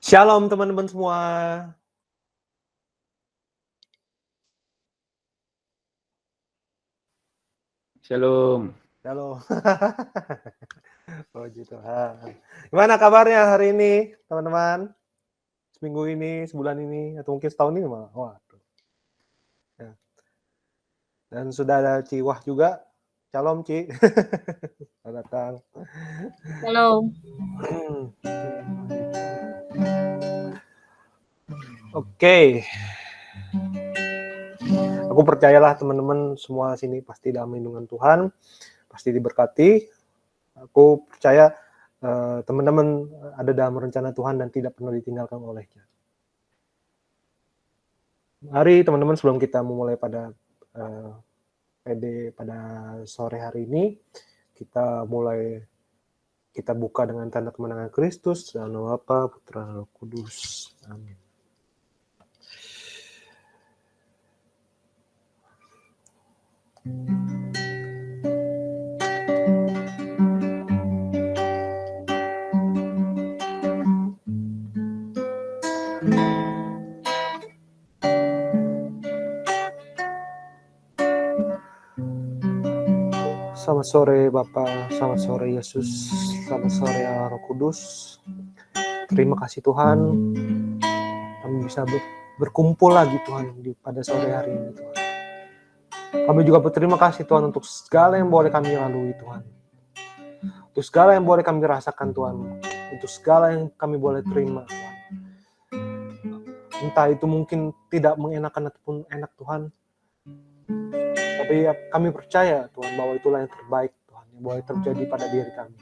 Shalom teman-teman semua. Shalom. Shalom. Puji Tuhan. Gimana kabarnya hari ini, teman-teman? Seminggu ini, sebulan ini, atau mungkin setahun ini malah. Waduh. Ya. Dan sudah ada Ci Wah juga. Shalom, Ci. Selamat datang. Halo. Oke. Aku percayalah teman-teman semua sini pasti dalam lindungan Tuhan, pasti diberkati. Aku percaya teman-teman ada dalam rencana Tuhan dan tidak pernah ditinggalkan olehnya. Mari teman-teman sebelum kita memulai pada pada sore hari ini, kita buka dengan tanda kemenangan Kristus, dalam nama Bapa, Putra, dan Roh Kudus. Amin. Selamat sore Bapak, selamat sore Yesus, selamat sore Allah Roh Kudus. Terima kasih Tuhan, kami bisa berkumpul lagi Tuhan pada sore hari ini Tuhan. Kami juga berterima kasih Tuhan untuk segala yang boleh kami lalui Tuhan. Untuk segala yang boleh kami rasakan Tuhan. Untuk segala yang kami boleh terima Tuhan. Entah itu mungkin tidak mengenakan ataupun enak Tuhan. Tapi ya, kami percaya Tuhan bahwa itulah yang terbaik Tuhan. Yang boleh terjadi pada diri kami.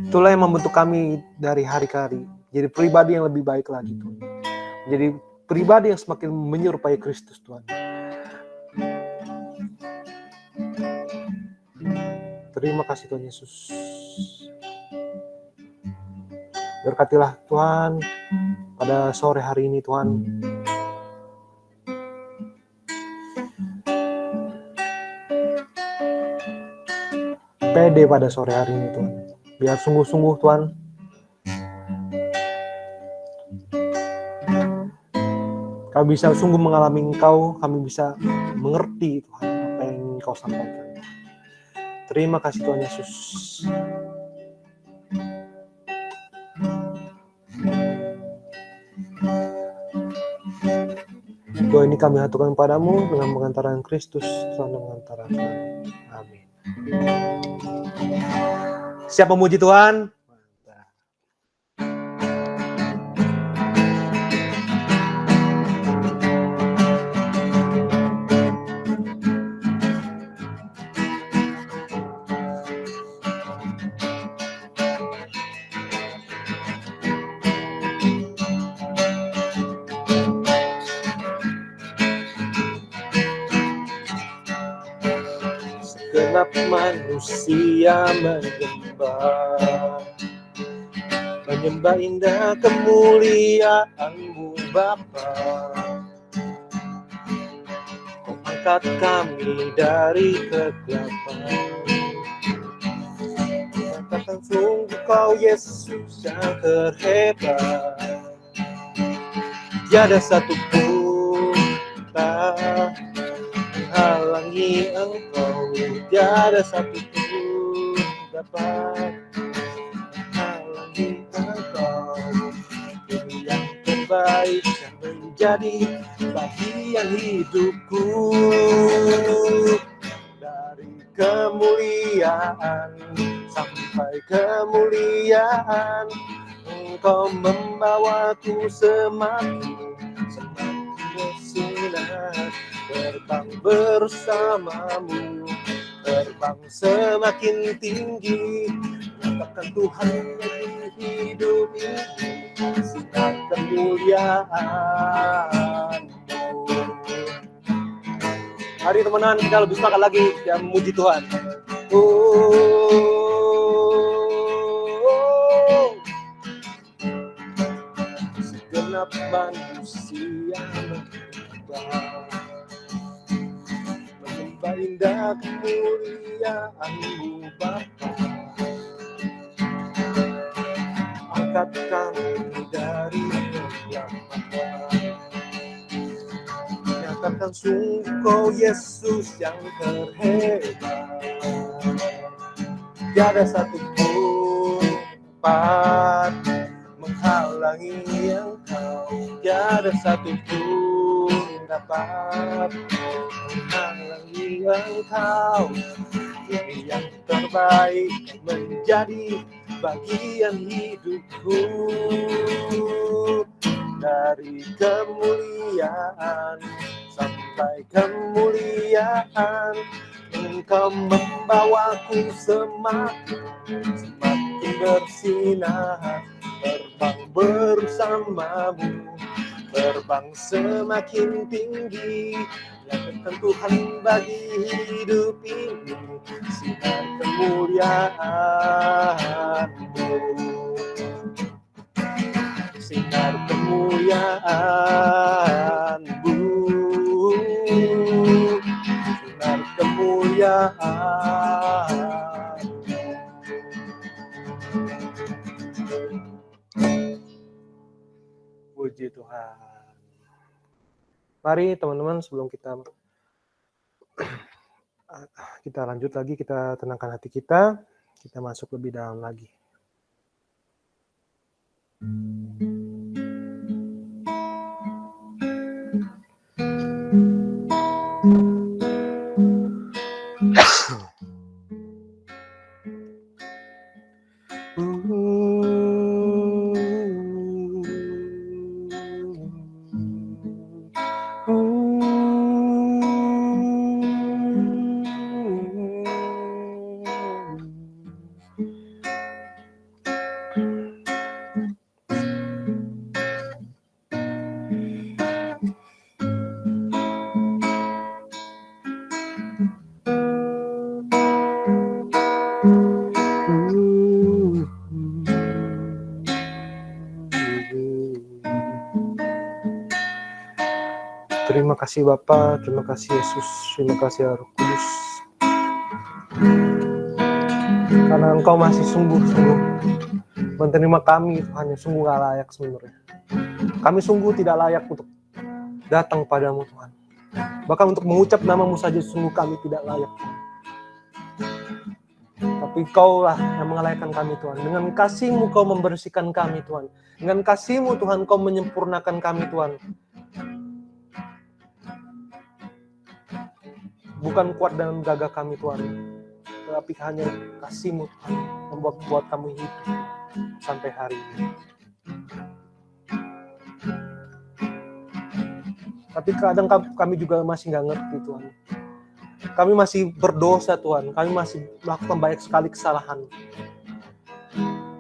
Itulah yang membentuk kami dari hari ke hari. Jadi pribadi yang lebih baik lagi Tuhan. Jadi pribadi yang semakin menyerupai Kristus Tuhan. Terima kasih Tuhan Yesus. Berkatilah Tuhan pada sore hari ini Tuhan. Pede pada sore hari ini Tuhan. Biar sungguh-sungguh Tuhan. Kami bisa sungguh mengalami Engkau, kami bisa mengerti Tuhan apa yang Engkau sampaikan. Terima kasih Tuhan Yesus. Doa ini kami haturkan padamu dengan pengantaran Kristus, Tuhan dan pengantaran kami. Amin. Siap memuji Tuhan? Segenap manusia menyembah indah kemuliaan-Mu Bapa. Kau angkat kami dari kegelapan. Katakan sungguh Kau Yesus yang terhebat. Tiada satupun tak menghalangi Engkau, tiada satupun dapat menghalangi Engkau. Ini yang terbaik yang menjadi bagian hidupku. Dari kemuliaan sampai kemuliaan, Engkau membawaku semakin bersinar. Terbang bersamamu, terbang semakin tinggi. Katakan Tuhan yang hidup ini, sinar kemuliaan-Mu. Mari teman-teman kita lebih semangat lagi dan memuji Tuhan. Segenap manusia menyembah indah kemuliaan-Mu Bapa. dekat kami dari yang Maha. Nyatakan sungguh Kau Yesus yang terhebat. Tiada satupun dapat menghalangi Engkau. Tiada satupun dapat menghalangi Engkau. Ini yang terbaik menjadi bagian hidupku. Dari kemuliaan sampai kemuliaan, Engkau membawaku semakin bersinar. Terbang bersamamu, terbang semakin tinggi. Nyatakan Tuhan bagi hidup ini sinar kemuliaan-Mu. Sinar kemuliaan-Mu. Sinar kemuliaan. Puji Tuhan. Mari teman-teman, sebelum kita lanjut lagi, kita tenangkan hati kita masuk lebih dalam lagi. Terima kasih Bapa, terima kasih Yesus, terima kasih Roh Kudus. Karena Engkau masih sungguh-sungguh menerima kami, Tuhan, yang sungguh gak layak sebenarnya. Kami sungguh tidak layak untuk datang padamu, Tuhan. Bahkan untuk mengucap nama-Mu saja sungguh kami tidak layak. Tapi Kau-lah yang mengalahkan kami, Tuhan. Dengan kasih-Mu Kau membersihkan kami, Tuhan. Dengan kasih-Mu, Tuhan, Kau menyempurnakan kami, Tuhan. Bukan kuat dan gagah kami, Tuhan, tapi hanya kasih-Mu, Tuhan, membuat kami hidup sampai hari ini. Tapi kadang kami juga masih nggak ngerti, Tuhan. Kami masih berdosa, Tuhan. Kami masih melakukan banyak sekali kesalahan.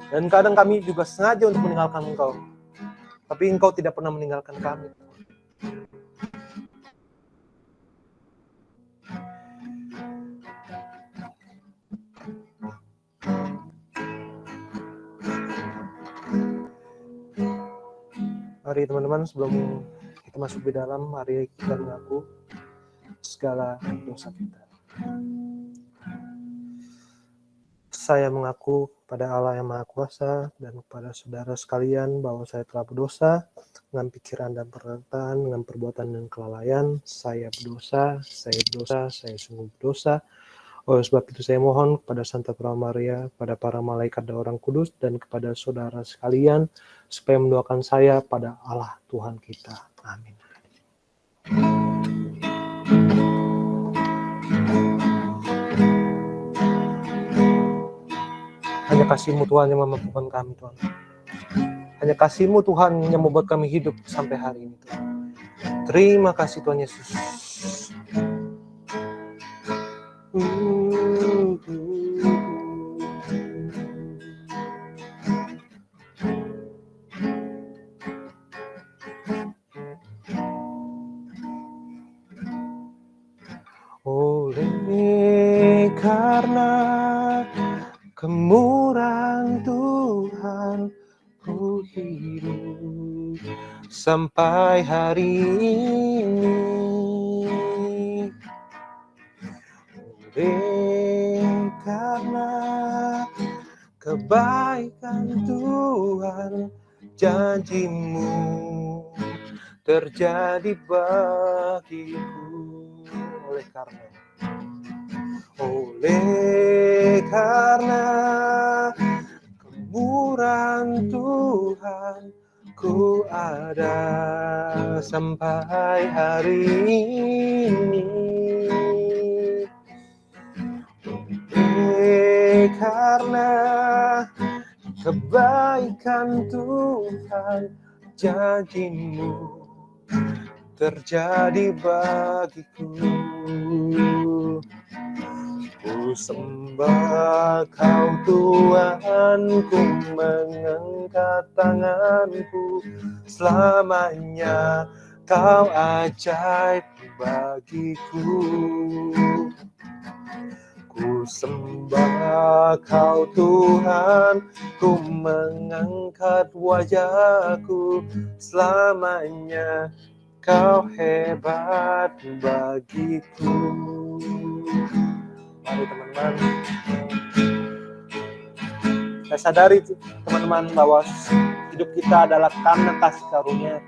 Dan kadang kami juga sengaja untuk meninggalkan Engkau. Tapi Engkau tidak pernah meninggalkan kami. Mari teman-teman, sebelum kita masuk di dalam, mari kita mengaku segala dosa kita. Saya mengaku kepada Allah yang Maha Kuasa dan kepada saudara sekalian bahwa saya telah berdosa dengan pikiran dan perkataan, dengan perbuatan dan kelalaian. Saya berdosa, saya sungguh berdosa. Oleh sebab itu saya mohon kepada Santa Maria, kepada para malaikat dan orang kudus, dan kepada saudara sekalian, supaya mendoakan saya pada Allah Tuhan kita. Amin. Hanya kasih-Mu Tuhan yang memampukan kami, Tuhan. Hanya kasih-Mu Tuhan yang membuat kami hidup sampai hari ini, Tuhan. Terima kasih Tuhan Yesus. Oleh karena kemurahan Tuhan, ku hidup sampai hari ini. Oleh karena kebaikan Tuhan, Tuhan, janji-Mu terjadi bagiku. Oleh karena kemurahan Tuhan, ku ada sampai hari ini. Oleh karena kebaikan Tuhan, janji-Mu terjadi bagiku. Ku sembah Kau Tuhan, ku mengangkat tanganku, selamanya Kau ajaib bagiku. Ku sembah Kau Tuhan, ku mengangkat wajahku, selamanya Kau hebat bagiku. Mari teman-teman, saya sadari teman-teman bahwa hidup kita adalah karena kasih karunia.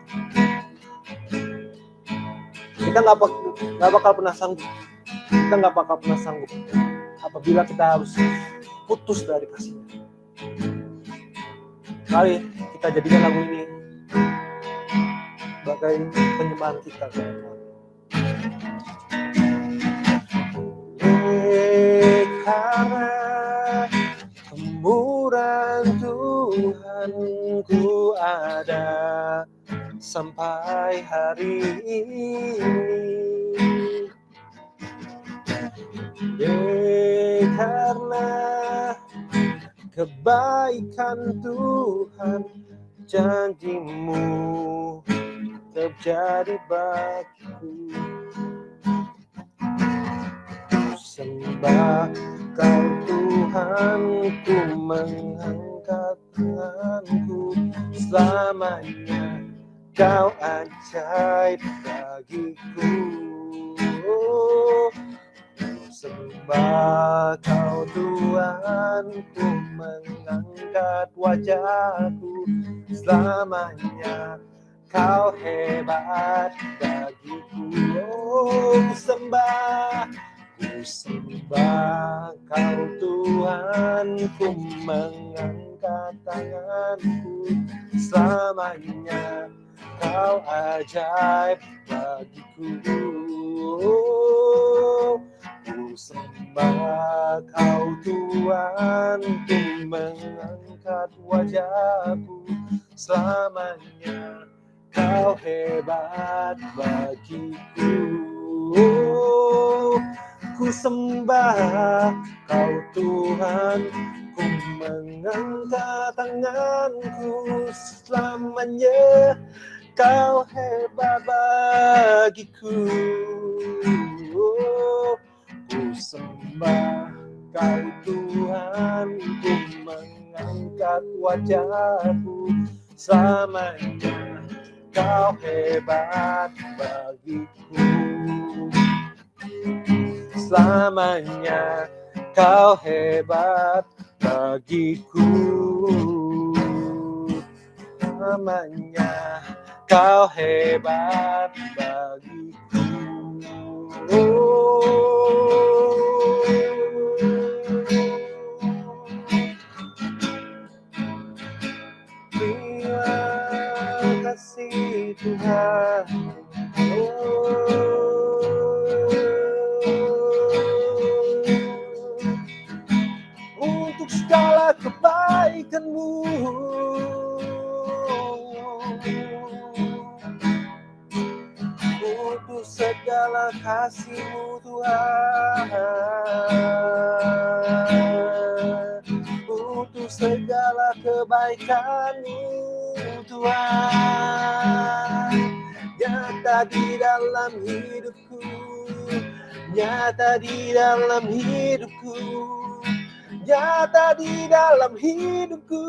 Kita nggak bakal pernah sanggup. Kita nggak bakal pernah sanggup apabila kita harus putus dari kasih-Nya. Mari kita jadikan lagu ini sebagai penyembahan kita kepada Tuhan. Karena kemurahan Tuhan, ku ada sampai hari ini. Karena kebaikan Tuhan, janji-Mu terjadi bagiku. Sembah Kau Tuhan, ku mengangkat tanganku, selamanya Kau ajaib bagiku. Sembah Kau Tuhan, ku mengangkat wajahku, selamanya Kau hebat bagiku. Ku sembah Kau Tuhan, ku mengangkat tanganku, selamanya Kau ajaib bagiku. Ku sembah Kau Tuhan, ku mengangkat wajahku, selamanya Kau hebat bagiku. Ku sembah Kau Tuhan, ku mengangkat tanganku, selamanya Kau hebat bagiku. Ku sembah Kau Tuhan, ku mengangkat wajahku, selamanya Kau hebat bagiku. Selamanya Kau hebat bagiku. Selamanya Kau hebat bagiku. Terima kasih Tuhan. Untuk segala kebaikan-Mu, untuk segala kasih-Mu Tuhan, untuk segala kebaikan-Mu Tuhan, nyata di dalam hidupku, nyata di dalam hidupku, nyata di dalam hidupku.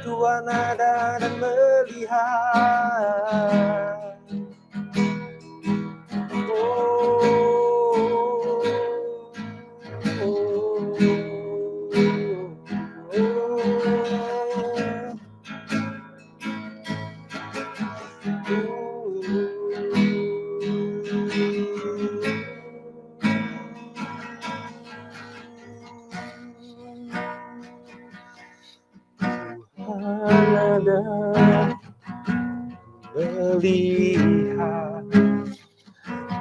Tuhan ada dan melihat. Tuhan ada melihat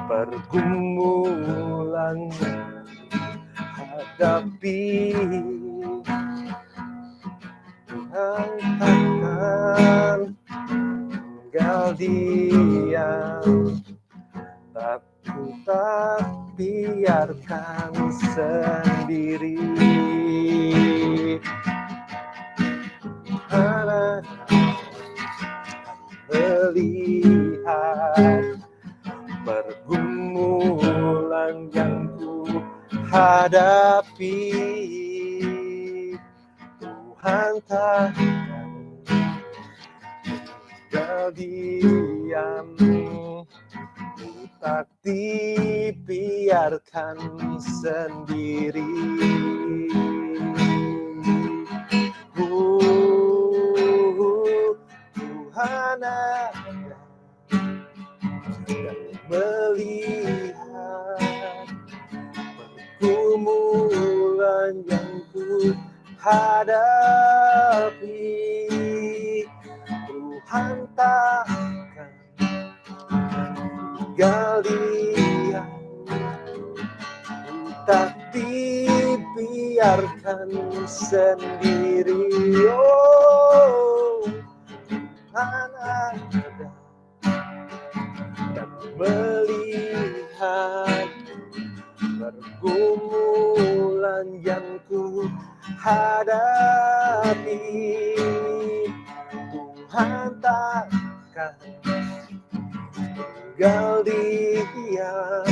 pergumulan hadapi. Tuhan takkan tinggal diam, aku tak biarkan sendiri. Tuhan melihat pergumulan yang ku hadapi. Tuhan takkan tinggal diam, ku tak dibiarkan sendiri. Tuhan ada dan melihat pergumulan yang ku hadapi. Tuhan takkan tinggal diam, tak dibiarkan sendiri. Oh, Tuhan ada dan melihat pergumulan yang ku hadapi. Tuhan takkan tinggal diam,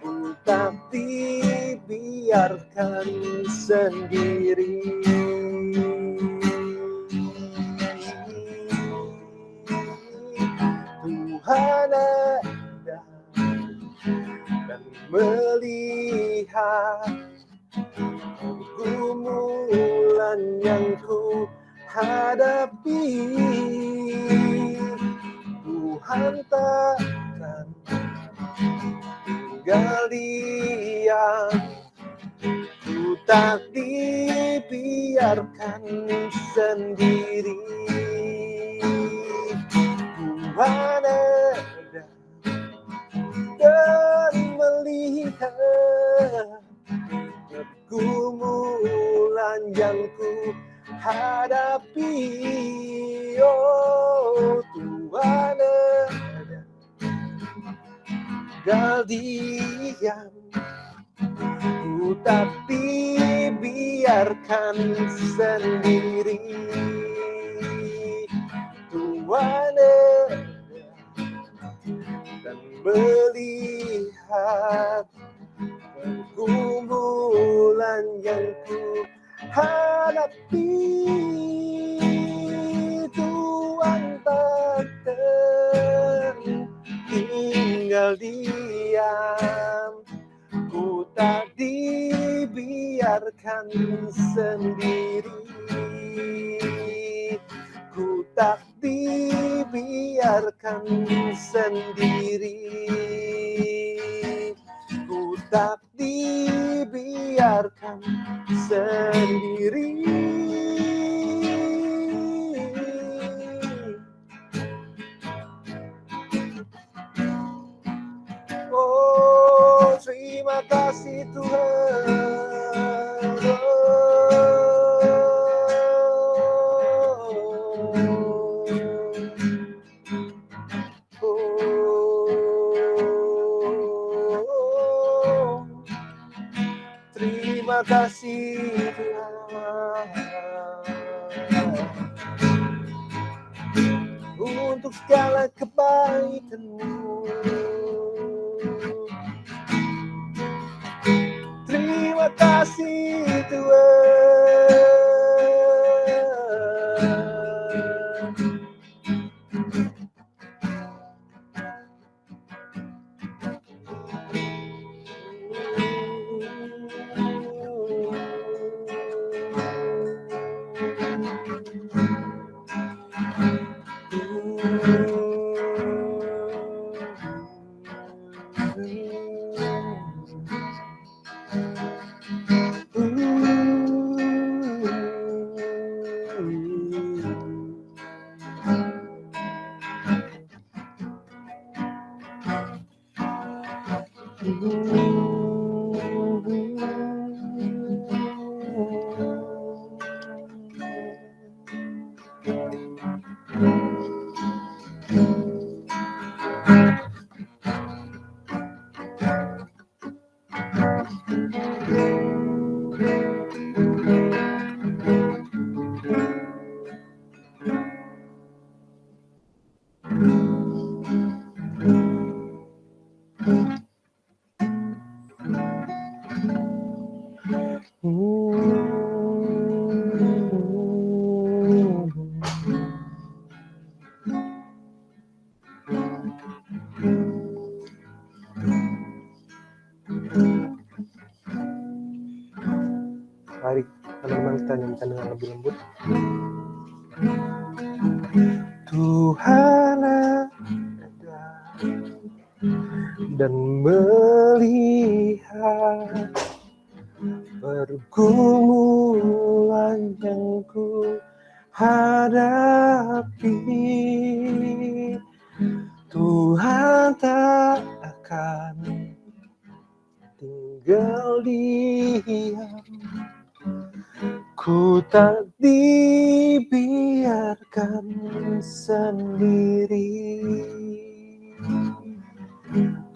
ku tak dibiarkan sendiri. Tuhan ada dan melihat pergumulan yang ku hadapi. Tuhan takkan tinggal diam, ku tak dibiarkan sendiri. Tuhan ada dan melihat pergumulan yang ku hadapi. Oh, Tuhan ada tinggal diam, ku tak dibiarkan sendiri. Tuhan ada dan melihat pergumulan yang ku hadapi. Tuhan takkan tinggal diam, ku tak dibiarkan sendiri. Ku tak dibiarkan sendiri, ku tak dibiarkan sendiri. Oh, terima kasih Tuhan. Terima Terima kasih Tuhan untuk segala kebaikan-Mu. Terima kasih Tuhan. Mari teman-teman kita nyanyikan dengan lebih lembut. Tuhan ada dan melihat pergumulan yang ku hadapi. Tuhan tak akan tinggal diam, ku tak dibiarkan sendiri.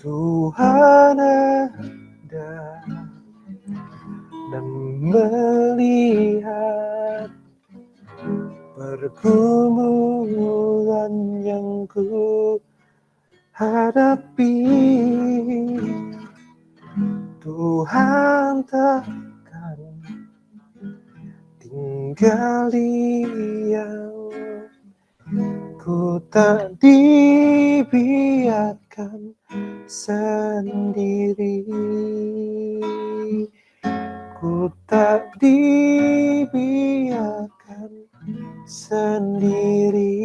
Tuhan ada dan melihat pergumulan yang ku hadapi. Tuhan takkan tinggal diam, ku tak dibiarkan sendiri. Ku tak dibiarkan sendiri.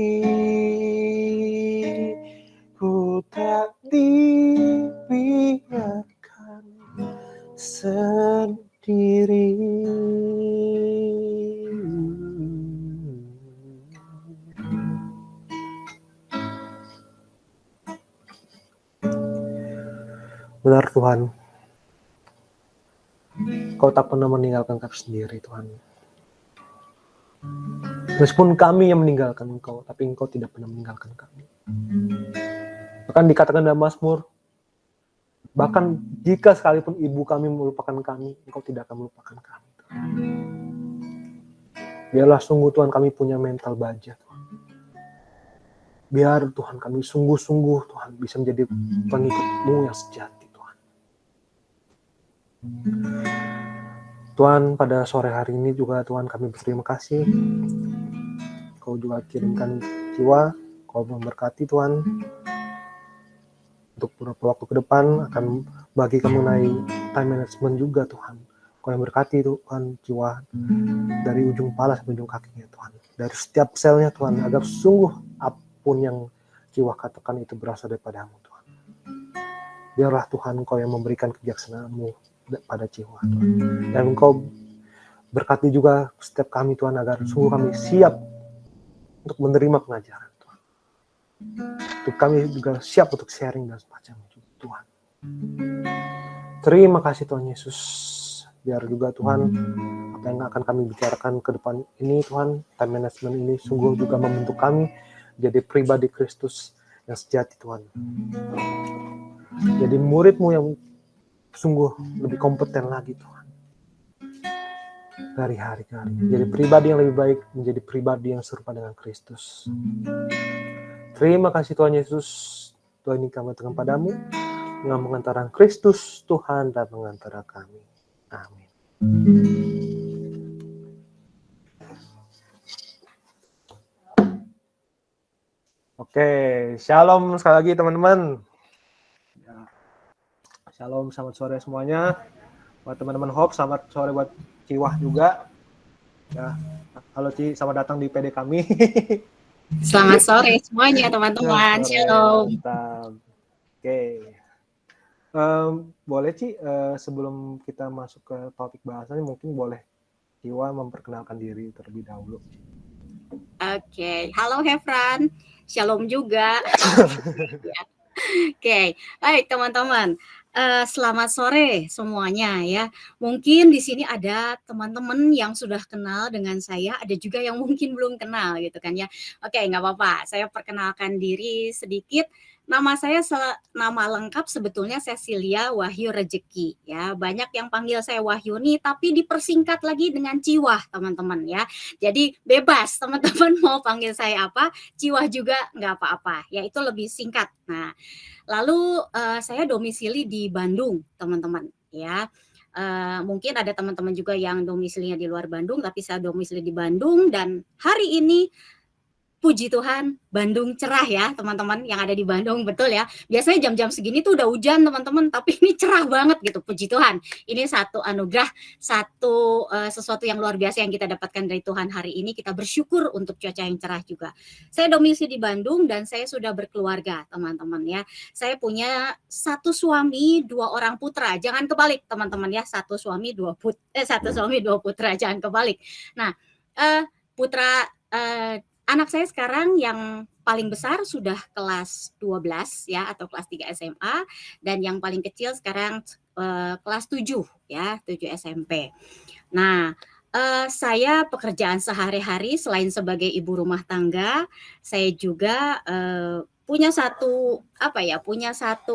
Ku tak dibiarkan sendiri. Benar Tuhan, Kau tak pernah meninggalkan kami sendiri Tuhan. Meskipun kami yang meninggalkan Engkau, tapi Engkau tidak pernah meninggalkan kami. Bahkan dikatakan dalam Mazmur, bahkan jika sekalipun ibu kami melupakan kami, Engkau tidak akan melupakan kami. Biarlah sungguh Tuhan kami punya mental baja Tuhan. Biar Tuhan kami sungguh-sungguh Tuhan bisa menjadi pengikut-Mu yang sejati Tuhan. Tuhan, pada sore hari ini juga Tuhan kami berterima kasih. Kau juga kirimkan jiwa, Kau memberkati Tuhan. Untuk beberapa waktu ke depan akan bagi kami mengenai time management juga Tuhan. Kau yang berkati Tuhan jiwa dari ujung kepala sampai ujung kakinya Tuhan. Dari setiap selnya Tuhan, agar sungguh apapun yang jiwa katakan itu berasal daripada-Mu Tuhan. Biarlah Tuhan Kau yang memberikan kebijaksanaan-Mu pada jiwa Tuhan. Dan Engkau berkati juga setiap kami Tuhan, agar sungguh kami siap untuk menerima pengajaran Tuhan. Untuk kami juga siap untuk sharing dan semacamnya Tuhan. Terima kasih Tuhan Yesus. Biar juga Tuhan apa yang akan kami bicarakan ke depan ini Tuhan, time management ini sungguh juga membentuk kami jadi pribadi Kristus yang sejati Tuhan. Jadi murid-Mu yang sungguh lebih kompeten lagi Tuhan. dari hari ke hari. Menjadi pribadi yang lebih baik, menjadi pribadi yang serupa dengan Kristus. Terima kasih Tuhan Yesus. Tuhan ini kami datang padamu dengan pengantaran Kristus Tuhan dan pengantara kami. Amin. Oke, shalom sekali lagi teman-teman. Shalom, selamat sore semuanya. Buat teman-teman Hope, selamat sore buat Ciwah juga. Ya, halo Ci, selamat datang di PD kami. Selamat sore semuanya teman-teman. Sore, Shalom. mantap. Oke. Boleh Ci, sebelum kita masuk ke topik bahasannya, mungkin boleh Ciwah memperkenalkan diri terlebih dahulu. Oke, halo Hefran. Shalom juga. Oke, baik teman-teman. Selamat sore semuanya ya. Mungkin di sini ada teman-teman yang sudah kenal dengan saya, ada juga yang mungkin belum kenal gitu kan ya. Oke, nggak apa-apa. Saya perkenalkan diri sedikit. Nama saya nama lengkap sebetulnya Cecilia Wahyu Rejeki ya. Banyak yang panggil saya Wahyuni tapi dipersingkat lagi dengan Ciwah teman-teman ya. Jadi bebas teman-teman mau panggil saya apa, Ciwah juga nggak apa-apa. Ya itu lebih singkat. Nah, lalu saya domisili di Bandung teman-teman ya. Mungkin ada teman-teman juga yang domisilinya di luar Bandung, tapi saya domisili di Bandung dan hari ini puji Tuhan, Bandung cerah ya teman-teman yang ada di Bandung, betul ya. Biasanya jam-jam segini tuh udah hujan teman-teman, tapi ini cerah banget gitu, puji Tuhan. Ini satu anugerah, satu sesuatu yang luar biasa yang kita dapatkan dari Tuhan hari ini. Kita bersyukur untuk cuaca yang cerah juga. Saya domisili di Bandung dan saya sudah berkeluarga teman-teman ya. Saya punya satu suami, 2 orang putra. Jangan kebalik teman-teman ya, satu suami, 2 putra, jangan kebalik. Nah, putra anak saya sekarang yang paling besar sudah kelas 12 ya atau kelas 3 SMA dan yang paling kecil sekarang kelas 7 ya, 7 SMP. Nah, saya pekerjaan sehari-hari selain sebagai ibu rumah tangga, saya juga punya satu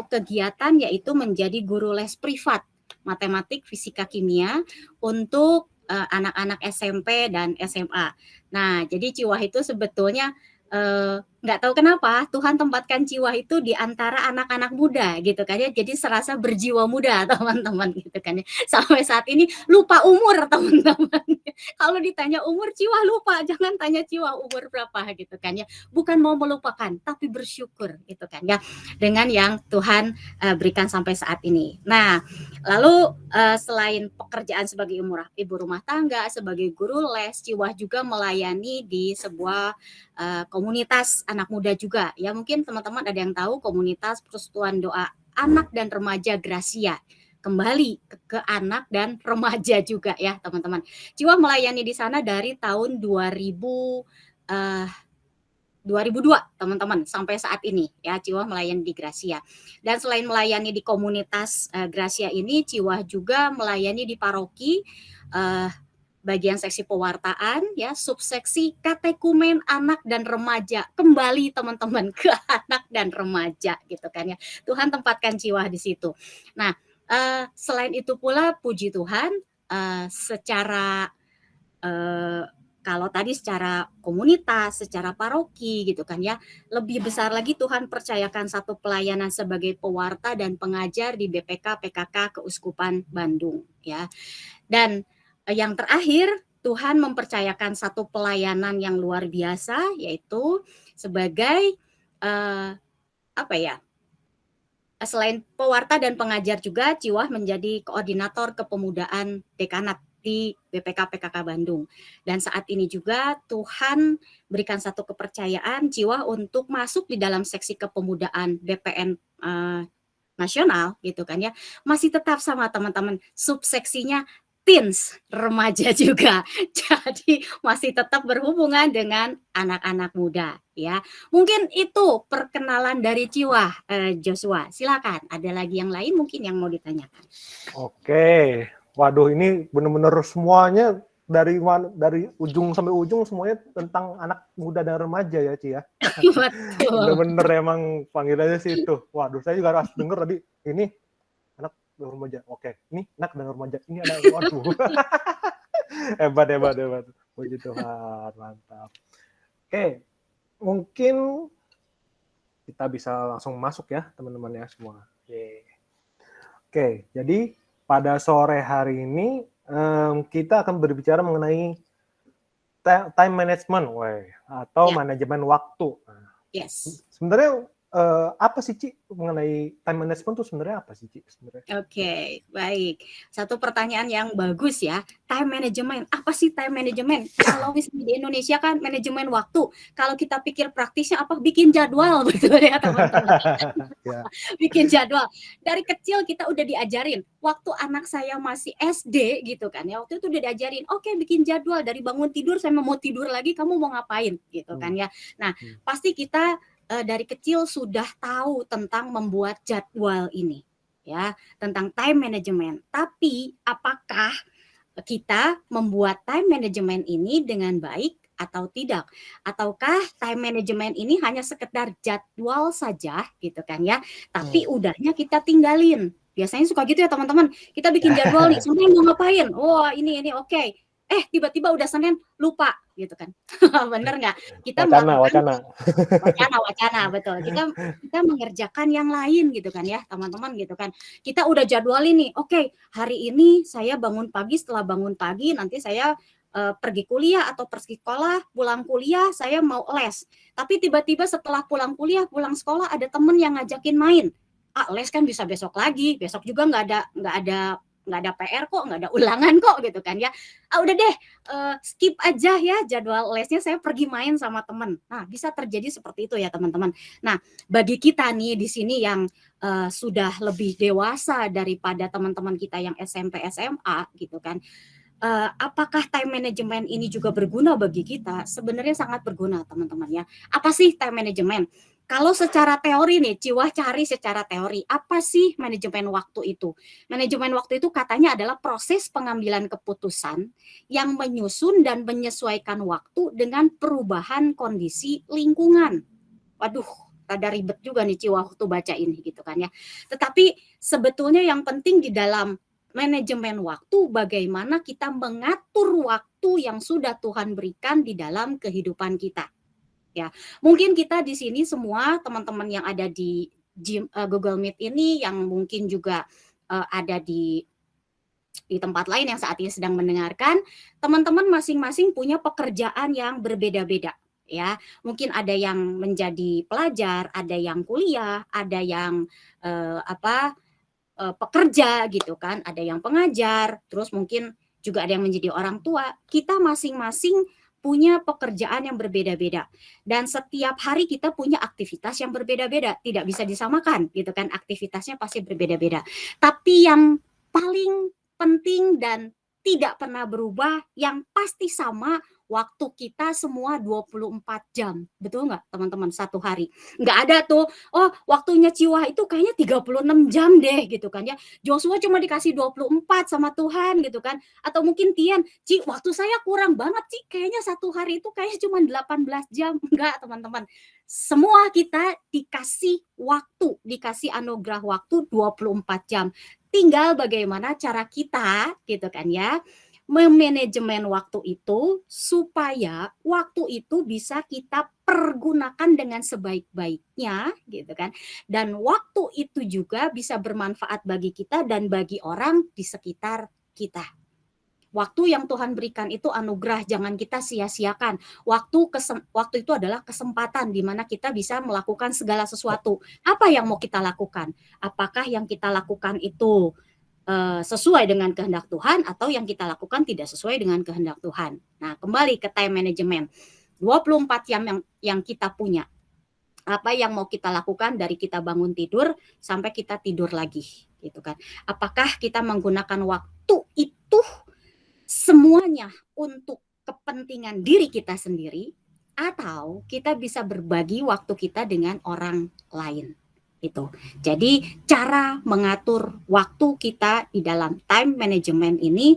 kegiatan yaitu menjadi guru les privat matematik, fisika, kimia untuk anak-anak SMP dan SMA. Nah, jadi Ciwah itu sebetulnya nggak tahu kenapa Tuhan tempatkan Ciwah itu di antara anak-anak muda gitu kan ya. Jadi serasa berjiwa muda teman-teman gitu kan ya. Sampai saat ini lupa umur teman-teman. Kalau ditanya umur Ciwah lupa, jangan tanya Ciwah umur berapa gitu kan ya. Bukan mau melupakan, tapi bersyukur gitu kan ya dengan yang Tuhan berikan sampai saat ini. Nah, lalu selain pekerjaan sebagai ibu rumah tangga, sebagai guru les, Ciwah juga melayani di sebuah komunitas anak muda juga. Ya mungkin teman-teman ada yang tahu komunitas Persekutuan Doa Anak dan Remaja Gracia. Kembali ke anak dan remaja juga ya teman-teman. Ciwah melayani di sana dari tahun 2002 teman-teman sampai saat ini ya Ciwah melayani di Gracia. Dan selain melayani di komunitas Gracia ini, Ciwah juga melayani di paroki bagian seksi pewartaan ya, subseksi katekumen anak dan remaja. Kembali teman-teman ke anak dan remaja gitu kan ya. Tuhan tempatkan Ciwah di situ. Nah, selain itu pula puji Tuhan secara kalau tadi secara komunitas, secara paroki gitu kan ya, lebih besar lagi Tuhan percayakan satu pelayanan sebagai pewarta dan pengajar di BPK PKK Keuskupan Bandung ya. Dan yang terakhir Tuhan mempercayakan satu pelayanan yang luar biasa yaitu sebagai selain pewarta dan pengajar juga Ciwah menjadi koordinator kepemudaan dekanat di BPK PKK Bandung. Dan saat ini juga Tuhan berikan satu kepercayaan Ciwah untuk masuk di dalam seksi kepemudaan BPN nasional gitu kan ya. Masih tetap sama teman-teman, subseksinya teens, remaja juga. Jadi masih tetap berhubungan dengan anak-anak muda ya. Mungkin itu perkenalan dari Ciwah, Joshua. Silakan, ada lagi yang lain mungkin yang mau ditanyakan. Oke. Waduh, ini benar-benar semuanya dari ujung sampai ujung semuanya tentang anak muda dan remaja ya, Ci ya. Betul. Bener-bener emang panggilannya sih itu. Waduh, saya juga harus denger tadi ini anak dan remaja. Oke, ini anak dan remaja. Ini ada waduh. Hebat. Puji Tuhan, mantap. Oke, mungkin kita bisa langsung masuk ya teman-teman ya semua. Oke, jadi pada sore hari ini kita akan berbicara mengenai time management, atau Ya. manajemen waktu. Yes. Sebenarnya apa sih Ci mengenai time management itu sebenarnya apa sih Ci sebenarnya? Oke, baik. Satu pertanyaan yang bagus ya. Time management. Apa sih time management? Kalau misalnya di Indonesia kan manajemen waktu. Kalau kita pikir praktisnya apa? Bikin jadwal betul ya teman-teman. Ya. Bikin jadwal. Dari kecil kita udah diajarin. Waktu anak saya masih SD gitu kan ya. Waktu itu udah diajarin. Oke, bikin jadwal. Dari bangun tidur saya mau tidur lagi. Kamu mau ngapain gitu kan ya. Nah, pasti kita dari kecil sudah tahu tentang membuat jadwal ini ya, tentang time management. Tapi apakah kita membuat time management ini dengan baik atau tidak? Ataukah time management ini hanya sekedar jadwal saja gitu kan ya, tapi udahnya kita tinggalin. Biasanya suka gitu ya teman-teman. Kita bikin jadwal nih, Senin mau ngapain? Wah, ini oke. Tiba-tiba udah Senin lupa gitu kan. Bener nggak? Kita Wacana. Wacana, betul. Kita mengerjakan yang lain gitu kan ya, teman-teman gitu kan. Kita udah jadwalin nih, oke, hari ini saya bangun pagi, setelah bangun pagi nanti saya pergi kuliah atau pergi sekolah, pulang kuliah saya mau les. Tapi tiba-tiba setelah pulang kuliah, pulang sekolah ada temen yang ngajakin main. Les kan bisa besok lagi, besok juga nggak ada PR kok, nggak ada ulangan kok gitu kan ya. Udah deh, skip aja ya jadwal lesnya, saya pergi main sama teman. Nah, bisa terjadi seperti itu ya teman-teman. Nah, bagi kita nih di sini yang sudah lebih dewasa daripada teman-teman kita yang SMP, SMA gitu kan. Apakah time management ini juga berguna bagi kita? Sebenarnya sangat berguna teman-teman ya. Apa sih time management? Kalau secara teori nih, Ciwah cari secara teori, apa sih manajemen waktu itu? Manajemen waktu itu katanya adalah proses pengambilan keputusan yang menyusun dan menyesuaikan waktu dengan perubahan kondisi lingkungan. Waduh, rada ribet juga nih Ciwah waktu baca ini gitu kan ya. Tetapi sebetulnya yang penting di dalam manajemen waktu, bagaimana kita mengatur waktu yang sudah Tuhan berikan di dalam kehidupan kita. Ya, mungkin kita di sini semua teman-teman yang ada di Google Meet ini, yang mungkin juga ada di tempat lain yang saat ini sedang mendengarkan, teman-teman masing-masing punya pekerjaan yang berbeda-beda. Ya, mungkin ada yang menjadi pelajar, ada yang kuliah, ada yang pekerja gitu kan, ada yang pengajar, terus mungkin juga ada yang menjadi orang tua. Kita masing-masing punya pekerjaan yang berbeda-beda, dan setiap hari kita punya aktivitas yang berbeda-beda, tidak bisa disamakan gitu kan, aktivitasnya pasti berbeda-beda. Tapi yang paling penting dan tidak pernah berubah, yang pasti sama, waktu kita semua 24 jam. Betul nggak teman-teman, satu hari? Nggak ada tuh, waktunya Ciwah itu kayaknya 36 jam deh gitu kan ya. Joshua cuma dikasih 24 sama Tuhan gitu kan. Atau mungkin Tian, Ci, waktu saya kurang banget Ci, kayaknya satu hari itu kayaknya cuma 18 jam. Enggak teman-teman. Semua kita dikasih waktu, dikasih anugerah waktu 24 jam. Tinggal bagaimana cara kita gitu kan ya, memanajemen waktu itu supaya waktu itu bisa kita pergunakan dengan sebaik-baiknya gitu kan, dan waktu itu juga bisa bermanfaat bagi kita dan bagi orang di sekitar kita. Waktu yang Tuhan berikan itu anugerah, jangan kita sia-siakan. Waktu itu adalah kesempatan di mana kita bisa melakukan segala sesuatu. Apa yang mau kita lakukan? Apakah yang kita lakukan itu sesuai dengan kehendak Tuhan, atau yang kita lakukan tidak sesuai dengan kehendak Tuhan. Nah, kembali ke time management. 24 jam yang kita punya. Apa yang mau kita lakukan dari kita bangun tidur sampai kita tidur lagi, gitu kan. Apakah kita menggunakan waktu itu semuanya untuk kepentingan diri kita sendiri, atau kita bisa berbagi waktu kita dengan orang lain? Itu. Jadi cara mengatur waktu kita di dalam time management ini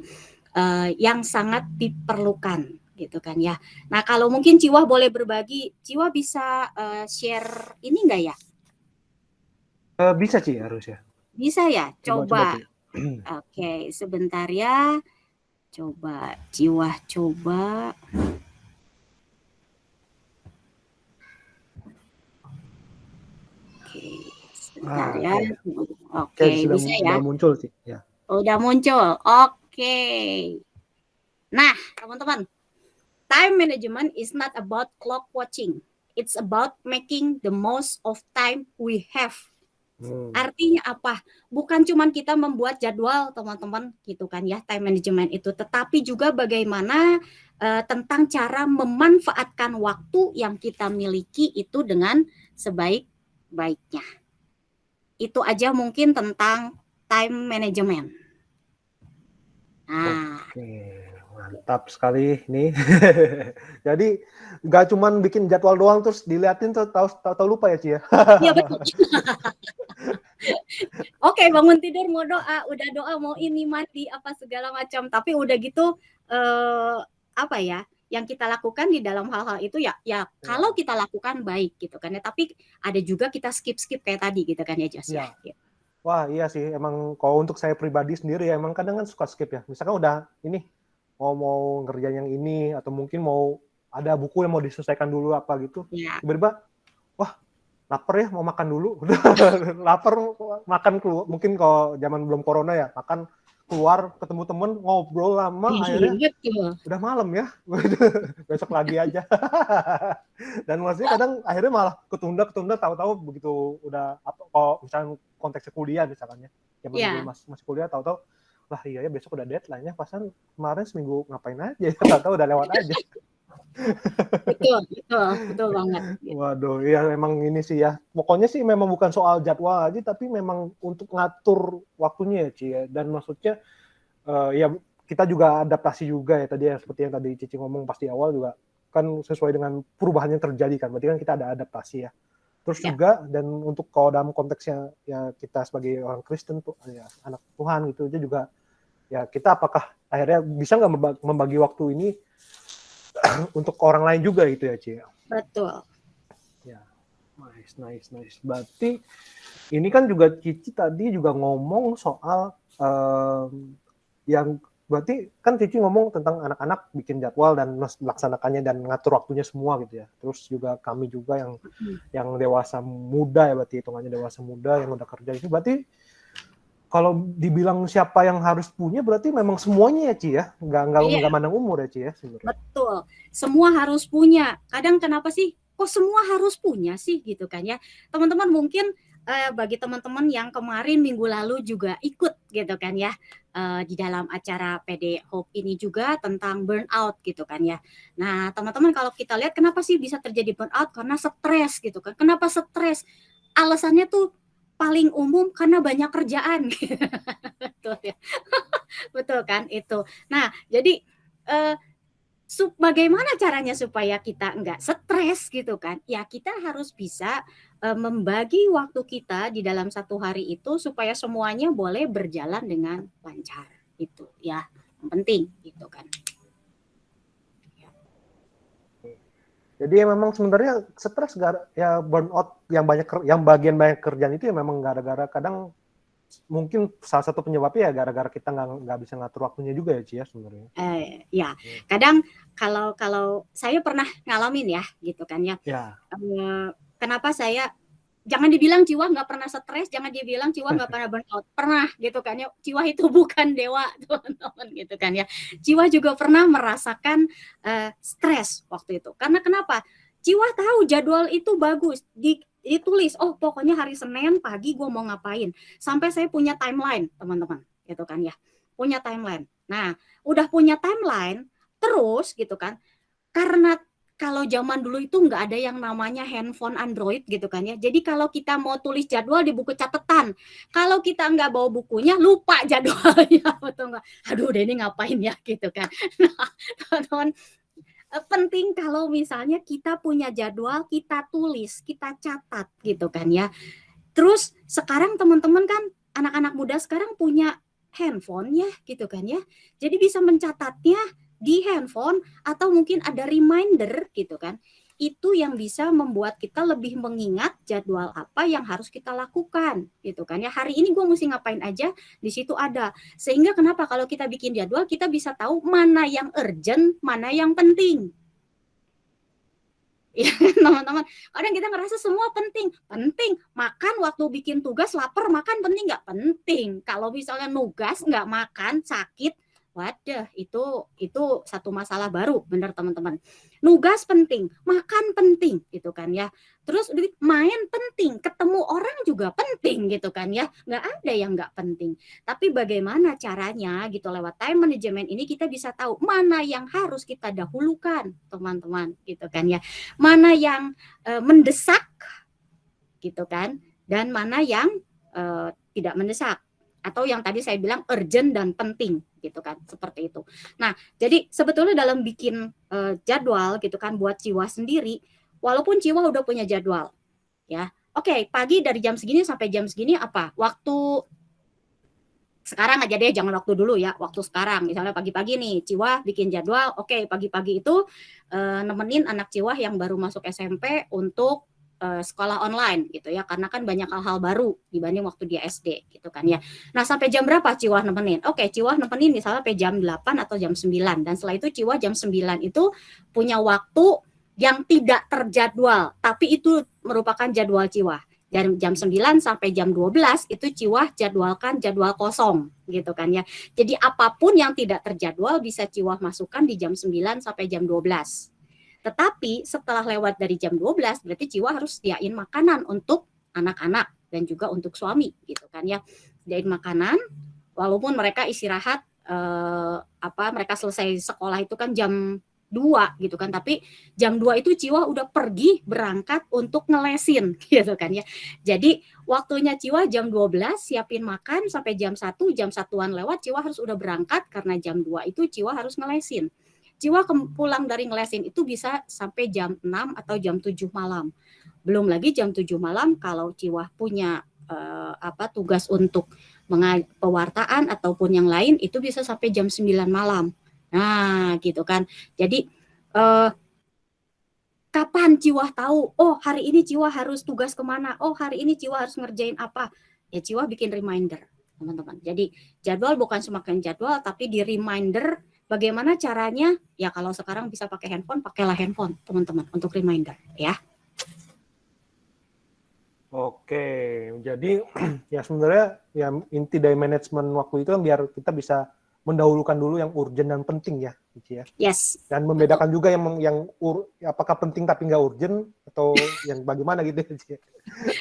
yang sangat diperlukan gitu kan ya. Nah, kalau mungkin Ciwah boleh berbagi, Ciwah bisa share ini enggak ya? Bisa Ci, harus ya. Bisa ya? Coba. Ci. Oke, sebentar ya. Coba Jiwa coba. Oke, sebentar ya. Oke, bisa ya. Sudah muncul sih. Ya. Udah muncul. Oke. Nah, teman-teman, time management is not about clock watching. It's about making the most of time we have. Artinya apa? Bukan cuma kita membuat jadwal, teman-teman, gitu kan ya, time management itu, tetapi juga bagaimana tentang cara memanfaatkan waktu yang kita miliki itu dengan sebaik-baiknya. Itu aja mungkin tentang time management. Nah, Oke, mantap sekali nih. Jadi nggak cuman bikin jadwal doang terus diliatin tuh tahu lupa ya Ci ya. iya betul. Oke, bangun tidur mau doa, udah doa mau ini mandi apa segala macam, tapi udah gitu apa ya? Yang kita lakukan di dalam hal-hal itu ya kalau kita lakukan baik gitu kan ya, tapi ada juga kita skip kayak tadi gitu kan ya Jos ya. Wah iya sih, emang kalau untuk saya pribadi sendiri ya emang kadang kan suka skip ya. Misalkan udah ini mau ngerjain yang ini atau mungkin mau ada buku yang mau diselesaikan dulu apa gitu. Tiba-tiba wah lapar ya mau makan dulu. Lapar makan keluar. Mungkin kalau zaman belum corona ya makan keluar ketemu temen ngobrol lama akhirnya udah malam ya. Besok lagi aja. Dan maksudnya kadang akhirnya malah ketunda tahu-tahu begitu udah kalau misalnya konteksnya kuliah misalkan ya. Zaman masih kuliah tahu-tahu lah iya ya besok udah deadline-nya pasan kemarin seminggu ngapain aja ya tahu-tahu udah lewat aja. betul banget. Waduh, ya memang ini sih ya. Pokoknya sih memang bukan soal jadwal aja, tapi memang untuk ngatur waktunya ya, Ci ya. Dan maksudnya ya kita juga adaptasi juga ya tadi ya seperti yang tadi Cici ngomong pasti awal juga kan sesuai dengan perubahan yang terjadi kan. Berarti kan kita ada adaptasi ya. Terus juga dan untuk kalau dalam konteksnya ya kita sebagai orang Kristen tuh ya anak Tuhan gitu aja juga ya kita apakah akhirnya bisa nggak membagi waktu ini untuk orang lain juga gitu ya, Ci? Betul. Ya, nice. Berarti ini kan juga Cici tadi juga ngomong soal yang berarti kan Cici ngomong tentang anak-anak bikin jadwal dan melaksanakannya dan ngatur waktunya semua gitu ya. Terus juga kami juga yang dewasa muda ya berarti hitungannya dewasa muda yang udah kerja itu berarti kalau dibilang siapa yang harus punya berarti memang semuanya ya Ci ya, nggak mandang umur ya Ci ya sebenarnya. Betul, semua harus punya. Kadang kenapa sih kok semua harus punya sih gitu kan ya, teman-teman mungkin bagi teman-teman yang kemarin minggu lalu juga ikut gitu kan ya di dalam acara PD Hope ini juga tentang burnout gitu kan ya. Nah teman-teman kalau kita lihat kenapa sih bisa terjadi burnout, karena stres gitu kan. Kenapa stres? Alasannya tuh paling umum karena banyak kerjaan. Betul ya. Betul kan itu. Nah, jadi bagaimana caranya supaya kita enggak stres gitu kan? Ya kita harus bisa membagi waktu kita di dalam satu hari itu supaya semuanya boleh berjalan dengan lancar. Itu ya, yang penting gitu kan. Jadi ya memang sebenarnya stres ya burnout yang bagian banyak kerjaan itu ya memang gara-gara kadang mungkin salah satu penyebabnya ya gara-gara kita nggak bisa ngatur waktunya juga ya Ci ya sebenarnya. Ya kadang kalau saya pernah ngalamin ya gitu kan ya. Kenapa saya jangan dibilang Ciwa nggak pernah stres, jangan dibilang Ciwa nggak pernah burnout, pernah gitu kan ya. Ciwa itu bukan dewa teman-teman gitu kan ya. Ciwa juga pernah merasakan stres waktu itu. Karena kenapa? Ciwa tahu jadwal itu bagus, ditulis, oh pokoknya hari Senin pagi gue mau ngapain. Sampai saya punya timeline teman-teman gitu kan ya. Punya timeline. Nah udah punya timeline, terus gitu kan, karena kalau zaman dulu itu nggak ada yang namanya handphone Android gitu kan ya. Jadi kalau kita mau tulis jadwal di buku catatan, kalau kita nggak bawa bukunya lupa jadwalnya, betul nggak? Aduh, udah ini ngapain ya gitu kan. Nah, teman-teman penting kalau misalnya kita punya jadwal, kita tulis, kita catat gitu kan ya. Terus sekarang teman-teman kan anak-anak muda sekarang punya handphone ya gitu kan ya. Jadi bisa mencatatnya di handphone atau mungkin ada reminder gitu kan. itu yang bisa membuat kita lebih mengingat jadwal apa yang harus kita lakukan gitu kan ya. Hari ini gue mesti ngapain aja, di situ ada. Sehingga kenapa kalau kita bikin jadwal kita bisa tahu mana yang urgent, mana yang penting. Ya teman-teman, kadang kita ngerasa semua penting. Makan waktu bikin tugas, lapar makan penting nggak? Penting. Kalau misalnya nugas nggak makan, sakit, waduh, itu satu masalah baru, benar teman-teman. Nugas penting, makan penting, gitu kan ya. Terus main penting, ketemu orang juga penting, gitu kan ya. Nggak ada yang nggak penting. Tapi bagaimana caranya, gitu, lewat time management ini kita bisa tahu mana yang harus kita dahulukan, teman-teman, gitu kan ya. Mana yang mendesak, gitu kan, dan mana yang tidak mendesak. Atau yang tadi saya bilang urgent dan penting gitu kan, seperti itu. Nah, jadi sebetulnya dalam bikin jadwal gitu kan buat Ciwa sendiri, walaupun Ciwa udah punya jadwal ya. Oke, pagi dari jam segini sampai jam segini apa? Waktu sekarang aja deh, jangan waktu dulu ya, waktu sekarang. Misalnya pagi-pagi nih, Ciwa bikin jadwal, oke, pagi-pagi itu nemenin anak Ciwa yang baru masuk SMP untuk sekolah online gitu ya, karena kan banyak hal-hal baru dibanding waktu dia SD gitu kan ya. Nah, sampai jam berapa Ciwa nemenin? Oke, Ciwa nemenin misalnya sampai jam 8 atau jam 9, dan setelah itu Ciwa jam 9 itu punya waktu yang tidak terjadwal, tapi itu merupakan jadwal Ciwa. Dari jam 9 sampai jam 12 itu Ciwa jadwalkan jadwal kosong gitu kan ya. Jadi apapun yang tidak terjadwal bisa Ciwa masukkan di jam 9 sampai jam 12. Tetapi setelah lewat dari jam 12 berarti Ciwa harus sediain makanan untuk anak-anak dan juga untuk suami gitu kan ya. Sediain makanan walaupun mereka istirahat mereka selesai sekolah itu kan jam 2 gitu kan, tapi jam 2 itu Ciwa udah pergi berangkat untuk ngelesin gitu kan ya. Jadi waktunya Ciwa jam 12 siapin makan sampai jam 1, jam 1-an lewat Ciwa harus udah berangkat karena jam 2 itu Ciwa harus ngelesin. Ciwa pulang dari ngelesin itu bisa sampai jam 6 atau jam 7 malam. Belum lagi jam 7 malam kalau Ciwa punya tugas untuk pewartaan ataupun yang lain itu bisa sampai jam 9 malam. Nah, gitu kan. Jadi kapan Ciwa tahu, oh hari ini Ciwa harus tugas kemana, oh hari ini Ciwa harus ngerjain apa, ya Ciwa bikin reminder, teman-teman. Jadi jadwal bukan semakin jadwal, tapi di reminder. Bagaimana caranya? Ya kalau sekarang bisa pakai handphone, pakailah handphone, teman-teman, untuk reminder, ya. Oke, jadi ya sebenarnya ya inti dari manajemen waktu itu kan biar kita bisa mendahulukan dulu yang urgent dan penting ya, gitu ya. Yes. Dan membedakan juga yang apakah penting tapi nggak urgent atau yang bagaimana gitu ya.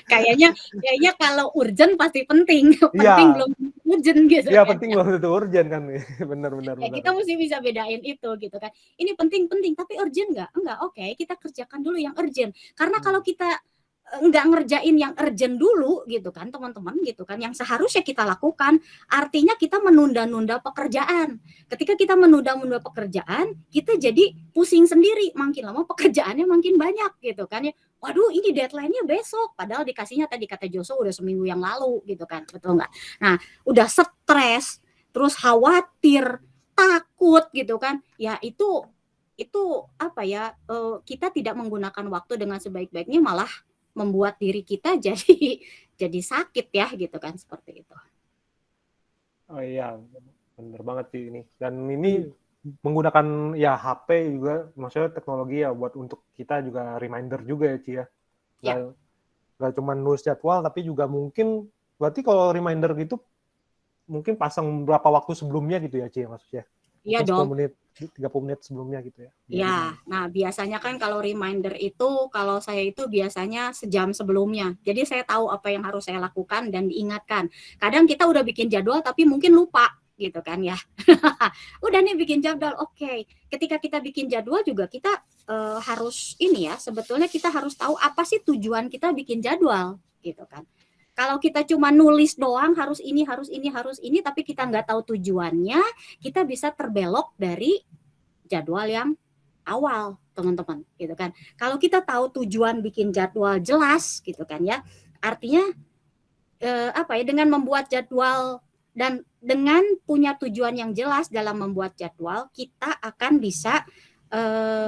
Kayaknya kalau urgent pasti penting, penting belum urgent gitu. Iya, kan? penting belum tentu urgent kan, benar. Kita mesti bisa bedain itu gitu kan. Ini penting tapi urgent nggak? Enggak, oke, kita kerjakan dulu yang urgent. Karena kalau kita nggak ngerjain yang urgent dulu gitu kan teman-teman gitu kan, yang seharusnya kita lakukan, artinya kita menunda-nunda pekerjaan. Ketika kita menunda-nunda pekerjaan, kita jadi pusing sendiri, makin lama pekerjaannya makin banyak gitu kan ya. Waduh, ini deadline-nya besok, padahal dikasihnya tadi kata Joso udah seminggu yang lalu gitu kan, betul nggak? Nah, udah stres, terus khawatir, takut gitu kan, ya itu kita tidak menggunakan waktu dengan sebaik-baiknya, malah membuat diri kita jadi sakit ya gitu kan, seperti itu. Oh iya, benar banget sih ini. Dan ini menggunakan ya HP juga, maksudnya teknologi ya buat untuk kita juga reminder juga ya Ci ya. Nggak cuma nulis jadwal tapi juga mungkin berarti kalau reminder gitu mungkin pasang berapa waktu sebelumnya gitu ya Ci maksudnya. Iya dong. 30 menit sebelumnya gitu ya. Iya, nah biasanya kan kalau reminder itu, kalau saya itu biasanya sejam sebelumnya. Jadi saya tahu apa yang harus saya lakukan dan diingatkan. Kadang kita udah bikin jadwal tapi mungkin lupa gitu kan ya. Udah nih bikin jadwal, oke. Ketika kita bikin jadwal juga kita harus ini ya, sebetulnya kita harus tahu apa sih tujuan kita bikin jadwal gitu kan. Kalau kita cuma nulis doang harus ini, tapi kita nggak tahu tujuannya, kita bisa terbelok dari jadwal yang awal, teman-teman, gitu kan. Kalau kita tahu tujuan bikin jadwal jelas, gitu kan ya, artinya dengan membuat jadwal dan dengan punya tujuan yang jelas dalam membuat jadwal, kita akan bisa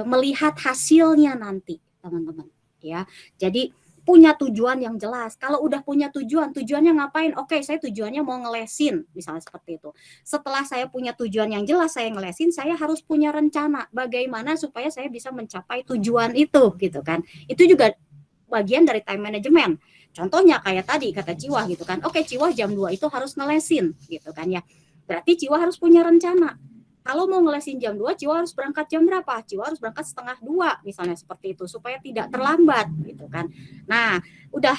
melihat hasilnya nanti, teman-teman ya. Jadi punya tujuan yang jelas. Kalau udah punya tujuannya ngapain? Oke, saya tujuannya mau ngelesin, misalnya seperti itu. Setelah saya punya tujuan yang jelas, saya ngelesin, saya harus punya rencana bagaimana supaya saya bisa mencapai tujuan itu, gitu kan. Itu juga bagian dari time management. Contohnya kayak tadi kata Ciwah gitu kan. Oke, Ciwah jam 2 itu harus ngelesin, gitu kan ya. Berarti Ciwah harus punya rencana. Kalau mau ngelesin jam 2, Ciwa harus berangkat jam berapa? Ciwa harus berangkat 1:30 misalnya seperti itu supaya tidak terlambat gitu kan. Nah, udah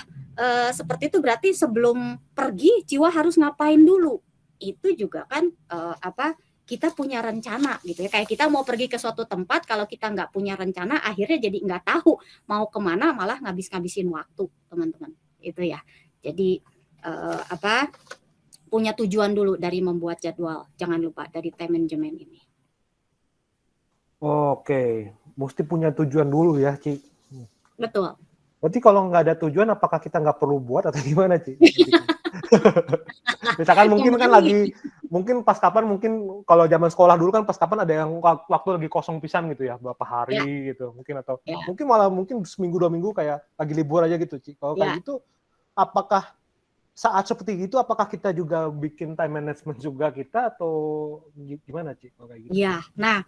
seperti itu berarti sebelum pergi Ciwa harus ngapain dulu. Itu juga kan kita punya rencana gitu ya. Kayak kita mau pergi ke suatu tempat, kalau kita nggak punya rencana akhirnya jadi nggak tahu mau kemana, malah ngabisin waktu teman-teman. Itu ya. Jadi punya tujuan dulu dari membuat jadwal. Jangan lupa dari time management ini. Oke, mesti punya tujuan dulu ya, Ci. Betul. Berarti kalau nggak ada tujuan, apakah kita nggak perlu buat atau gimana, Ci? Misalkan mungkin pas kapan, mungkin kalau zaman sekolah dulu kan pas kapan ada yang waktu lagi kosong pisan gitu ya, berapa hari gitu, mungkin atau mungkin seminggu 2 minggu kayak lagi libur aja gitu, Ci. Kalau kayak gitu, apakah saat seperti itu apakah kita juga bikin time management juga kita atau gimana, Ci? Kalau kayak gitu? Iya, nah,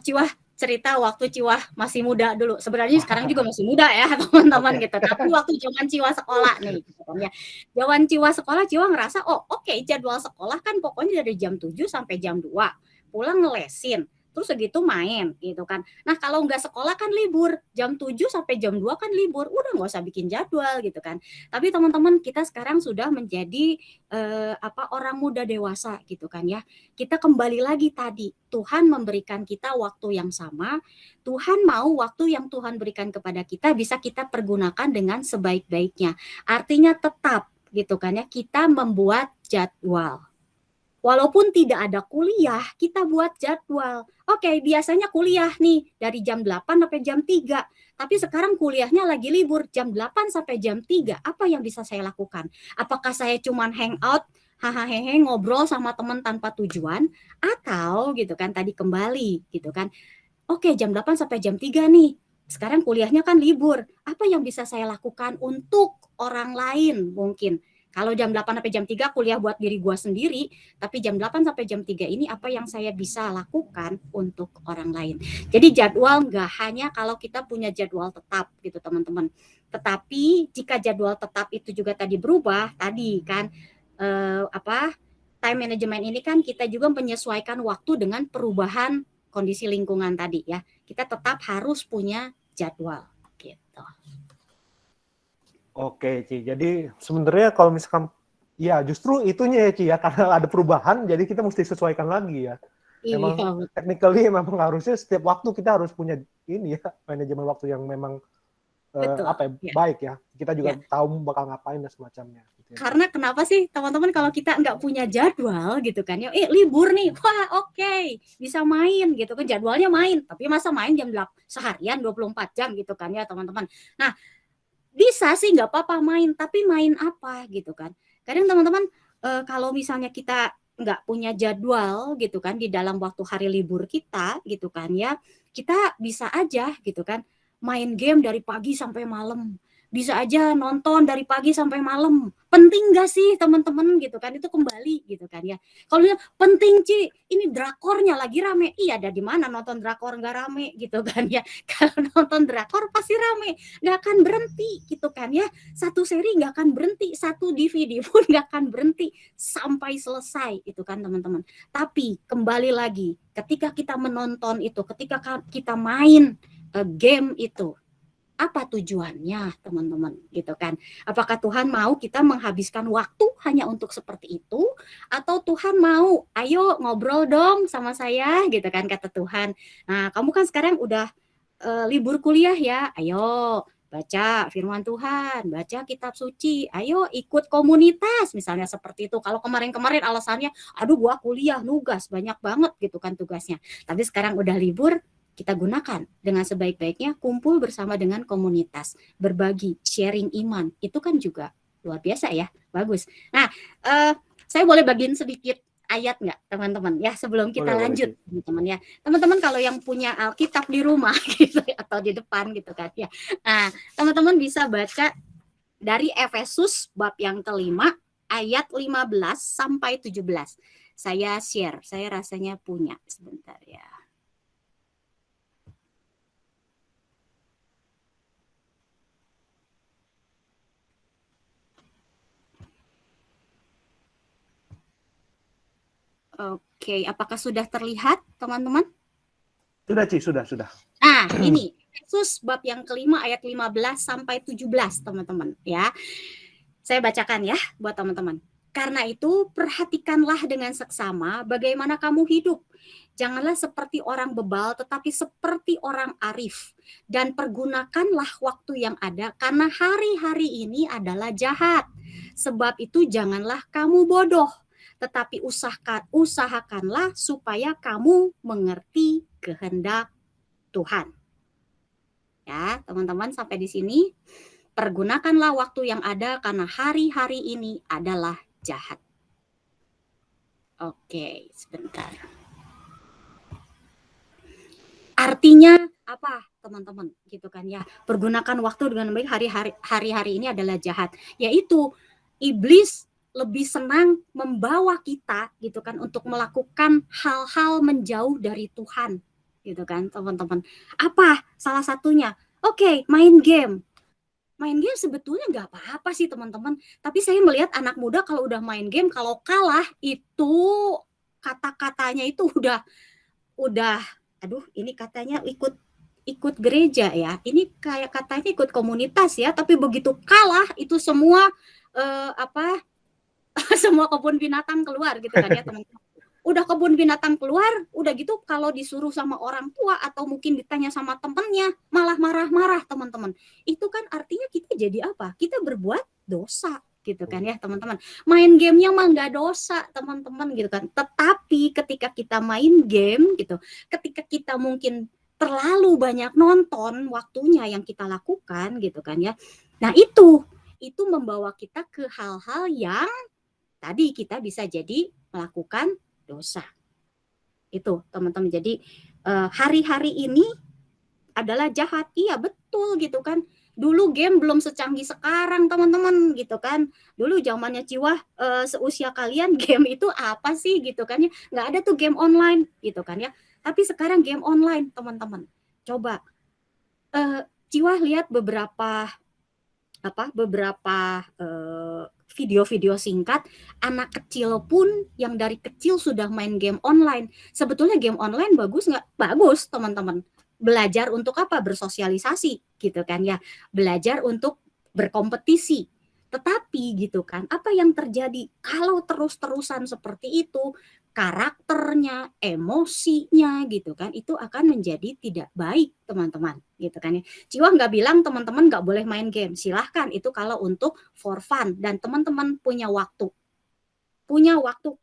Ciwah cerita waktu Ciwah masih muda dulu. Sebenarnya sekarang juga masih muda ya teman-teman gitu. Tapi waktu zaman Ciwah sekolah nih, gitu kan ya. Zaman Ciwah sekolah, Ciwah ngerasa oke, jadwal sekolah kan pokoknya dari jam 7 sampai jam 2. Pulang ngelesin. Terus segitu main gitu kan. Nah kalau nggak sekolah kan libur. Jam 7 sampai jam 2 kan libur. Udah nggak usah bikin jadwal gitu kan. Tapi teman-teman kita sekarang sudah menjadi orang muda dewasa gitu kan ya. Kita kembali lagi tadi. Tuhan memberikan kita waktu yang sama. Tuhan mau waktu yang Tuhan berikan kepada kita bisa kita pergunakan dengan sebaik-baiknya. Artinya tetap gitu kan ya. Kita membuat jadwal. Walaupun tidak ada kuliah, kita buat jadwal. Oke, biasanya kuliah nih dari jam 8 sampai jam 3. Tapi sekarang kuliahnya lagi libur jam 8 sampai jam 3. Apa yang bisa saya lakukan? Apakah saya cuman hangout, hahaha ngobrol sama teman tanpa tujuan? Atau gitu kan tadi kembali gitu kan. Oke, jam 8 sampai jam 3 nih. Sekarang kuliahnya kan libur. Apa yang bisa saya lakukan untuk orang lain mungkin? Kalau jam 8 sampai jam 3 kuliah buat diri gua sendiri, tapi jam 8 sampai jam 3 ini apa yang saya bisa lakukan untuk orang lain. Jadi jadwal nggak hanya kalau kita punya jadwal tetap gitu teman-teman. Tetapi jika jadwal tetap itu juga tadi berubah, tadi kan time management ini kan kita juga menyesuaikan waktu dengan perubahan kondisi lingkungan tadi ya. Kita tetap harus punya jadwal gitu. Oke, Ci. Jadi sebenarnya kalau misalkan ya justru itunya ya, Ci ya, karena ada perubahan jadi kita mesti sesuaikan lagi ya. Memang technically memang harusnya setiap waktu kita harus punya ini ya, manajemen waktu yang memang baik ya. Kita juga tahu bakal ngapain dan semacamnya. Gitu ya. Karena kenapa sih teman-teman kalau kita nggak punya jadwal gitu kan ya, libur nih, wah oke, bisa main gitu kan, jadwalnya main, tapi masa main jam 8 seharian 24 jam gitu kan ya teman-teman. Nah, bisa sih nggak apa-apa main, tapi main apa gitu kan. Kadang teman-teman kalau misalnya kita nggak punya jadwal gitu kan di dalam waktu hari libur kita gitu kan ya, kita bisa aja gitu kan main game dari pagi sampai malam. Bisa aja nonton dari pagi sampai malam. Penting gak sih teman-teman gitu kan, itu kembali gitu kan ya. Kalau penting Ci, ini drakornya lagi rame. Iya, ada di mana nonton drakor nggak rame gitu kan ya. Kalau nonton drakor pasti rame, nggak akan berhenti gitu kan ya. Satu seri nggak akan berhenti, satu DVD pun nggak akan berhenti sampai selesai itu kan teman-teman. Tapi kembali lagi, ketika kita menonton itu, ketika kita main game itu, apa tujuannya teman-teman gitu kan. Apakah Tuhan mau kita menghabiskan waktu hanya untuk seperti itu, atau Tuhan mau ayo ngobrol dong sama saya gitu kan kata Tuhan. Nah kamu kan sekarang udah libur kuliah ya, ayo baca firman Tuhan, baca kitab suci, ayo ikut komunitas misalnya seperti itu. Kalau kemarin-kemarin alasannya aduh gua kuliah nugas banyak banget gitu kan tugasnya, tapi sekarang udah libur, kita gunakan dengan sebaik-baiknya, kumpul bersama dengan komunitas, berbagi, sharing iman, itu kan juga luar biasa ya, bagus. Nah, saya boleh bagiin sedikit ayat nggak teman-teman ya sebelum kita Boleh, lanjut Ci. teman-teman ya. Teman-teman kalau yang punya Alkitab di rumah gitu atau di depan gitu kan ya. Nah, teman-teman bisa baca dari Efesus bab yang kelima ayat 15 sampai 17. Saya share, saya rasanya punya sebentar ya. Oke, apakah sudah terlihat teman-teman? Sudah, Ci, sudah. Nah, ini Efesus bab yang kelima ayat 15 sampai 17, teman-teman ya. Saya bacakan ya buat teman-teman. Karena itu, perhatikanlah dengan seksama bagaimana kamu hidup. Janganlah seperti orang bebal, tetapi seperti orang arif. Dan pergunakanlah waktu yang ada, karena hari-hari ini adalah jahat. Sebab itu janganlah kamu bodoh, tetapi usahakanlah supaya kamu mengerti kehendak Tuhan. Ya, teman-teman sampai di sini. Pergunakanlah waktu yang ada karena hari-hari ini adalah jahat. Oke, sebentar. Artinya apa, teman-teman? Gitu kan ya. Pergunakan waktu dengan baik, hari-hari ini adalah jahat. Yaitu iblis lebih senang membawa kita gitu kan untuk melakukan hal-hal menjauh dari Tuhan. Gitu kan, teman-teman. Apa salah satunya? Oke, main game. Main game sebetulnya nggak apa-apa sih teman-teman. Tapi saya melihat anak muda kalau udah main game, kalau kalah itu kata-katanya itu udah, aduh ini katanya ikut gereja ya. Ini kayak katanya ikut komunitas ya. Tapi begitu kalah itu semua semua kebun binatang keluar gitu kan ya teman-teman. Udah kebun binatang keluar, udah gitu kalau disuruh sama orang tua atau mungkin ditanya sama temennya, malah marah-marah teman-teman. Itu kan artinya kita jadi apa? Kita berbuat dosa gitu kan ya teman-teman. Main gamenya mah nggak dosa teman-teman gitu kan. Tetapi ketika kita main game gitu, ketika kita mungkin terlalu banyak nonton waktunya yang kita lakukan gitu kan ya. Nah itu membawa kita ke hal-hal yang tadi kita bisa jadi melakukan dosa. Itu teman-teman. Jadi hari-hari ini adalah jahat. Iya betul gitu kan. Dulu game belum secanggih sekarang teman-teman gitu kan. Dulu zamannya Ciwah seusia kalian game itu apa sih gitu kan ya. Nggak ada tuh game online gitu kan ya. Tapi sekarang game online teman-teman. Coba Ciwah lihat beberapa video-video singkat, anak kecil pun yang dari kecil sudah main game online. Sebetulnya game online bagus nggak? Bagus, teman-teman. Belajar untuk apa? Bersosialisasi, gitu kan ya. Belajar untuk berkompetisi. Tetapi gitu kan, apa yang terjadi kalau terus-terusan seperti itu, karakternya, emosinya gitu kan, itu akan menjadi tidak baik teman-teman gitu kan ya. Ciwah nggak bilang teman-teman nggak boleh main game, silahkan itu kalau untuk for fun dan teman-teman punya waktu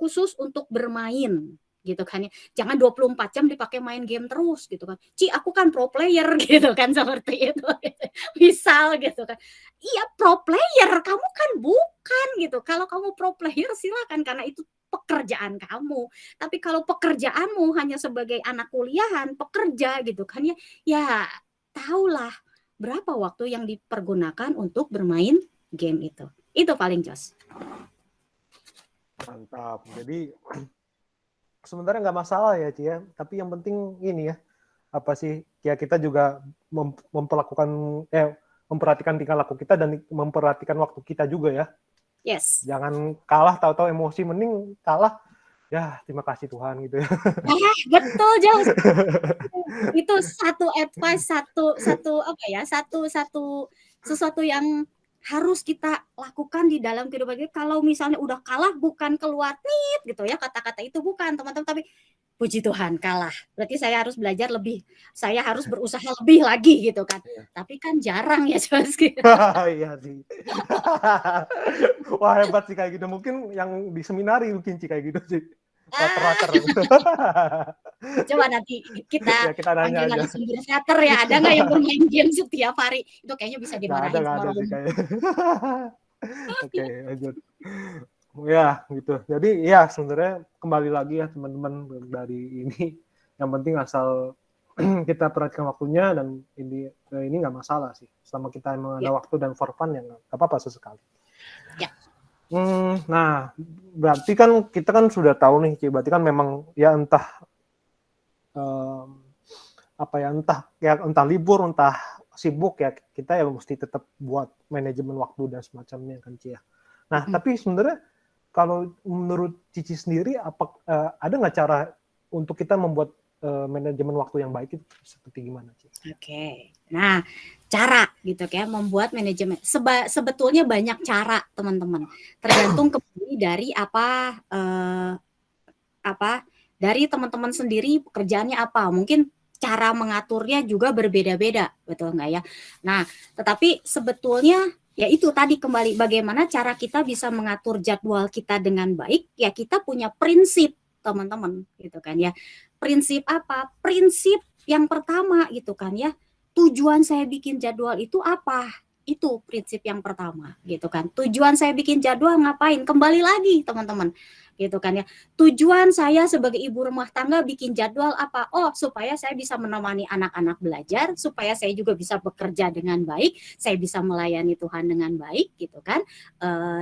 khusus untuk bermain gitu kan ya. Jangan 24 jam dipakai main game terus gitu kan. Ci, aku kan pro player gitu kan seperti itu. Misal gitu kan. Iya, pro player, kamu kan bukan gitu. Kalau kamu pro player silakan karena itu pekerjaan kamu. Tapi kalau pekerjaanmu hanya sebagai anak kuliahan, pekerja gitu kan ya. Ya, tahulah berapa waktu yang dipergunakan untuk bermain game itu. Itu paling jos. Mantap. Jadi sebenarnya nggak masalah ya, Ci ya. Tapi yang penting ini ya, apa sih? Ya kita juga memperhatikan tingkah laku kita dan memperhatikan waktu kita juga ya. Yes. Jangan kalah tahu-tahu emosi, mending kalah. Ya, terima kasih Tuhan gitu ya. Betul, Jos. Itu satu advice, sesuatu yang harus kita lakukan di dalam kehidupan kita. Kalau misalnya udah kalah bukan keluar tit gitu ya, kata-kata itu bukan teman-teman, tapi puji Tuhan kalah. Berarti saya harus belajar lebih, saya harus berusaha lebih lagi gitu kan. Tapi kan jarang ya Jos. Iya sih. Wah hebat sih kayak gitu. Mungkin yang di seminari mungkin sih kayak gitu sih. Rater-rater. Coba nanti kita nanya aja. narasumber teater ya, ada nggak yang bermain game setiap hari? Itu kayaknya bisa dimarahin sama orang. Oke, lanjut. Ya, gitu. Jadi ya sebenarnya kembali lagi ya teman-teman dari ini, yang penting asal kita perhatikan waktunya dan ini nggak masalah sih. Selama kita emang ada Ya, waktu dan for fun ya nggak apa-apa sesekali. ya. Nah, berarti kan kita kan sudah tahu nih, Ci, berarti kan memang ya entah apa ya entah libur entah sibuk ya kita ya mesti tetap buat manajemen waktu dan semacamnya kan Ci ya. Nah, Mm-mm. tapi sebenarnya kalau menurut Cici sendiri ada nggak cara untuk kita membuat manajemen waktu yang baik itu seperti gimana Ci? Oke. Nah, cara gitu kayak membuat manajemen sebetulnya banyak cara, teman-teman. Tergantung kembali dari apa dari teman-teman sendiri pekerjaannya apa. Mungkin cara mengaturnya juga berbeda-beda, betul nggak ya? Nah, tetapi sebetulnya ya itu tadi kembali bagaimana cara kita bisa mengatur jadwal kita dengan baik, ya kita punya prinsip, teman-teman, gitu kan ya. Prinsip apa? Prinsip yang pertama gitu kan ya. Tujuan saya bikin jadwal itu apa? Itu prinsip yang pertama gitu kan. Tujuan saya bikin jadwal ngapain? Kembali lagi, teman-teman. Gitu kan ya. Tujuan saya sebagai ibu rumah tangga bikin jadwal apa? Oh, supaya saya bisa menemani anak-anak belajar, supaya saya juga bisa bekerja dengan baik, saya bisa melayani Tuhan dengan baik, gitu kan.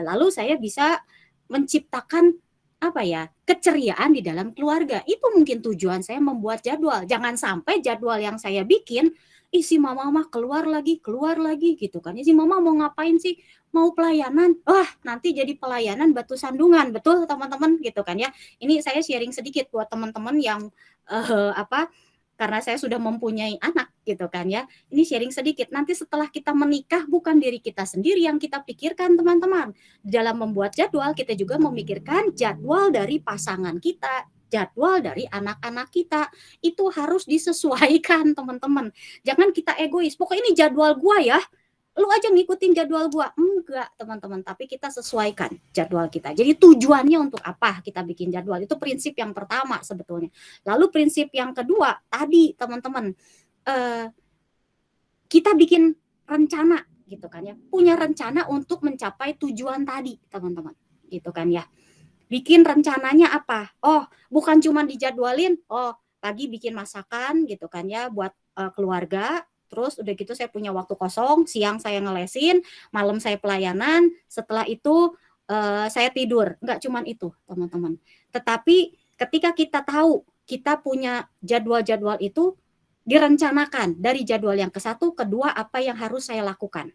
Lalu saya bisa menciptakan apa ya, keceriaan di dalam keluarga. Itu mungkin tujuan saya membuat jadwal. Jangan sampai jadwal yang saya bikin, si mama mah keluar lagi gitu kan. Si mama mau ngapain sih? Mau pelayanan, nanti jadi pelayanan batu sandungan, betul teman-teman gitu kan ya. Ini saya sharing sedikit buat teman-teman yang karena saya sudah mempunyai anak gitu kan ya. Ini sharing sedikit. Nanti setelah kita menikah bukan diri kita sendiri yang kita pikirkan, teman-teman. Dalam membuat jadwal kita juga memikirkan jadwal dari pasangan kita, jadwal dari anak-anak kita. Itu harus disesuaikan, teman-teman. Jangan kita egois. Pokoknya ini jadwal gua ya, lu aja ngikutin jadwal gua. Enggak, teman-teman, tapi kita sesuaikan jadwal kita. Jadi tujuannya untuk apa kita bikin jadwal, itu prinsip yang pertama sebetulnya. Lalu prinsip yang kedua tadi, teman-teman, kita bikin rencana gitu kan ya, punya rencana untuk mencapai tujuan tadi, teman-teman, gitu kan ya. Bikin rencananya apa? Oh, bukan cuma dijadwalin, pagi bikin masakan gitu kan ya buat keluarga. Terus udah gitu saya punya waktu kosong, siang saya ngelesin, malam saya pelayanan, setelah itu saya tidur. Enggak cuma itu, teman-teman. Tetapi ketika kita tahu kita punya jadwal-jadwal itu, direncanakan dari jadwal yang ke satu, kedua apa yang harus saya lakukan.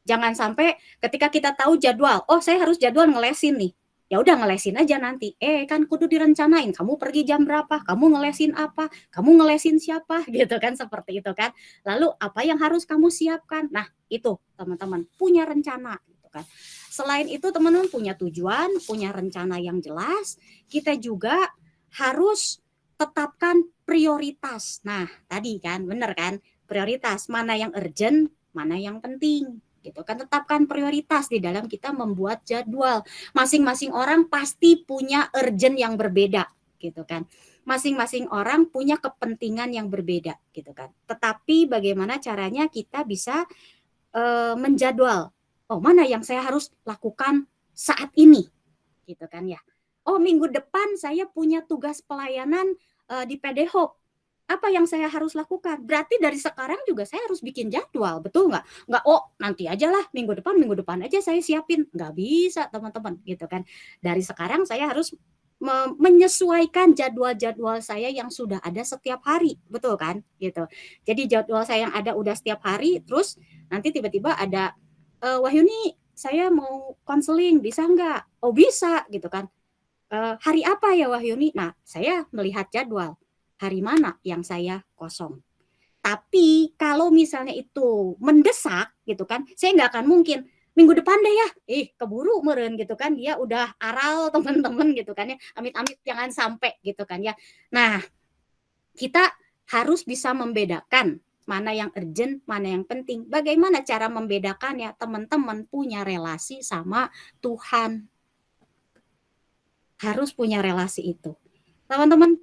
Jangan sampai ketika kita tahu jadwal, saya harus jadwal ngelesin nih. Ya udah ngelesin aja nanti. Kan kudu direncanain. Kamu pergi jam berapa? Kamu ngelesin apa? Kamu ngelesin siapa? Gitu kan, seperti itu kan. Lalu apa yang harus kamu siapkan? Nah, itu teman-teman, punya rencana gitu kan. Selain itu teman-teman punya tujuan, punya rencana yang jelas, kita juga harus tetapkan prioritas. Nah, tadi kan benar kan? Prioritas mana yang urgent, mana yang penting gitu kan. Tetapkan prioritas di dalam kita membuat jadwal. Masing-masing orang pasti punya urgent yang berbeda gitu kan. Masing-masing orang punya kepentingan yang berbeda gitu kan. Tetapi bagaimana caranya kita bisa menjadwal, mana yang saya harus lakukan saat ini gitu kan ya. Minggu depan saya punya tugas pelayanan di PD Hope. Apa yang saya harus lakukan? Berarti dari sekarang juga saya harus bikin jadwal, betul nggak? Nggak, nanti aja lah, minggu depan aja saya siapin. Nggak bisa, teman-teman, gitu kan. Dari sekarang saya harus menyesuaikan jadwal-jadwal saya yang sudah ada setiap hari, betul kan? Gitu. Jadi jadwal saya yang ada udah setiap hari, terus nanti tiba-tiba ada, Wahyuni, saya mau konseling, bisa nggak? Bisa, gitu kan. Hari apa ya Wahyuni? Nah, saya melihat jadwal. Hari mana yang saya kosong. Tapi kalau misalnya itu mendesak gitu kan, saya nggak akan mungkin minggu depan deh ya, keburu meren gitu kan, dia udah aral teman-teman gitu kan ya, amit-amit jangan sampai gitu kan ya. Nah, kita harus bisa membedakan mana yang urgent, mana yang penting. Bagaimana cara membedakannya? Teman-teman punya relasi sama Tuhan. Harus punya relasi itu. Teman-teman,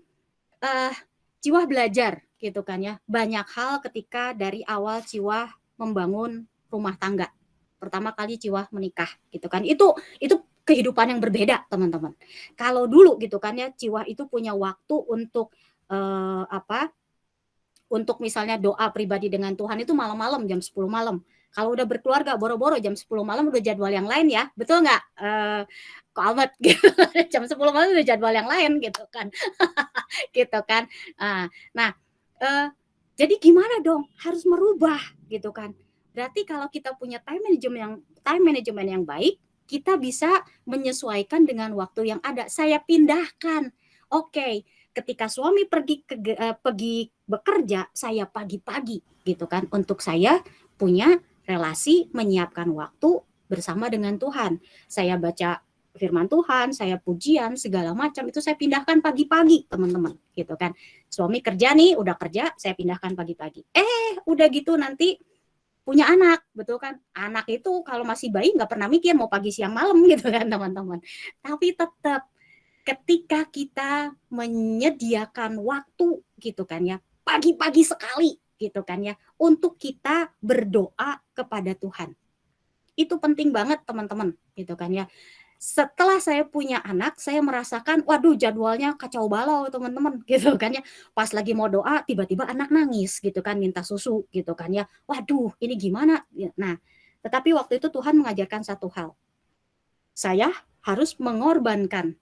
Ciwah belajar gitu kan ya, banyak hal ketika dari awal Ciwah membangun rumah tangga. Pertama kali Ciwah menikah gitu kan. Itu kehidupan yang berbeda, teman-teman. Kalau dulu gitu kan ya, Ciwah itu punya waktu untuk untuk misalnya doa pribadi dengan Tuhan itu malam-malam jam 10 malam. Kalau udah berkeluarga boro-boro jam 10 malam udah jadwal yang lain ya. Betul nggak? Kok Almet gitu. Jam 10 malam udah jadwal yang lain gitu kan. Gitu kan. Nah, jadi gimana dong? Harus merubah gitu kan. Berarti kalau kita punya time management yang baik, kita bisa menyesuaikan dengan waktu yang ada. Saya pindahkan. Oke, ketika suami pergi bekerja, saya pagi-pagi gitu kan untuk saya punya relasi menyiapkan waktu bersama dengan Tuhan. Saya baca firman Tuhan, saya pujian segala macam itu saya pindahkan pagi-pagi, teman-teman, gitu kan. Suami kerja nih, udah kerja, saya pindahkan pagi-pagi. Udah gitu nanti punya anak, betul kan? Anak itu kalau masih bayi nggak pernah mikir mau pagi siang malam gitu kan, teman-teman. Tapi tetap ketika kita menyediakan waktu gitu kan ya, pagi-pagi sekali gitu kan ya, untuk kita berdoa kepada Tuhan. Itu penting banget teman-teman gitu kan ya. Setelah saya punya anak, saya merasakan waduh jadwalnya kacau balau teman-teman gitu kan ya. Pas lagi mau doa tiba-tiba anak nangis gitu kan, minta susu gitu kan ya. Waduh, ini gimana? Nah, tetapi waktu itu Tuhan mengajarkan satu hal. Saya harus mengorbankan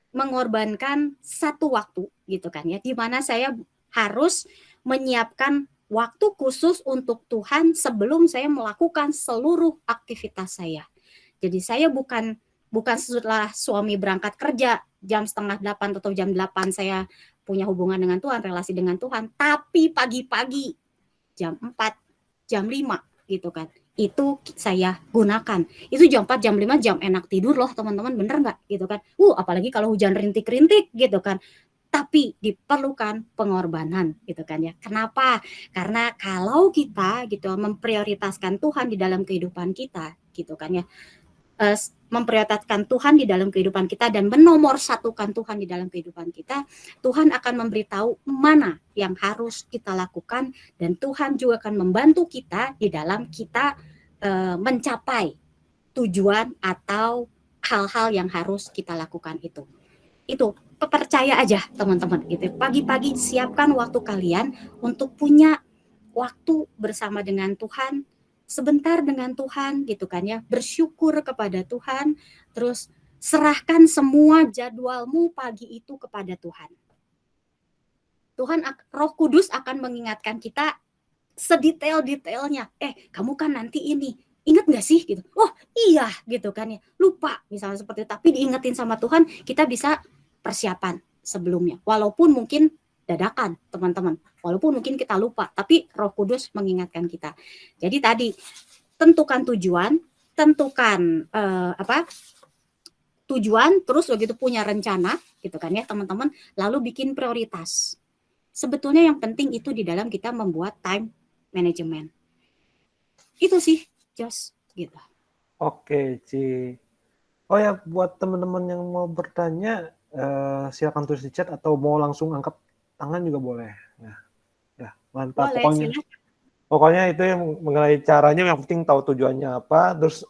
mengorbankan satu waktu gitu kan ya, di mana saya harus menyiapkan waktu khusus untuk Tuhan sebelum saya melakukan seluruh aktivitas saya. Jadi saya bukan setelah suami berangkat kerja jam 7:30 atau jam 8 saya punya hubungan dengan Tuhan, relasi dengan Tuhan, tapi pagi-pagi jam 4, jam 5 gitu kan. Itu saya gunakan. Itu jam 4, jam 5 jam enak tidur loh teman-teman, bener nggak gitu kan. Apalagi kalau hujan rintik-rintik gitu kan. Tapi diperlukan pengorbanan gitu kan ya. Kenapa? Karena kalau kita gitu memprioritaskan Tuhan di dalam kehidupan kita gitu kan ya, memprioritaskan Tuhan di dalam kehidupan kita dan menomorsatukan Tuhan di dalam kehidupan kita, Tuhan akan memberitahu mana yang harus kita lakukan dan Tuhan juga akan membantu kita di dalam kita mencapai tujuan atau hal-hal yang harus kita lakukan itu. Itu percaya aja teman-teman gitu. Pagi-pagi siapkan waktu kalian untuk punya waktu bersama dengan Tuhan, sebentar dengan Tuhan gitu kan ya, bersyukur kepada Tuhan, terus serahkan semua jadwalmu pagi itu kepada Tuhan. Roh Kudus akan mengingatkan kita sedetail-detailnya. Kamu kan nanti ini, ingat gak sih gitu? Oh iya gitu kan ya, lupa misalnya seperti itu. Tapi diingetin sama Tuhan, kita bisa persiapan sebelumnya. Walaupun mungkin dadakan teman-teman, walaupun mungkin kita lupa, tapi Roh Kudus mengingatkan kita. Jadi tadi tentukan tujuan, tujuan, terus begitu punya rencana gitu kan ya teman-teman, lalu bikin prioritas. Sebetulnya yang penting itu di dalam kita membuat time management. Itu sih, Jos, gitu. Oke, Ci. Oh ya, buat teman-teman yang mau bertanya, silakan tulis di chat atau mau langsung angkat tangan juga boleh. Nah, ya mantap. Boleh, pokoknya itu yang mengenai caranya, yang penting tahu tujuannya apa, terus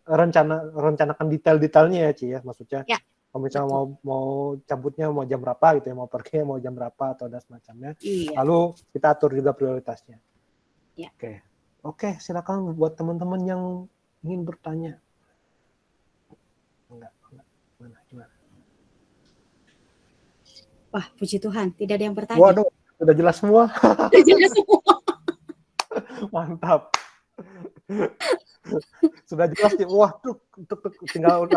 rencanakan detail-detailnya ya, Ci ya, maksudnya. Ya, kalau misalnya mau cabutnya mau jam berapa gitu ya, mau pergi mau jam berapa atau dan semacamnya. Iya. Lalu kita atur juga prioritasnya. Ya. Oke, silakan buat teman-teman yang ingin bertanya. Gimana? Wah, puji Tuhan, tidak ada yang bertanya. Waduh, sudah jelas semua. Sudah jelas semua. Mantap. Sudah jelas sih. Wah, tinggal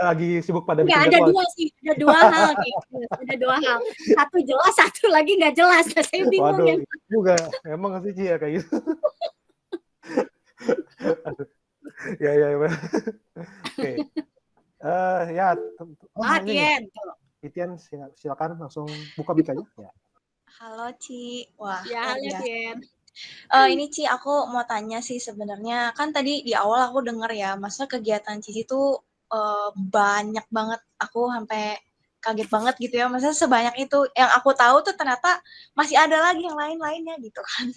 lagi sibuk pada bikin ada dua sih, ada dua hal gitu. Ada dua hal. Satu jelas, satu lagi nggak jelas. Saya bingung. Waduh, juga. Emang sih ya kayak gitu. Ya. Oke. Tien, silakan langsung buka mic aja. Ya. Halo Ci, wah. Ya, halo Tien. Ini Ci, aku mau tanya sih sebenarnya, kan tadi di awal aku denger ya, maksudnya kegiatan Cici tuh banyak banget, aku sampai kaget banget gitu ya, maksudnya sebanyak itu. Yang aku tahu tuh ternyata masih ada lagi yang lain-lainnya gitu kan.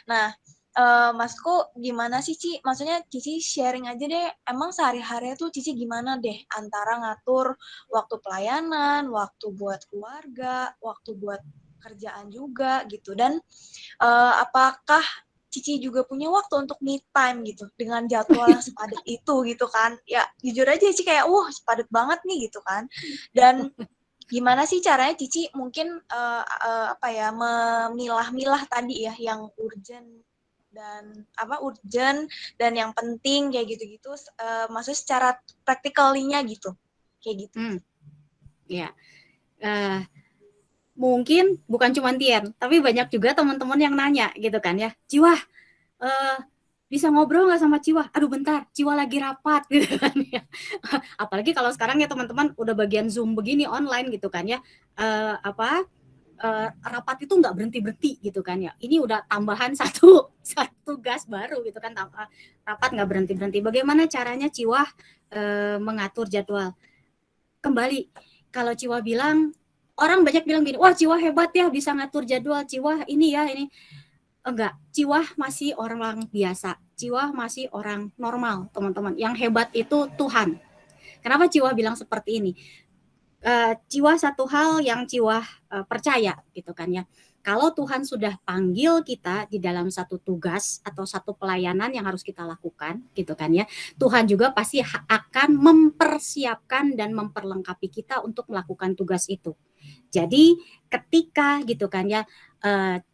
Nah, Maksudku gimana sih Ci? Maksudnya Cici sharing aja deh, emang sehari-hari tuh Cici gimana deh antara ngatur waktu pelayanan, waktu buat keluarga, waktu buat kerjaan juga gitu. Dan apakah Cici juga punya waktu untuk me time gitu dengan jadwal yang sepadat itu gitu kan? Ya jujur aja Cici kayak sepadat banget nih gitu kan. Dan gimana sih caranya Cici mungkin memilah-milah tadi ya yang urgent dan yang penting kayak gitu-gitu, maksudnya secara practically-nya gitu kayak gitu. Ya, mungkin bukan cuma Tien, tapi banyak juga teman-teman yang nanya gitu kan ya, Ciwah, bisa ngobrol nggak sama Ciwah? Aduh bentar, Ciwah lagi rapat gitu kan ya. Apalagi kalau sekarang ya teman-teman udah bagian Zoom begini online gitu kan ya, rapat itu nggak berhenti gitu kan ya. Ini udah tambahan satu tugas baru gitu kan, rapat nggak berhenti. Bagaimana caranya Ciwah mengatur jadwal? Kembali, kalau Ciwah bilang, orang banyak bilang gini, wah Ciwah hebat ya bisa ngatur jadwal, Ciwah ini. Enggak, Ciwah masih orang biasa, Ciwah masih orang normal teman-teman. Yang hebat itu Tuhan. Kenapa Ciwah bilang seperti ini? Ciwah satu hal yang Ciwah percaya gitu kan ya. Kalau Tuhan sudah panggil kita di dalam satu tugas atau satu pelayanan yang harus kita lakukan gitu kan ya, Tuhan juga pasti akan mempersiapkan dan memperlengkapi kita untuk melakukan tugas itu. Jadi ketika gitu kan ya,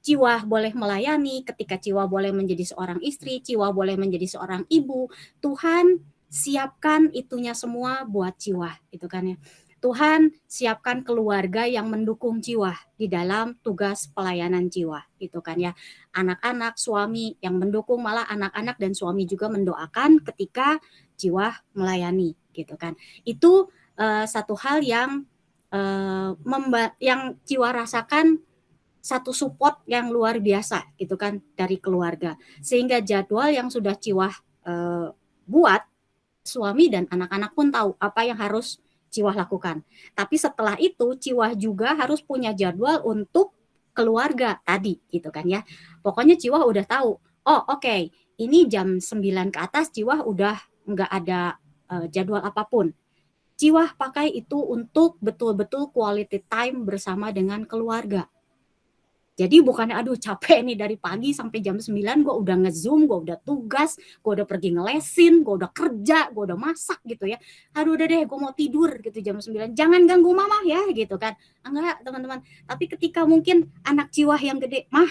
Ciwah boleh melayani, ketika Ciwah boleh menjadi seorang istri, Ciwah boleh menjadi seorang ibu, Tuhan siapkan itunya semua buat Ciwah gitu kan ya. Tuhan siapkan keluarga yang mendukung Ciwah di dalam tugas pelayanan Ciwah gitu kan ya. Anak-anak, suami yang mendukung, malah anak-anak dan suami juga mendoakan ketika Ciwah melayani gitu kan. Itu satu hal yang Ciwah rasakan, satu support yang luar biasa gitu kan dari keluarga. Sehingga jadwal yang sudah Ciwah buat, suami dan anak-anak pun tahu apa yang harus Ciwah lakukan. Tapi setelah itu Ciwah juga harus punya jadwal untuk keluarga tadi gitu kan ya. Pokoknya Ciwah udah tahu, oke, ini jam 9 ke atas Ciwah udah nggak ada jadwal apapun. Ciwah pakai itu untuk betul-betul quality time bersama dengan keluarga. Jadi bukannya aduh capek nih dari pagi sampai jam 9 gue udah nge-zoom, gue udah tugas, gue udah pergi ngelesin, gue udah kerja, gue udah masak gitu ya. Aduh udah deh gue mau tidur gitu jam 9. Jangan ganggu mama ya gitu kan. Enggak teman-teman. Tapi ketika mungkin anak Ciwah yang gede, mah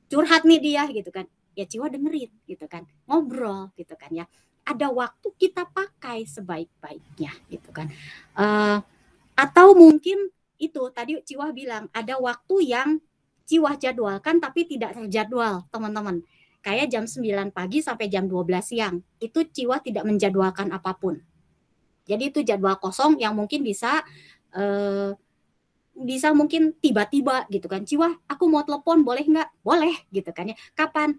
curhat nih dia gitu kan. Ya Ciwah dengerin gitu kan. Ngobrol gitu kan ya. Ada waktu kita pakai sebaik-baiknya gitu kan. Atau mungkin itu tadi Ciwah bilang ada waktu yang Ciwah jadwalkan tapi tidak terjadwal teman-teman. Kayak jam 9 pagi sampai jam 12 siang. Itu Ciwah tidak menjadwalkan apapun. Jadi itu jadwal kosong yang mungkin bisa mungkin tiba-tiba gitu kan. Ciwah aku mau telepon boleh nggak? Boleh gitu kan ya. Kapan?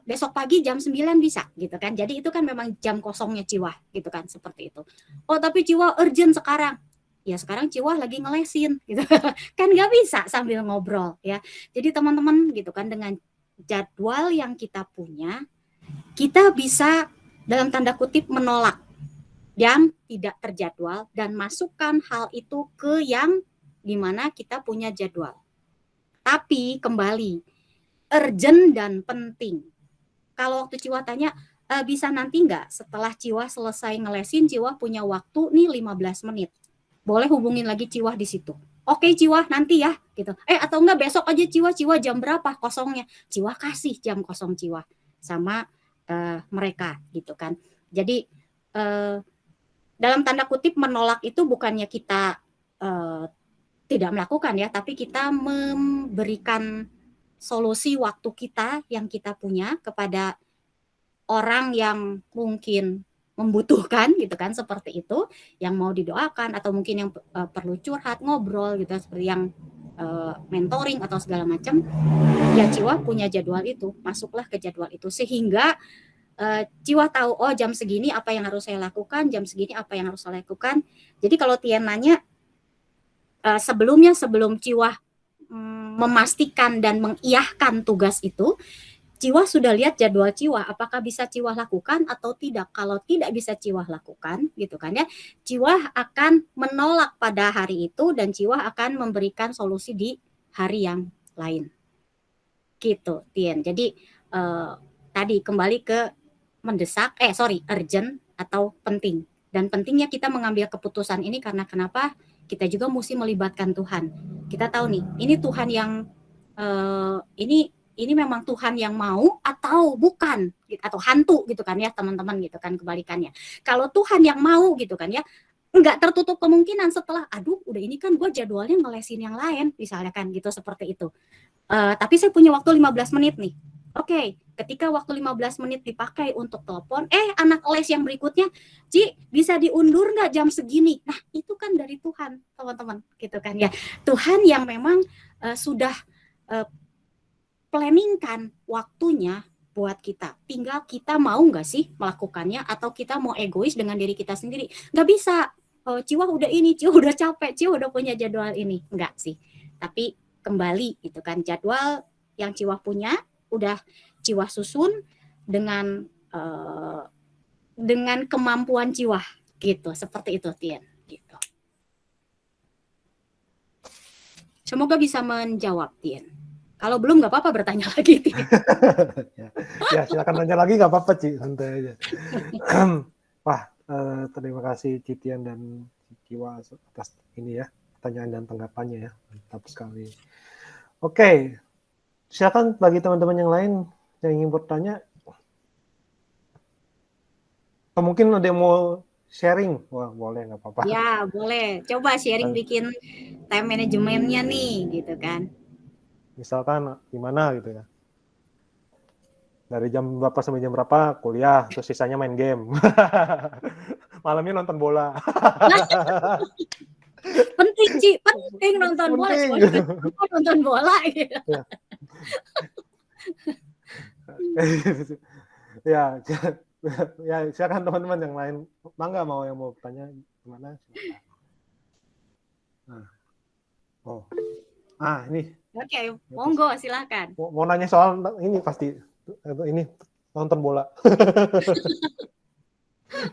Besok pagi jam 9 bisa gitu kan. Jadi itu kan memang jam kosongnya Ciwah gitu kan, seperti itu. Oh tapi Ciwah urgent sekarang. Ya sekarang Ciwah lagi ngelesin gitu. Kan nggak bisa sambil ngobrol ya. Jadi teman-teman gitu kan, dengan jadwal yang kita punya, kita bisa dalam tanda kutip menolak yang tidak terjadwal dan masukkan hal itu ke yang dimana kita punya jadwal. Tapi kembali, urgent dan penting. Kalau waktu Ciwah tanya, bisa nanti nggak setelah Ciwah selesai ngelesin, Ciwah punya waktu nih 15 menit. Boleh hubungin lagi Ciwah di situ. Oke Ciwah nanti ya gitu. Atau enggak besok aja Ciwah jam berapa kosongnya? Ciwah kasih jam kosong Ciwah sama mereka gitu kan. Jadi dalam tanda kutip menolak itu bukannya kita tidak melakukan ya, tapi kita memberikan solusi waktu kita yang kita punya kepada orang yang mungkin membutuhkan gitu kan, seperti itu, yang mau didoakan atau mungkin yang perlu curhat, ngobrol gitu, seperti yang mentoring atau segala macam. Ya Ciwah punya jadwal itu, masuklah ke jadwal itu sehingga Ciwah tahu jam segini apa yang harus saya lakukan, jam segini apa yang harus saya lakukan. Jadi kalau Tien nanya sebelum Ciwah memastikan dan mengiyahkan tugas itu, Ciwah sudah lihat jadwal Ciwah, apakah bisa Ciwah lakukan atau tidak? Kalau tidak bisa Ciwah lakukan, gitu kan ya, Ciwah akan menolak pada hari itu dan Ciwah akan memberikan solusi di hari yang lain. Gitu, Tien. Jadi tadi kembali ke mendesak, urgent atau penting. Dan pentingnya kita mengambil keputusan ini karena kenapa? Kita juga mesti melibatkan Tuhan. Kita tahu nih, ini Tuhan yang ini memang Tuhan yang mau atau bukan, atau hantu gitu kan ya teman-teman, gitu kan kebalikannya. Kalau Tuhan yang mau gitu kan ya, nggak tertutup kemungkinan setelah aduh udah ini kan gue jadwalnya ngelesin yang lain misalnya kan gitu, seperti itu. Tapi saya punya waktu 15 menit nih. Oke, ketika waktu 15 menit dipakai untuk telepon, anak les yang berikutnya, Ci, bisa diundur nggak jam segini? Nah, itu kan dari Tuhan, teman-teman, gitu kan ya. Tuhan yang memang sudah planningkan waktunya buat kita. Tinggal kita mau nggak sih melakukannya, atau kita mau egois dengan diri kita sendiri. Nggak bisa, Ciwah udah ini, Ciwah udah capek, Ciwah udah punya jadwal ini. Nggak sih. Tapi kembali gitu kan, jadwal yang Ciwah punya udah Ciwah susun dengan kemampuan Ciwah gitu, seperti itu Tien gitu. Semoga bisa menjawab Tien. Kalau belum nggak apa-apa bertanya lagi Tien. Ya silakan tanya lagi, nggak apa-apa Ci, santai aja. Wah, terima kasih Citian dan Ciwa atas ini ya, pertanyaan dan tanggapannya ya, mantap sekali. Oke, silakan bagi teman-teman yang lain yang ingin bertanya. Atau mungkin ada yang mau sharing, wah boleh, nggak apa-apa. Ya boleh, coba sharing bikin time manajemennya nih gitu kan. Misalkan gimana gitu ya. Dari jam berapa sampai jam berapa kuliah, terus sisanya main game. Malamnya nonton bola. Penting Ci, penting nonton bola. Nonton bola gitu. Ya, ya silakan teman-teman yang lain. Mangga mau yang mau bertanya gimana? Ini. Oke, monggo silakan. Mau nanya soal ini pasti ini nonton bola.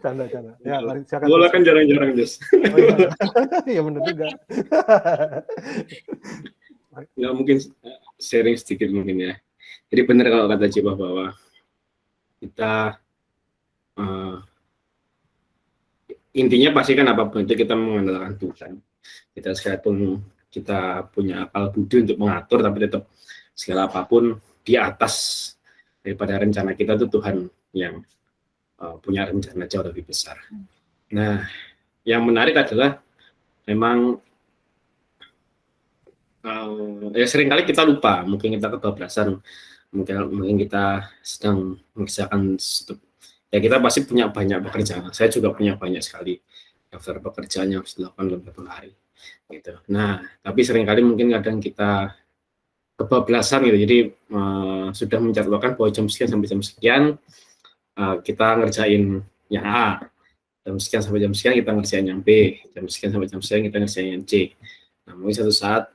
Canda. Ya, silakan. Bola kan jarang-jarang, Jos. Oh, iya. Ya benar juga. Nggak mungkin sharing sedikit mungkin ya. Jadi benar kalau kata Ciwah bahwa kita intinya pasti kan apapun itu kita mengandalkan Tuhan. Kita sekalipun kita punya akal budi untuk mengatur, tapi tetap segala apapun di atas daripada rencana kita itu Tuhan yang punya rencana jauh lebih besar. Nah, yang menarik adalah memang ya seringkali kita lupa, mungkin kita kebablasan, mungkin kita sedang mengerjakan ya kita pasti punya banyak pekerjaan. Saya juga punya banyak sekali daftar pekerjaan yang harus dilakukan dalam satu hari. Gitu. Nah, tapi seringkali mungkin kadang kita kebablasan gitu. Jadi sudah menjadwalkan bahwa jam sekian sampai jam sekian kita ngerjain yang A. Jam sekian sampai jam sekian kita ngerjain yang B. Jam sekian sampai jam sekian kita ngerjain yang C. Nah, mungkin satu saat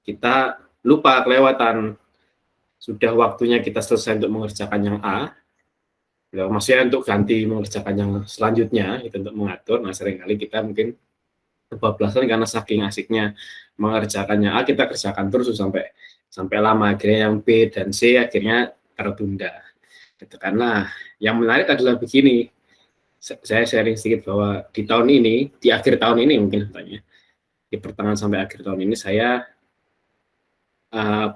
kita lupa, kelewatan. Sudah waktunya kita selesai untuk mengerjakan yang A. Ya, maksudnya untuk ganti mengerjakan yang selanjutnya, itu untuk mengatur. Nah, seringkali kita mungkin kebablasan karena saking asiknya mengerjakannya A, kita kerjakan terus sampai lama, akhirnya yang B dan C akhirnya tertunda. Gitu. Karena yang menarik adalah begini, saya sharing sedikit bahwa di tahun ini, di akhir tahun ini mungkin katanya, di pertengahan sampai akhir tahun ini saya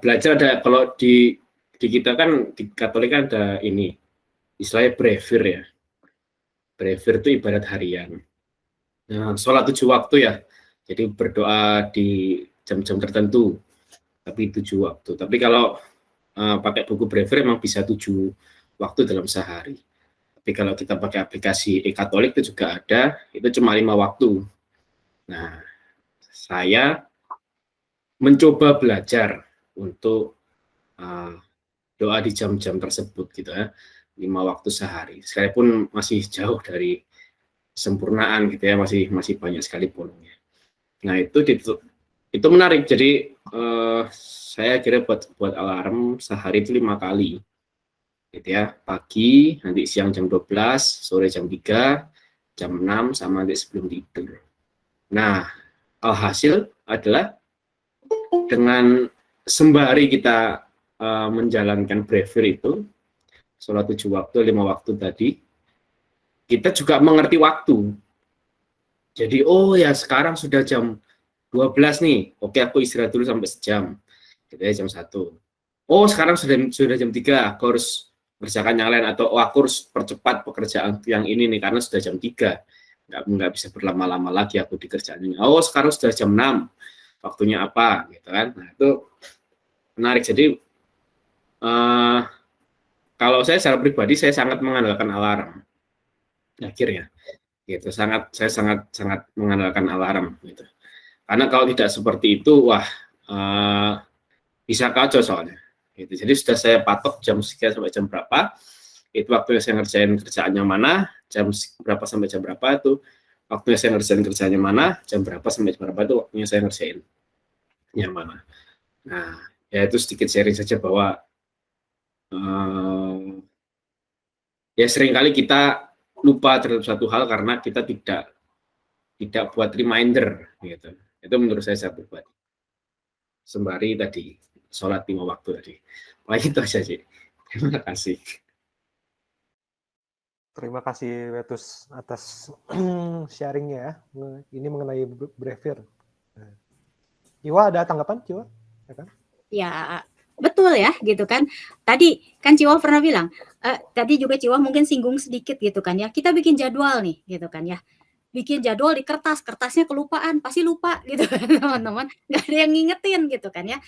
belajar ada, kalau di kita kan di Katolik kan ada ini istilahnya brevier ya. Brevier itu ibadat harian. Nah, sholat 7 waktu ya. Jadi berdoa di jam-jam tertentu. Tapi 7 waktu. Tapi kalau pakai buku brevier memang bisa 7 waktu dalam sehari. Tapi kalau kita pakai aplikasi e-Katolik itu juga ada, itu cuma 5 waktu. Nah, saya mencoba belajar untuk doa di jam-jam tersebut gitu ya. 5 waktu sehari. Sekalipun masih jauh dari kesempurnaan gitu ya, masih banyak sekali bolongnya. Nah, itu menarik. Jadi saya kira buat alarm sehari itu 5 kali. gitu ya, pagi, nanti siang jam 12, sore jam 3, jam 6, sama nanti sebelum tidur. Nah, alhasil adalah dengan sembari kita menjalankan brevier itu, sholat 7 waktu, 5 waktu tadi, kita juga mengerti waktu. Jadi, oh ya sekarang sudah jam 12 nih, oke aku istirahat dulu sampai sejam, gitu ya, jam 1. Oh sekarang sudah jam 3, aku harus kerjakan yang lain, atau oh, aku harus percepat pekerjaan yang ini nih, karena sudah jam 3, nggak bisa berlama-lama lagi aku di kerjaan ini. Oh sekarang sudah jam 6, waktunya apa, gitu kan. Nah itu menarik. Jadi kalau saya secara pribadi, saya sangat mengandalkan alarm akhirnya, gitu. Saya sangat mengandalkan alarm, gitu. Karena kalau tidak seperti itu, wah bisa kacau soalnya. Gitu. Jadi sudah saya patok jam sekian sampai jam berapa, itu waktunya saya ngerjain kerjaannya mana, jam berapa sampai jam berapa itu waktunya saya ngerjain kerjaannya mana, jam berapa sampai jam berapa itu waktunya saya ngerjain yang mana. Nah, ya itu sedikit sharing saja bahwa ya seringkali kita lupa terhadap satu hal karena kita tidak buat reminder, gitu. Itu menurut saya pribadi. Sembari tadi sholat 5 waktu tadi. Wah itu aja sih. Terima kasih. Terima kasih Wetus atas sharingnya ya. Ini mengenai brevier. Ciwa ada tanggapan, Ciwa? Ya kan? Ya, betul ya, gitu kan. Tadi kan Ciwa pernah bilang, tadi juga Ciwa mungkin singgung sedikit gitu kan ya. Kita bikin jadwal nih, gitu kan ya. Bikin jadwal di kertasnya kelupaan, pasti lupa gitu kan teman-teman. Nggak ada yang ngingetin gitu kan ya.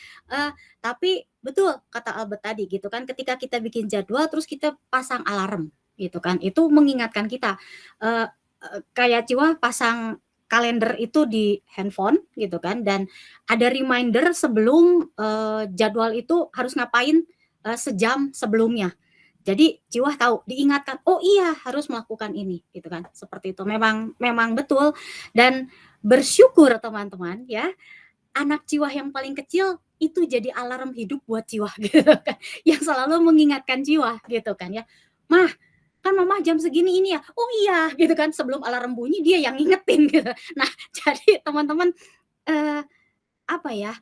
Tapi betul kata Albert tadi gitu kan, ketika kita bikin jadwal terus kita pasang alarm gitu kan, itu mengingatkan kita. Kayak Ciwa pasang kalender itu di handphone gitu kan, dan ada reminder sebelum jadwal itu harus ngapain sejam sebelumnya. Jadi Ciwa tahu, diingatkan, oh iya harus melakukan ini gitu kan. Seperti itu. Memang betul, dan bersyukur teman-teman ya, anak Ciwa yang paling kecil itu jadi alarm hidup buat Ciwa gitu kan. Yang selalu mengingatkan Ciwa gitu kan ya. Mah, kan mama jam segini ini ya. Oh iya gitu kan, sebelum alarm bunyi dia yang ngingetin gitu. Nah, jadi teman-teman apa ya?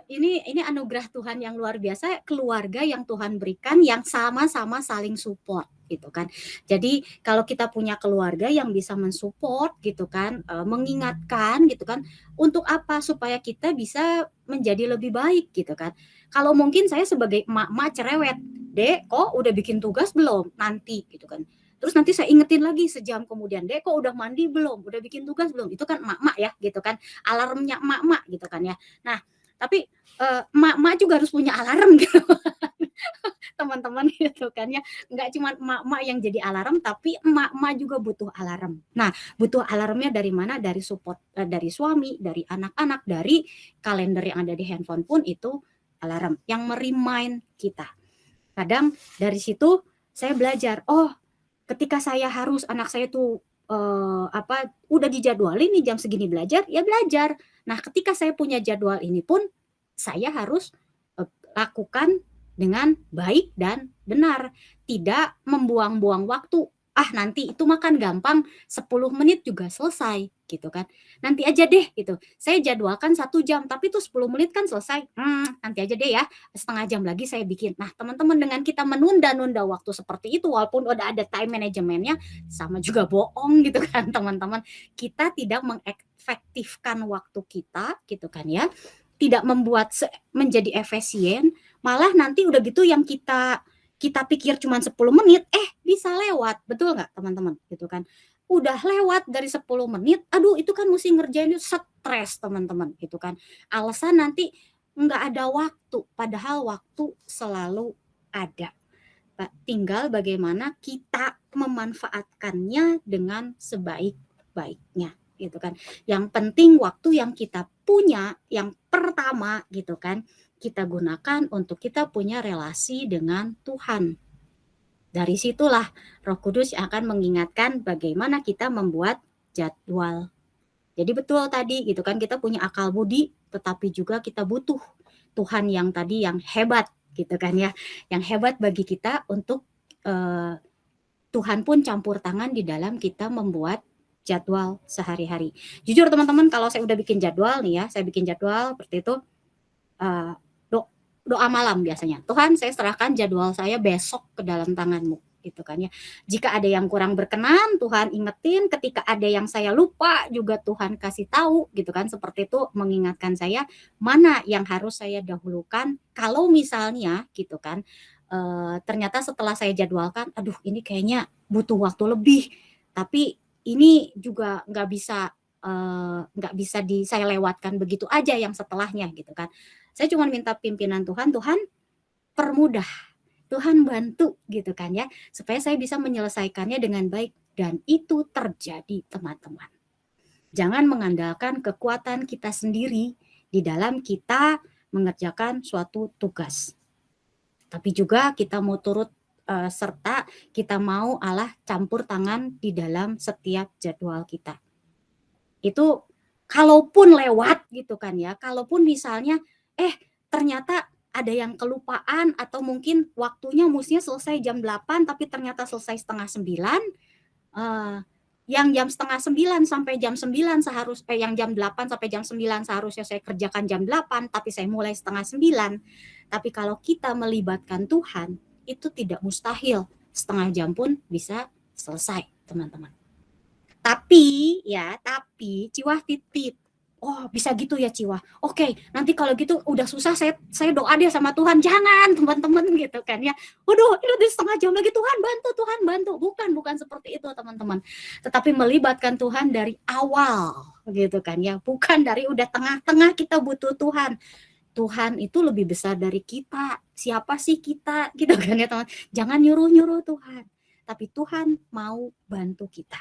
Ini anugerah Tuhan yang luar biasa, keluarga yang Tuhan berikan yang sama-sama saling support gitu kan. Jadi kalau kita punya keluarga yang bisa mensupport gitu kan, mengingatkan gitu kan, untuk apa? Supaya kita bisa menjadi lebih baik gitu kan. Kalau mungkin saya sebagai emak-emak cerewet, Dek kok udah bikin tugas belum? Nanti gitu kan. Terus nanti saya ingetin lagi sejam kemudian, Dek kok udah mandi belum? Udah bikin tugas belum? Itu kan emak-emak ya gitu kan, alarmnya emak-emak gitu kan ya. Nah, tapi emak-emak juga harus punya alarm gitu teman-teman gitu kan ya. Nggak cuma emak-emak yang jadi alarm, tapi emak-emak juga butuh alarm. Nah, butuh alarmnya dari mana? Dari support dari suami, dari anak-anak, dari kalender yang ada di handphone pun itu alarm yang merimain kita. Kadang dari situ saya belajar, oh ketika saya harus anak saya tuh udah dijadwalin nih jam segini belajar, ya belajar. Nah, ketika saya punya jadwal ini pun saya harus lakukan dengan baik dan benar, tidak membuang-buang waktu. Nanti itu makan gampang, 10 menit juga selesai gitu kan. Nanti aja deh gitu. Saya jadwalkan 1 jam, tapi itu 10 menit kan selesai. Nanti aja deh ya, setengah jam lagi saya bikin. Nah, teman-teman, dengan kita menunda-nunda waktu seperti itu, walaupun udah ada time manajemennya, sama juga bohong gitu kan teman-teman. Kita tidak mengefektifkan waktu kita gitu kan ya. Tidak membuat menjadi efisien, malah nanti udah gitu yang kita pikir cuma 10 menit, bisa lewat, betul nggak teman-teman? Gitu kan. Udah lewat dari 10 menit, aduh itu kan mesti ngerjain, stres teman-teman, gitu kan. Alasan nanti nggak ada waktu, padahal waktu selalu ada. Tinggal bagaimana kita memanfaatkannya dengan sebaik-baiknya, gitu kan. Yang penting waktu yang kita punya, yang pertama gitu kan, kita gunakan untuk kita punya relasi dengan Tuhan. Dari situlah Roh Kudus akan mengingatkan bagaimana kita membuat jadwal. Jadi betul tadi gitu kan, kita punya akal budi, tetapi juga kita butuh Tuhan yang tadi yang hebat gitu kan ya. Yang hebat bagi kita untuk Tuhan pun campur tangan di dalam kita membuat jadwal sehari-hari. Jujur teman-teman, kalau saya udah bikin jadwal nih ya, saya bikin jadwal seperti itu, doa malam biasanya. Tuhan, saya serahkan jadwal saya besok ke dalam tangan-Mu, gitu kan ya. Jika ada yang kurang berkenan, Tuhan ingetin. Ketika ada yang saya lupa, juga Tuhan kasih tahu, gitu kan. Seperti itu mengingatkan saya mana yang harus saya dahulukan. Kalau misalnya, gitu kan, ternyata setelah saya jadwalkan, aduh ini kayaknya butuh waktu lebih, tapi ini juga nggak bisa saya lewatkan begitu aja yang setelahnya, gitu kan. Saya cuma minta pimpinan Tuhan, Tuhan permudah, Tuhan bantu, gitu kan ya, supaya saya bisa menyelesaikannya dengan baik. Dan itu terjadi teman-teman. Jangan mengandalkan kekuatan kita sendiri di dalam kita mengerjakan suatu tugas. Tapi juga kita mau turut serta, kita mau Allah campur tangan di dalam setiap jadwal kita. Itu kalaupun lewat gitu kan ya, kalaupun misalnya ternyata ada yang kelupaan atau mungkin waktunya mestinya selesai jam 8 tapi ternyata selesai setengah 9, yang jam setengah 9 sampai jam 9 yang jam 8 sampai jam 9 seharusnya saya kerjakan jam 8 tapi saya mulai setengah 9. Tapi kalau kita melibatkan Tuhan, itu tidak mustahil setengah jam pun bisa selesai, teman-teman. Tapi Ciwah titip, oh bisa gitu ya Ciwah, oke nanti kalau gitu udah susah saya doa deh sama Tuhan. Jangan teman-teman, gitu kan ya, waduh ini udah setengah jam lagi, Tuhan bantu. Bukan seperti itu teman-teman, tetapi melibatkan Tuhan dari awal, gitu kan ya, bukan dari udah tengah-tengah kita butuh Tuhan. Tuhan itu lebih besar dari kita. Siapa sih kita, gitu kan ya teman. Jangan nyuruh Tuhan, tapi Tuhan mau bantu kita.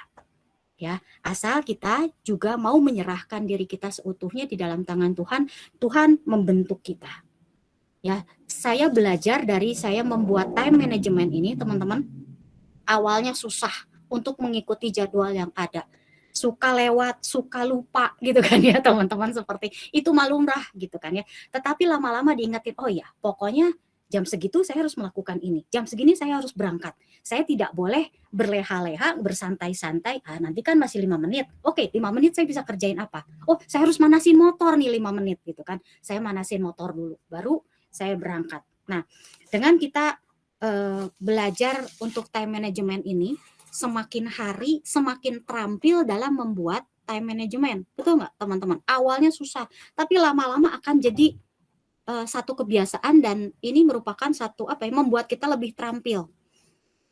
Ya, asal kita juga mau menyerahkan diri kita seutuhnya di dalam tangan Tuhan, Tuhan membentuk kita. Ya, saya belajar dari saya membuat time management ini, teman-teman. Awalnya susah untuk mengikuti jadwal yang ada. Suka lewat, suka lupa, gitu kan ya, teman-teman, seperti itu malumrah, gitu kan ya. Tetapi lama-lama diingetin, oh ya, pokoknya jam segitu saya harus melakukan ini, jam segini saya harus berangkat. Saya tidak boleh berleha-leha, bersantai-santai. Nanti kan masih 5 menit. Oke, 5 menit saya bisa kerjain apa? Oh, saya harus manasin motor nih 5 menit, gitu kan. Saya manasin motor dulu, baru saya berangkat. Nah, dengan kita belajar untuk time management ini, semakin hari semakin terampil dalam membuat time management. Betul nggak, teman-teman? Awalnya susah, tapi lama-lama akan jadi satu kebiasaan, dan ini merupakan satu membuat kita lebih terampil,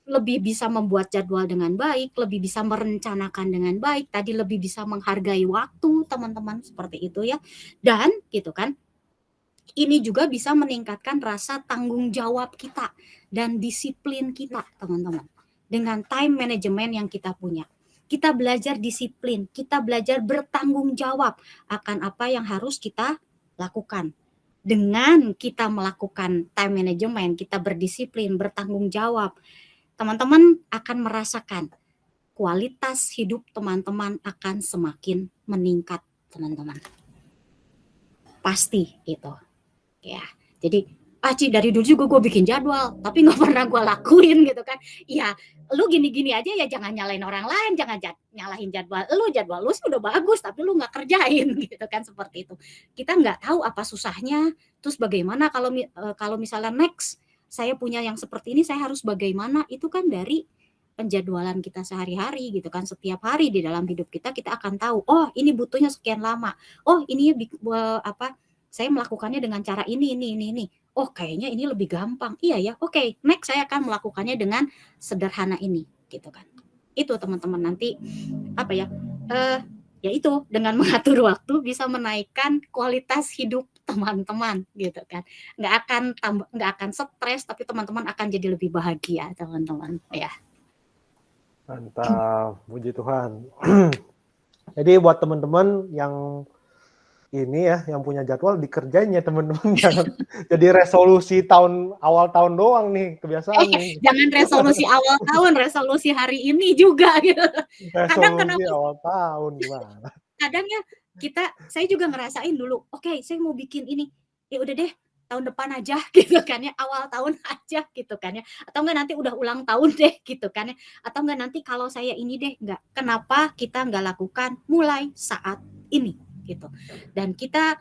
lebih bisa membuat jadwal dengan baik, lebih bisa merencanakan dengan baik, tadi lebih bisa menghargai waktu, teman-teman, seperti itu ya. Dan gitu kan, ini juga bisa meningkatkan rasa tanggung jawab kita dan disiplin kita, teman-teman, dengan time management yang kita punya. Kita belajar disiplin, kita belajar bertanggung jawab akan apa yang harus kita lakukan. Dengan kita melakukan time management, kita berdisiplin, bertanggung jawab, teman-teman akan merasakan kualitas hidup teman-teman akan semakin meningkat, teman-teman. Pasti itu. Ya, jadi Ci, dari dulu juga gue bikin jadwal, tapi nggak pernah gue lakuin, gitu kan. Ya, lu gini-gini aja ya, jangan nyalain orang lain, jangan nyalahin jadwal lu sih udah bagus, tapi lu nggak kerjain, gitu kan, seperti itu. Kita nggak tahu apa susahnya, terus bagaimana kalau misalnya next saya punya yang seperti ini, saya harus bagaimana, itu kan dari penjadwalan kita sehari-hari, gitu kan. Setiap hari di dalam hidup kita akan tahu, oh ini butuhnya sekian lama, oh ini saya melakukannya dengan cara ini. Oh kayaknya ini lebih gampang. Iya ya, oke, next saya akan melakukannya dengan sederhana ini, gitu kan. Itu teman-teman, nanti ya itu dengan mengatur waktu bisa menaikkan kualitas hidup teman-teman, gitu kan. Nggak akan stres, tapi teman-teman akan jadi lebih bahagia, teman-teman. Ya. Mantap, puji Tuhan. Jadi buat teman-teman yang ini ya, yang punya jadwal dikerjain ya teman-teman. Jangan jadi resolusi awal tahun doang nih kebiasaan nih. Jangan resolusi awal tahun, resolusi hari ini juga gitu. Resolusi awal tahun gimana? Kadang ya saya juga ngerasain dulu, oke, saya mau bikin ini. Ya udah deh, tahun depan aja gitu kan ya, awal tahun aja gitu kan ya, atau enggak nanti udah ulang tahun deh gitu kan ya, atau enggak nanti kalau saya ini deh, enggak. Kenapa kita enggak lakukan mulai saat ini gitu. Dan kita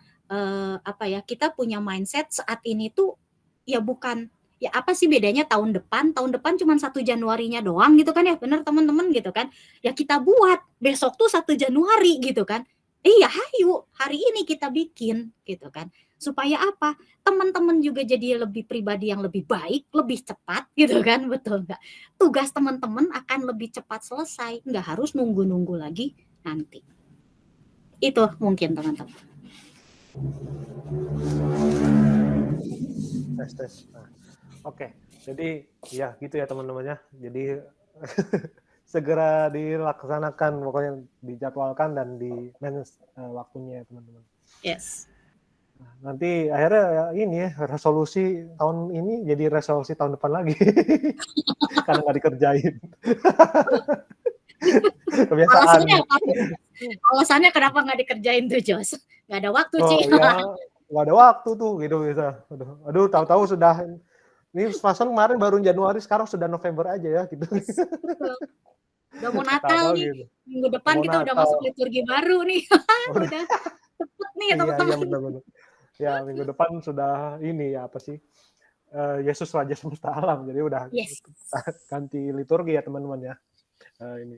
kita punya mindset saat ini tuh ya bukan ya apa sih bedanya tahun depan cuma 1 Januarinya doang gitu kan ya, bener teman-teman gitu kan. Ya kita buat besok tuh 1 Januari gitu kan. Iya, hayu hari ini kita bikin gitu kan. Supaya apa? Teman-teman juga jadi lebih pribadi yang lebih baik, lebih cepat gitu kan, betul nggak? Tugas teman-teman akan lebih cepat selesai, nggak harus nunggu-nunggu lagi nanti. Itu mungkin teman-teman. Tes. Nah, oke. Jadi ya gitu ya teman-temannya. Jadi segera dilaksanakan, pokoknya dijadwalkan dan di manage waktunya ya teman-teman. Yes. Nah, nanti akhirnya ya ini ya resolusi tahun ini jadi resolusi tahun depan lagi karena nggak dikerjain. Kebiasaan. Alasannya apa? Alasannya kenapa nggak dikerjain tuh Jos? Nggak ada waktu Ci. Ya nggak ada waktu tuh gitu bisa. Aduh tahu-tahu sudah ini pasang kemarin baru Januari, sekarang sudah November aja ya gitu. Yes, udah mau Natal nih, gitu. minggu depan kita udah masuk liturgi baru nih. Udah cepet nih teman-teman. Iya benar-benar. Ya minggu depan sudah ini ya apa sih? Yesus Raja Semesta Alam, jadi udah ganti liturgi ya teman-teman ya. Ini.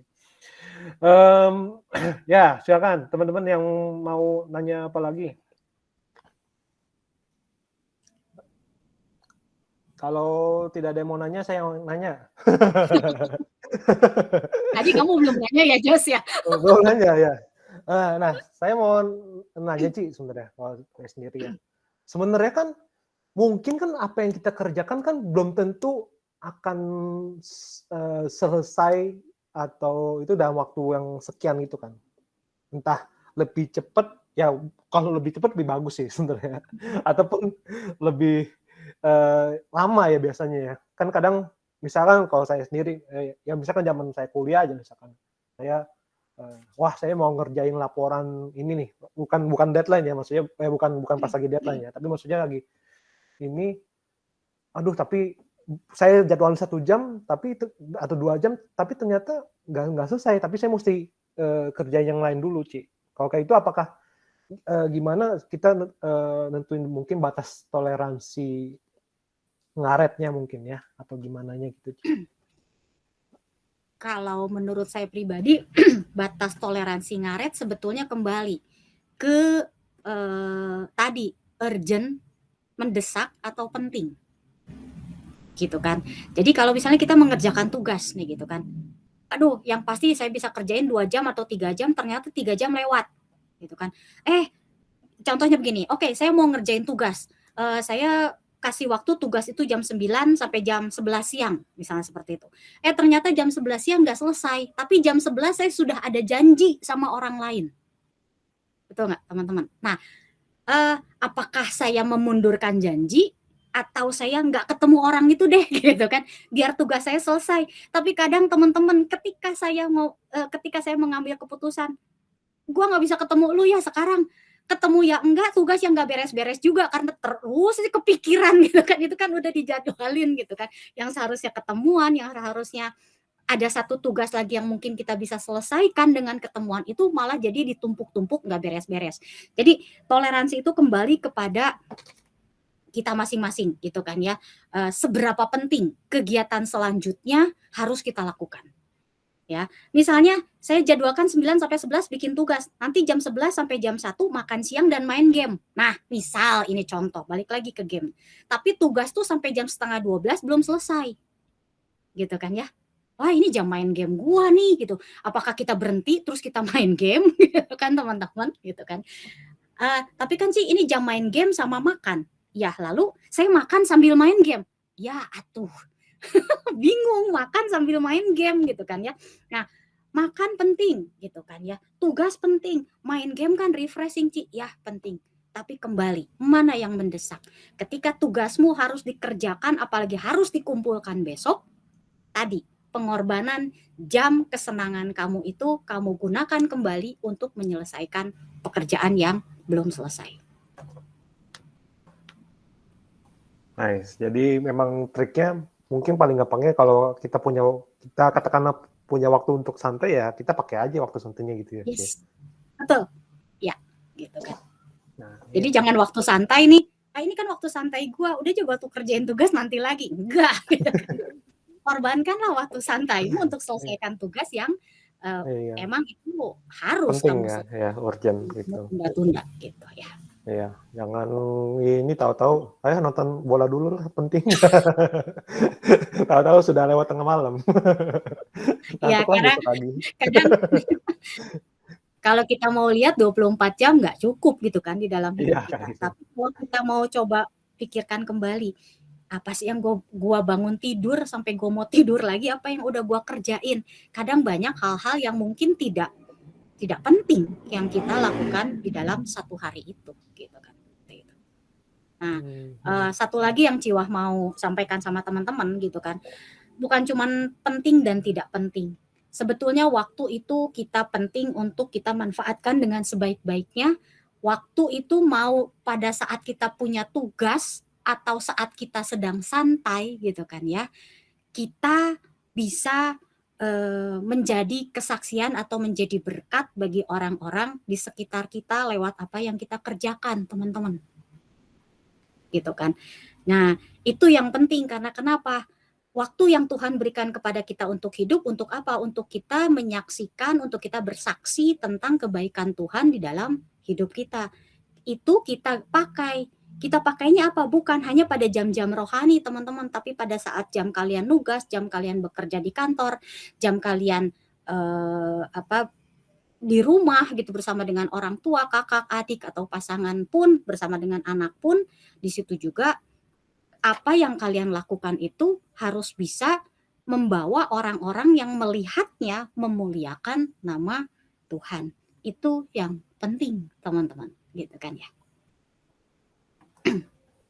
Ya silakan teman-teman yang mau nanya apa lagi. Kalau tidak ada yang mau nanya, saya yang nanya. Tadi kamu belum nanya ya, Jos ya? Belum nanya ya. Nah, saya mau nanya Ci sebenarnya, kalau saya sendiri ya. Sebenarnya kan mungkin kan apa yang kita kerjakan kan belum tentu akan selesai atau itu dalam waktu yang sekian gitu kan. Entah lebih cepat, ya kalau lebih cepat lebih bagus sih sebenarnya. Ataupun lebih lama ya biasanya ya. Kan kadang misalkan kalau saya sendiri, ya misalkan zaman saya kuliah aja misalkan. Saya saya mau ngerjain laporan ini nih, bukan deadline ya, maksudnya bukan pas lagi deadline ya, tapi maksudnya lagi ini, aduh tapi saya jadwalin 1 jam tapi atau 2 jam tapi ternyata nggak selesai, tapi saya mesti kerjain yang lain dulu Ci. Kalau kayak itu apakah gimana kita nentuin mungkin batas toleransi ngaretnya mungkin ya, atau gimananya gitu Ci? Kalau menurut saya pribadi, batas toleransi ngaret sebetulnya kembali ke tadi, urgent, mendesak, atau penting. Gitu kan. Jadi kalau misalnya kita mengerjakan tugas nih gitu kan, aduh yang pasti saya bisa kerjain 2 jam atau 3 jam, ternyata 3 jam lewat. Gitu kan. Contohnya begini, oke saya mau ngerjain tugas, saya kasih waktu tugas itu jam 9 sampai jam 11 siang, misalnya seperti itu. Ternyata jam 11 siang nggak selesai, tapi jam 11 saya sudah ada janji sama orang lain. Betul nggak, teman-teman? Nah, apakah saya memundurkan janji atau saya nggak ketemu orang itu deh, gitu kan, biar tugas saya selesai. Tapi kadang teman-teman, ketika saya mengambil keputusan, gua nggak bisa ketemu lu ya sekarang, ketemu ya enggak, tugas yang nggak beres-beres juga karena terus kepikiran gitu kan, itu kan udah dijadwalin gitu kan, yang seharusnya ketemuan, yang harusnya ada satu tugas lagi yang mungkin kita bisa selesaikan dengan ketemuan itu malah jadi ditumpuk-tumpuk nggak beres-beres. Jadi toleransi itu kembali kepada kita masing-masing gitu kan ya, seberapa penting kegiatan selanjutnya harus kita lakukan. Ya, misalnya saya jadwalkan 9 sampai 11 bikin tugas, nanti jam 11 sampai jam 1 makan siang dan main game. Nah, misal ini contoh, balik lagi ke game. Tapi tugas tuh sampai jam 11:30 belum selesai. Gitu kan ya. Wah, ini jam main game gua nih gitu. Apakah kita berhenti terus kita main game gitu kan teman-teman gitu kan. Tapi kan sih ini jam main game sama makan. Ya, lalu saya makan sambil main game. Ya, atuh. Bingung makan sambil main game gitu kan ya. Nah, makan penting gitu kan ya. Tugas penting, main game kan refreshing Ci, ya penting. Tapi kembali, mana yang mendesak? Ketika tugasmu harus dikerjakan apalagi harus dikumpulkan besok, tadi pengorbanan jam kesenangan kamu itu kamu gunakan kembali untuk menyelesaikan pekerjaan yang belum selesai. Nice. Jadi memang triknya mungkin paling gampangnya kalau kita katakanlah punya waktu untuk santai ya kita pakai aja waktu santainya gitu ya. Ci. Yes, betul. Ya, gitu kan. Nah, Jadi iya. jangan waktu santai nih, ini kan waktu santai gua, udah juga waktu kerjain tugas nanti lagi. Enggak, gitu kan. Korbankanlah waktu santaimu untuk selesaikan tugas yang Iya. emang itu harus Penting kamu ya, ya urgent gitu. tunda-tunda gitu ya. Iya, jangan ini tahu-tahu, ayo nonton bola dulu lah, penting. Tahu-tahu sudah lewat tengah malam. Ya, Ngantuk lah karena besok pagi. kadang kalau kita mau lihat 24 jam nggak cukup gitu kan di dalam hidup Iya, kita. gitu. Tapi kalau kita mau coba pikirkan kembali, apa sih yang gua bangun tidur sampai gua mau tidur lagi, apa yang udah gua kerjain. Kadang banyak hal-hal yang mungkin tidak penting yang kita lakukan di dalam satu hari itu gitu kan. Gitu. Nah, satu lagi yang Ciwah mau sampaikan sama teman-teman gitu kan. Bukan cuman penting dan tidak penting. Sebetulnya waktu itu kita penting untuk kita manfaatkan dengan sebaik-baiknya. Waktu itu mau pada saat kita punya tugas atau saat kita sedang santai gitu kan ya. Kita bisa menjadi kesaksian atau menjadi berkat bagi orang-orang di sekitar kita lewat apa yang kita kerjakan, teman-teman. Gitu kan. Nah, itu yang penting karena kenapa? Waktu yang Tuhan berikan kepada kita untuk hidup, untuk apa? Untuk kita menyaksikan, untuk kita bersaksi tentang kebaikan Tuhan di dalam hidup kita. Itu kita pakai. Kita pakainya apa? Bukan hanya pada jam-jam rohani, teman-teman, tapi pada saat jam kalian nugas, jam kalian bekerja di kantor, jam kalian di rumah gitu bersama dengan orang tua, kakak, adik atau pasangan pun, bersama dengan anak pun, di situ juga apa yang kalian lakukan itu harus bisa membawa orang-orang yang melihatnya memuliakan nama Tuhan. Itu yang penting, teman-teman, gitu kan ya.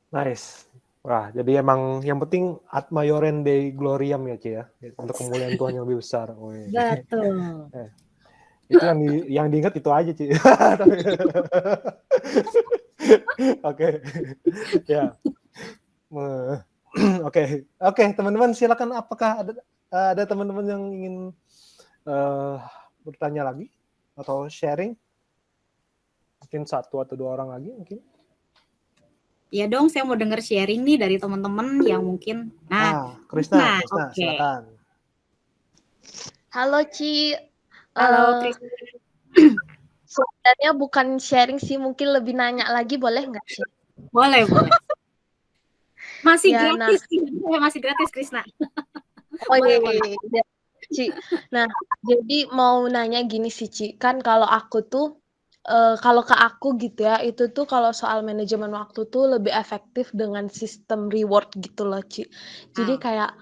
Nice. Wah, jadi emang yang penting ad maiorem Dei gloriam ya, Ci ya. Untuk kemuliaan Tuhan yang lebih besar. Wih. Betul. Itu yang diingat itu aja, Ci. Oke. Ya. Oke, teman-teman silakan, apakah ada teman-teman yang ingin bertanya lagi atau sharing? Mungkin satu atau dua orang lagi mungkin. Ya dong, saya mau dengar sharing nih dari teman-teman yang mungkin. Krisna, oke. silakan. Halo Ci. Halo Krisna. Sebenarnya bukan sharing sih, mungkin lebih nanya lagi, boleh nggak Ci? Boleh. Masih Ya, gratis, masih gratis Krisna. Oh iya. Ci. Nah, jadi mau nanya gini sih Ci, kan kalau aku tuh kalau ke aku gitu ya, itu tuh kalau soal manajemen waktu tuh lebih efektif dengan sistem reward gitu loh, Ci. Jadi kayak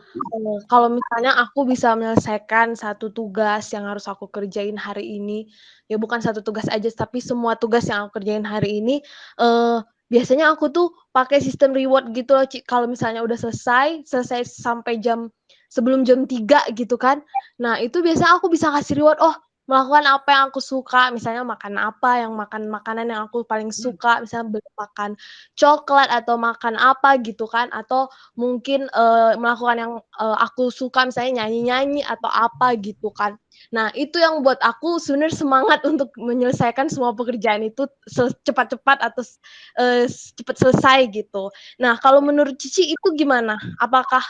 kalau misalnya aku bisa menyelesaikan satu tugas yang harus aku kerjain hari ini, ya bukan satu tugas aja, tapi semua tugas yang aku kerjain hari ini, biasanya aku tuh pakai sistem reward gitu loh, Ci. Kalau misalnya udah selesai sampai sebelum jam 3 gitu kan. Nah, itu biasanya aku bisa kasih reward, melakukan apa yang aku suka, misalnya makan makanan yang aku paling suka, misalnya makan coklat atau makan apa gitu kan, atau mungkin melakukan yang aku suka, misalnya nyanyi-nyanyi atau apa gitu kan. Nah, itu yang buat aku sebenarnya semangat untuk menyelesaikan semua pekerjaan itu cepat-cepat atau cepat selesai gitu. Nah, kalau menurut Cici itu gimana? Apakah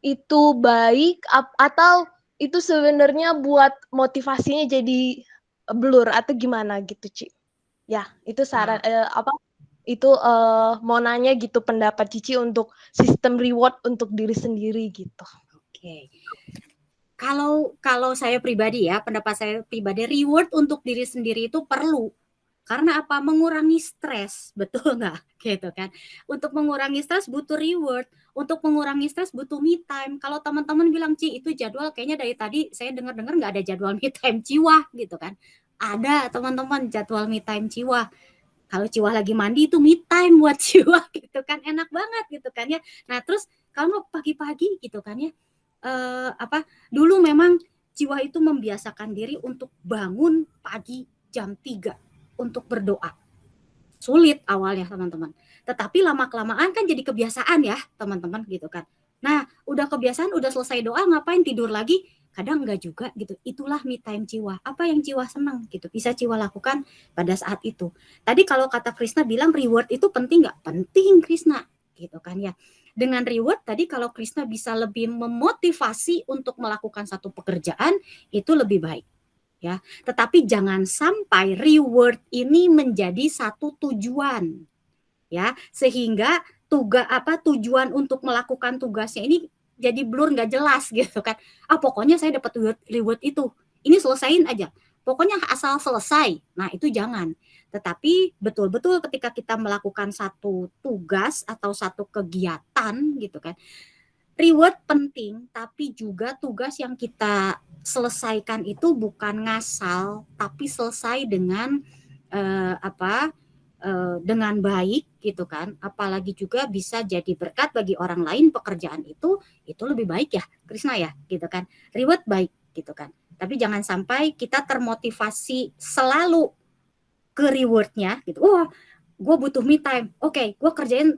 itu baik atau itu sebenarnya buat motivasinya jadi blur atau gimana gitu, Ci? Ya, itu saran mau nanya gitu pendapat Cici untuk sistem reward untuk diri sendiri gitu. Oke. Kalau saya pribadi ya, pendapat saya pribadi, reward untuk diri sendiri itu perlu. Karena apa? Mengurangi stres, betul nggak? Gitu kan. Untuk mengurangi stres butuh reward. Untuk mengurangi stres butuh me time. Kalau teman-teman bilang, Ci, itu jadwal kayaknya dari tadi saya dengar-dengar nggak ada jadwal me time Ciwah gitu kan. Ada teman-teman jadwal me time Ciwah. Kalau Ciwah lagi mandi itu me time buat Ciwah gitu kan. Enak banget gitu kan ya. Nah terus kalau pagi-pagi gitu kan ya. Dulu memang Ciwah itu membiasakan diri untuk bangun pagi jam 3 untuk berdoa. sulit awalnya teman-teman. Tetapi lama-kelamaan kan jadi kebiasaan ya teman-teman gitu kan. Nah udah kebiasaan, udah selesai doa ngapain tidur lagi? Kadang enggak juga gitu. Itulah me time Ciwa. Apa yang Ciwa senang gitu bisa Ciwa lakukan pada saat itu. Tadi kalau kata Krisna bilang reward itu penting nggak? Penting Krisna gitu kan ya. Dengan reward tadi kalau Krisna bisa lebih memotivasi untuk melakukan satu pekerjaan itu lebih baik. Ya, tetapi jangan sampai reward ini menjadi satu tujuan, ya, sehingga tujuan untuk melakukan tugasnya ini jadi blur nggak jelas gitu kan. Pokoknya saya dapat reward itu, ini selesain aja. Pokoknya asal selesai. Nah itu jangan. Tetapi betul-betul ketika kita melakukan satu tugas atau satu kegiatan gitu kan, reward penting, tapi juga tugas yang kita selesaikan itu bukan ngasal, tapi selesai dengan dengan baik gitu kan. Apalagi juga bisa jadi berkat bagi orang lain pekerjaan itu lebih baik ya, Krisna ya, gitu kan. Reward baik gitu kan. Tapi jangan sampai kita termotivasi selalu ke rewardnya gitu. Wah, gue butuh me time. Oke, gue kerjain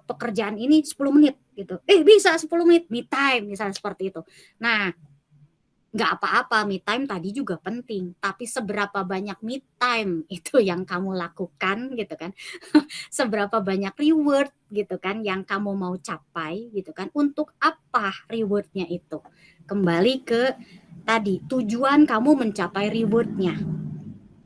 pekerjaan ini 10 menit gitu. Bisa 10 menit me time misalnya seperti itu. Nah, nggak apa-apa, me time tadi juga penting. Tapi seberapa banyak me time itu yang kamu lakukan gitu kan. Seberapa banyak reward gitu kan yang kamu mau capai gitu kan. Untuk apa rewardnya itu? Kembali ke tadi, tujuan kamu mencapai rewardnya.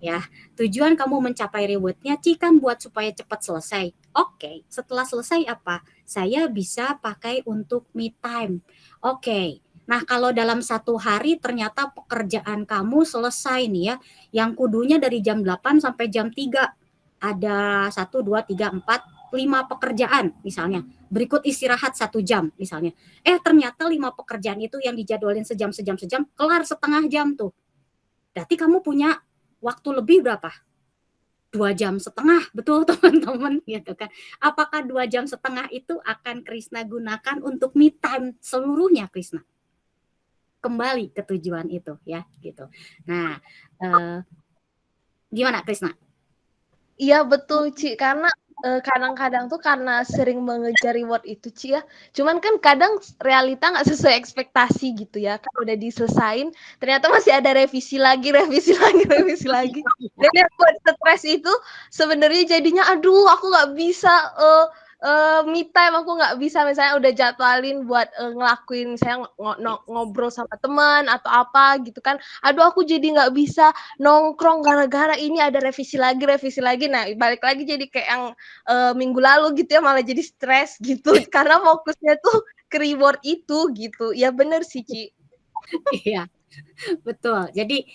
Ya, tujuan kamu mencapai rewardnya kan buat supaya cepat selesai. Oke, setelah selesai apa? Saya bisa pakai untuk me time. Oke, nah kalau dalam satu hari ternyata pekerjaan kamu selesai nih ya, yang kudunya dari jam 8 sampai jam 3. Ada 1, 2, 3, 4, 5 pekerjaan misalnya. Berikut istirahat 1 jam misalnya. Ternyata 5 pekerjaan itu yang dijadwalin sejam, kelar setengah jam tuh. Berarti kamu punya waktu lebih berapa? 2,5 jam, betul teman-teman gitu kan. Apakah 2,5 jam itu akan Krisna gunakan untuk me time seluruhnya Krisna? Kembali ke tujuan itu ya gitu. Nah, gimana Krisna? Iya betul Ci, karena kadang-kadang tuh karena sering mengejar reward itu Ci ya, cuman kan kadang realita nggak sesuai ekspektasi gitu ya, kan udah diselesain, ternyata masih ada revisi lagi, dan yang buat stres itu sebenarnya jadinya aduh aku nggak bisa me time, aku nggak bisa misalnya udah jadwalin buat ngelakuin misalnya ngobrol sama teman atau apa gitu kan, aduh aku jadi nggak bisa nongkrong gara-gara ini ada revisi lagi. Nah, balik lagi jadi kayak yang minggu lalu gitu ya, malah jadi stres gitu karena fokusnya tuh ke reward itu gitu. Ya bener sih, Ci. Iya, betul. Jadi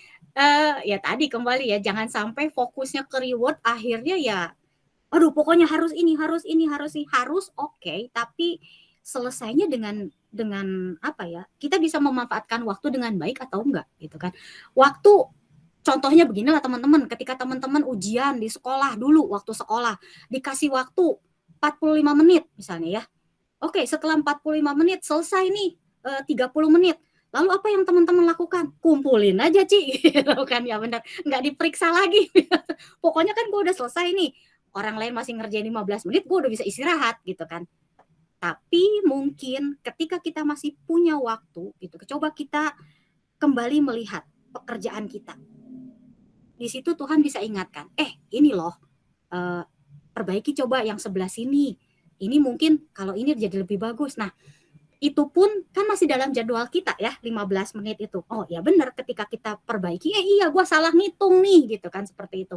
ya tadi kembali ya, jangan sampai fokusnya ke reward akhirnya ya aduh pokoknya harus ini, harus oke, tapi selesainya dengan apa ya? Kita bisa memanfaatkan waktu dengan baik atau enggak gitu kan. Waktu contohnya beginilah teman-teman, ketika teman-teman ujian di sekolah dulu, waktu sekolah dikasih waktu 45 menit misalnya ya. Oke, setelah 45 menit selesai nih 30 menit. Lalu apa yang teman-teman lakukan? Kumpulin aja Ci, gitu kan ya benar. Nggak diperiksa lagi. Pokoknya kan gue udah selesai nih. Orang lain masih ngerjain 15 menit, gue udah bisa istirahat gitu kan. Tapi mungkin ketika kita masih punya waktu gitu, coba kita kembali melihat pekerjaan kita. Di situ Tuhan bisa ingatkan, ini loh, perbaiki coba yang sebelah sini. Ini mungkin kalau ini jadi lebih bagus. Nah, itu pun kan masih dalam jadwal kita ya, 15 menit itu. Oh ya benar, ketika kita perbaiki, iya gue salah ngitung nih gitu kan, seperti itu.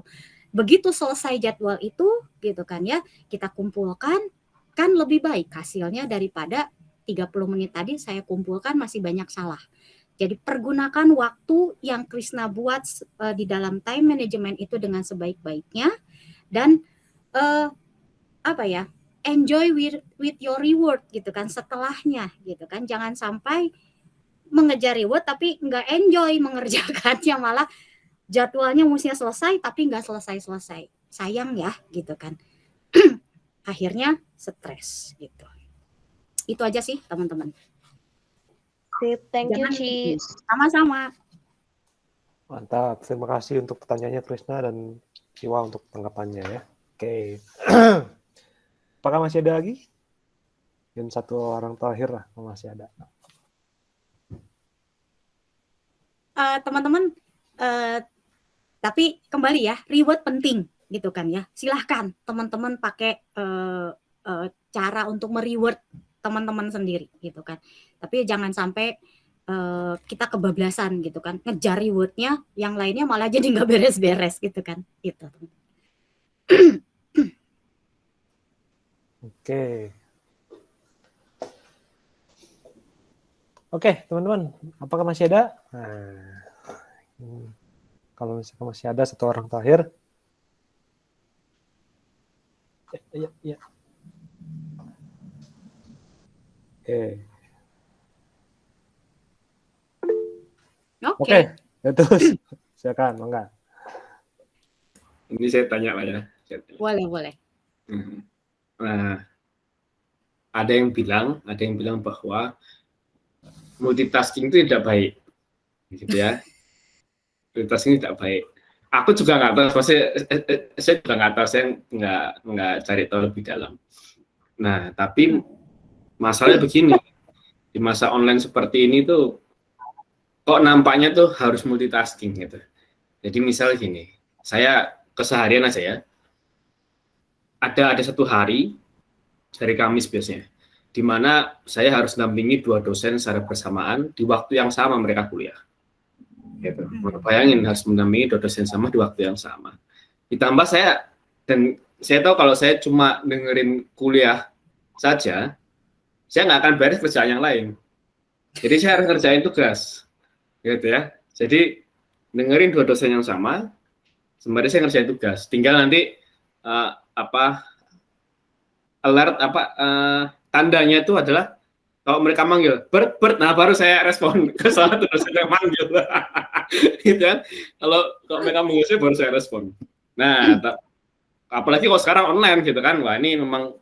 Begitu selesai jadwal itu gitu kan ya, kita kumpulkan, kan lebih baik hasilnya daripada 30 menit tadi saya kumpulkan masih banyak salah. Jadi pergunakan waktu yang Krisna buat di dalam time management itu dengan sebaik-baiknya, dan enjoy with your reward gitu kan setelahnya gitu kan. Jangan sampai mengejar reward tapi nggak enjoy mengerjakannya, malah jadwalnya mestinya selesai tapi nggak selesai. Sayang ya gitu kan. Akhirnya stres gitu. Itu aja sih teman-teman. Thank you Ci. Sama-sama. Mantap, terima kasih untuk pertanyaannya Krisna dan Ciwa untuk tanggapannya ya. Oke. Apakah masih ada lagi? Dan satu orang terakhir lah, kalau masih ada. Teman-teman, tapi kembali ya, reward penting gitu kan ya. Silahkan teman-teman pakai cara untuk mereward teman-teman sendiri gitu kan. Tapi jangan sampai kita kebablasan gitu kan, ngejar rewardnya, yang lainnya malah jadi nggak beres-beres gitu kan. Gitu. Oke. Oke, teman-teman, apakah masih ada? Nah, kalau misalkan masih ada satu orang terakhir. Ya. Oke, ya terus. Silakan, Mangga. Ini saya tanya lah ya. Boleh. Nah, ada yang bilang bahwa multitasking itu tidak baik, gitu ya. Multitasking tidak baik. Aku juga nggak tahu, saya juga nggak tahu, saya nggak cari tahu lebih dalam. Nah, tapi masalahnya begini, di masa online seperti ini tuh, kok nampaknya tuh harus multitasking gitu. Jadi misal gini, saya keseharian aja ya, ada satu hari, hari Kamis biasanya, di mana saya harus dampingi 2 dosen secara bersamaan di waktu yang sama mereka kuliah. Gitu. Bayangin harus mendampingi 2 dosen sama di waktu yang sama. Ditambah saya tahu kalau saya cuma dengerin kuliah saja, saya nggak akan beres kerjaan yang lain. Jadi saya harus ngerjain tugas, gitu ya. Jadi dengerin 2 dosen yang sama, sembari saya ngerjain tugas. Tinggal nanti tandanya itu adalah kalau mereka manggil Bert, nah baru saya respon ke salah satu dosen yang manggil. Gitu kan? Kalau mereka manggil saya baru saya respon. Nah, apalagi kalau sekarang online gitu kan, wah ini memang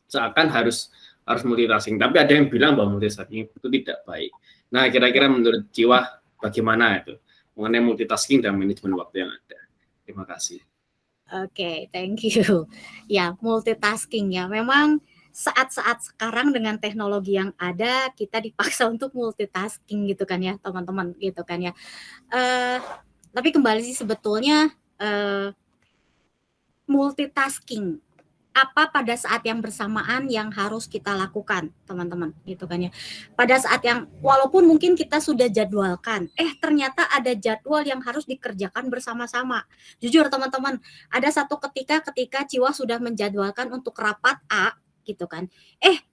seakan harus multitasking. Tapi ada yang bilang bahwa multitasking itu tidak baik. Nah, kira-kira menurut Jiwa bagaimana itu mengenai multitasking dan manajemen waktu yang ada? Terima kasih. Oke, thank you. Ya, multitasking ya. Memang saat-saat sekarang dengan teknologi yang ada, kita dipaksa untuk multitasking gitu kan ya, teman-teman gitu kan ya. Tapi kembali sih sebetulnya multitasking apa pada saat yang bersamaan yang harus kita lakukan, teman-teman, gitu kan ya. Pada saat yang walaupun mungkin kita sudah jadwalkan, ternyata ada jadwal yang harus dikerjakan bersama-sama. Jujur teman-teman, ada satu ketika Ciwa sudah menjadwalkan untuk rapat A, gitu kan.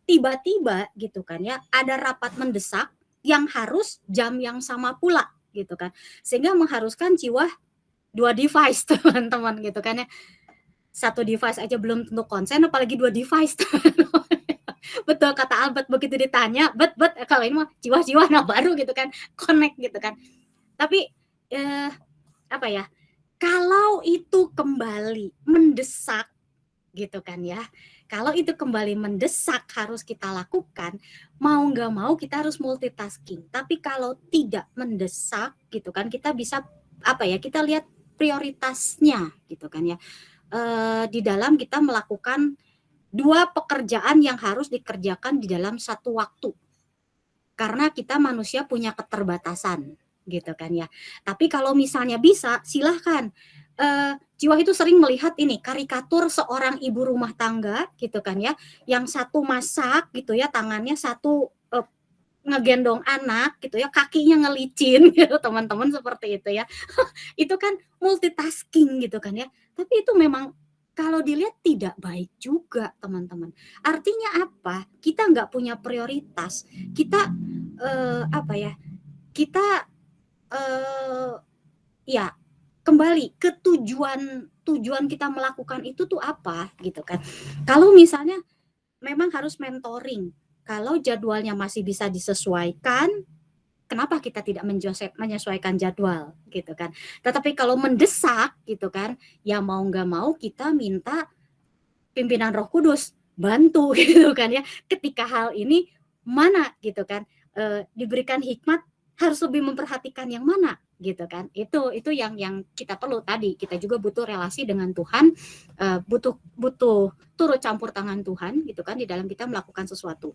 Tiba-tiba gitu kan ya, ada rapat mendesak yang harus jam yang sama pula, gitu kan. Sehingga mengharuskan Ciwa 2 device, teman-teman, gitu kan ya. 1 device aja belum tentu konsen, apalagi 2 device. Betul kata Albert, begitu ditanya, bet kalau ini mah jiwa-jiwa nah baru gitu kan, connect gitu kan. Tapi kalau itu kembali mendesak gitu kan ya, kalau itu kembali mendesak harus kita lakukan, mau nggak mau kita harus multitasking. Tapi kalau tidak mendesak gitu kan, kita bisa kita lihat prioritasnya gitu kan ya. Di dalam kita melakukan 2 pekerjaan yang harus dikerjakan di dalam satu waktu. Karena kita manusia punya keterbatasan gitu kan ya. Tapi kalau misalnya bisa, silahkan. Jiwa itu sering melihat ini karikatur seorang ibu rumah tangga gitu kan ya, yang satu masak gitu ya, tangannya satu ngegendong anak gitu ya, kakinya ngelicin gitu teman-teman, seperti itu ya. Itu kan multitasking gitu kan ya. Tapi itu memang kalau dilihat tidak baik juga teman-teman. Artinya apa? Kita nggak punya prioritas. Kita kembali ke tujuan kita melakukan itu tuh apa gitu kan. Kalau misalnya memang harus mentoring, kalau jadwalnya masih bisa disesuaikan, kenapa kita tidak menyesuaikan jadwal gitu kan. Tetapi kalau mendesak gitu kan, ya mau nggak mau kita minta pimpinan Roh Kudus bantu gitu kan ya. Ketika hal ini mana gitu kan diberikan hikmat, harus lebih memperhatikan yang mana gitu kan. Itu yang kita perlu tadi. Kita juga butuh relasi dengan Tuhan, butuh turut campur tangan Tuhan gitu kan di dalam kita melakukan sesuatu.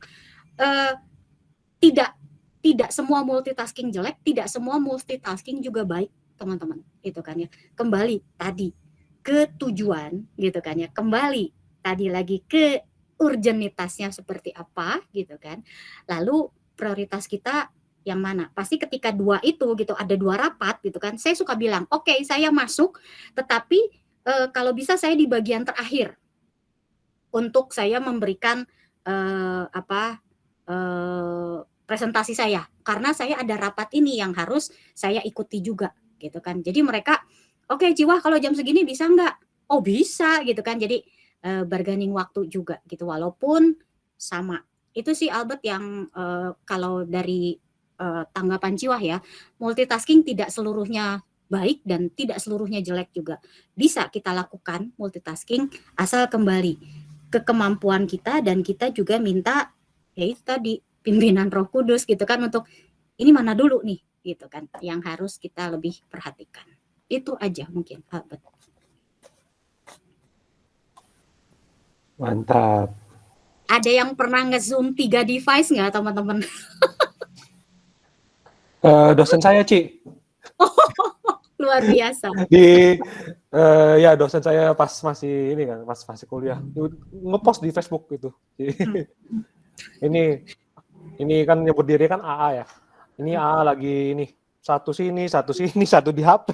Tidak semua multitasking jelek, tidak semua multitasking juga baik, teman-teman. Gitu kan ya. Kembali tadi ke tujuan gitu kan ya. Kembali tadi lagi ke urgenitasnya seperti apa gitu kan. Lalu prioritas kita yang mana? Pasti ketika dua itu gitu, ada dua rapat gitu kan, saya suka bilang, oke, saya masuk, tetapi kalau bisa saya di bagian terakhir untuk saya memberikan presentasi saya, karena saya ada rapat ini yang harus saya ikuti juga gitu kan. Jadi mereka, oke, Jiwa, kalau jam segini bisa nggak? Oh bisa gitu kan. Jadi bargaining waktu juga gitu, walaupun sama. Itu sih Albert yang kalau dari tanggapan Jiwa ya, multitasking tidak seluruhnya baik dan tidak seluruhnya jelek juga. Bisa kita lakukan multitasking asal kembali ke kemampuan kita, dan kita juga minta ya itu tadi pimpinan Roh Kudus gitu kan, untuk ini mana dulu nih gitu kan yang harus kita lebih perhatikan. Itu aja mungkin Albert. Mantap. Ada yang pernah nge-zoom 3 device nggak teman-teman? Dosen saya, Ci. Luar biasa. Ya dosen saya pas masih ini kan, pas masih kuliah, ngepost di Facebook gitu. Ini kan nyebut diri kan AA ya. Ini AA lagi ini satu sini, satu di HP.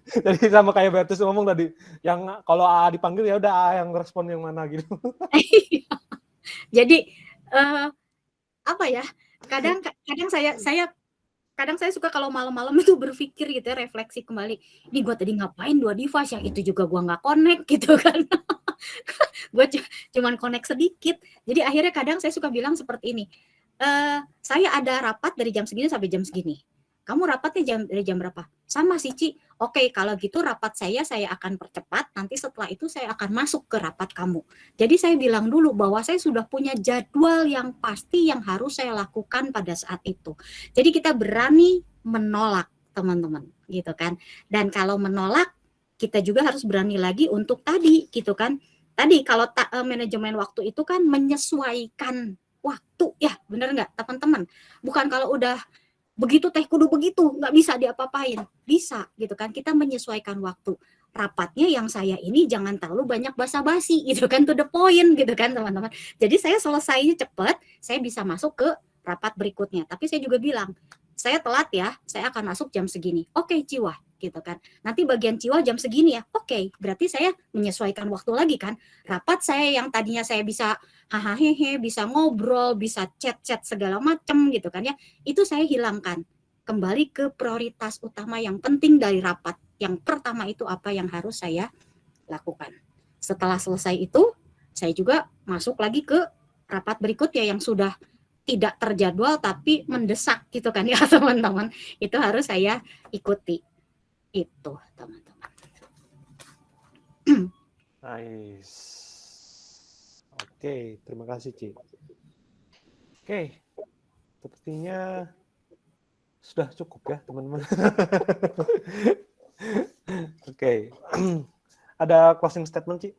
Jadi sama kayak Bertus ngomong tadi, yang kalau AA dipanggil ya udah AA yang respon yang mana gitu. Jadi apa ya? Kadang saya suka kalau malam-malam itu berpikir gitu ya, refleksi kembali. Ini gue tadi ngapain 2 device, yang itu juga gue nggak connect gitu kan. Gue cuman connect sedikit. Jadi akhirnya kadang saya suka bilang seperti ini. Saya ada rapat dari jam segini sampai jam segini. Kamu rapatnya dari jam berapa? Sama sih, Ci. Oke, kalau gitu rapat saya akan percepat. Nanti setelah itu saya akan masuk ke rapat kamu. Jadi saya bilang dulu bahwa saya sudah punya jadwal yang pasti yang harus saya lakukan pada saat itu. Jadi kita berani menolak, teman-teman, gitu kan. Dan kalau menolak, kita juga harus berani lagi untuk tadi, gitu kan. Tadi kalau manajemen waktu itu kan menyesuaikan waktu, ya benar nggak, teman-teman? Bukan kalau udah begitu teh kudu begitu, nggak bisa diapa-apain. Bisa gitu kan, kita menyesuaikan waktu. Rapatnya yang saya ini jangan terlalu banyak basa-basi gitu kan, to the point gitu kan teman-teman. Jadi saya selesainya cepat, saya bisa masuk ke rapat berikutnya. Tapi saya juga bilang, saya telat ya, saya akan masuk jam segini. Oke, Ciwa gitu kan. Nanti bagian Ciwa jam segini ya. Oke, berarti saya menyesuaikan waktu lagi kan. Rapat saya yang tadinya saya bisa hahaha, bisa ngobrol, bisa chat-chat segala macam gitu kan ya. Itu saya hilangkan. Kembali ke prioritas utama yang penting dari rapat. Yang pertama itu apa yang harus saya lakukan. Setelah selesai itu, saya juga masuk lagi ke rapat berikutnya yang sudah tidak terjadwal tapi mendesak gitu kan ya teman-teman. Itu harus saya ikuti. Itu teman-teman. Nice. Oke, terima kasih, Ci. Oke, sepertinya sudah cukup ya, teman-teman. Oke, ada closing statement, Ci?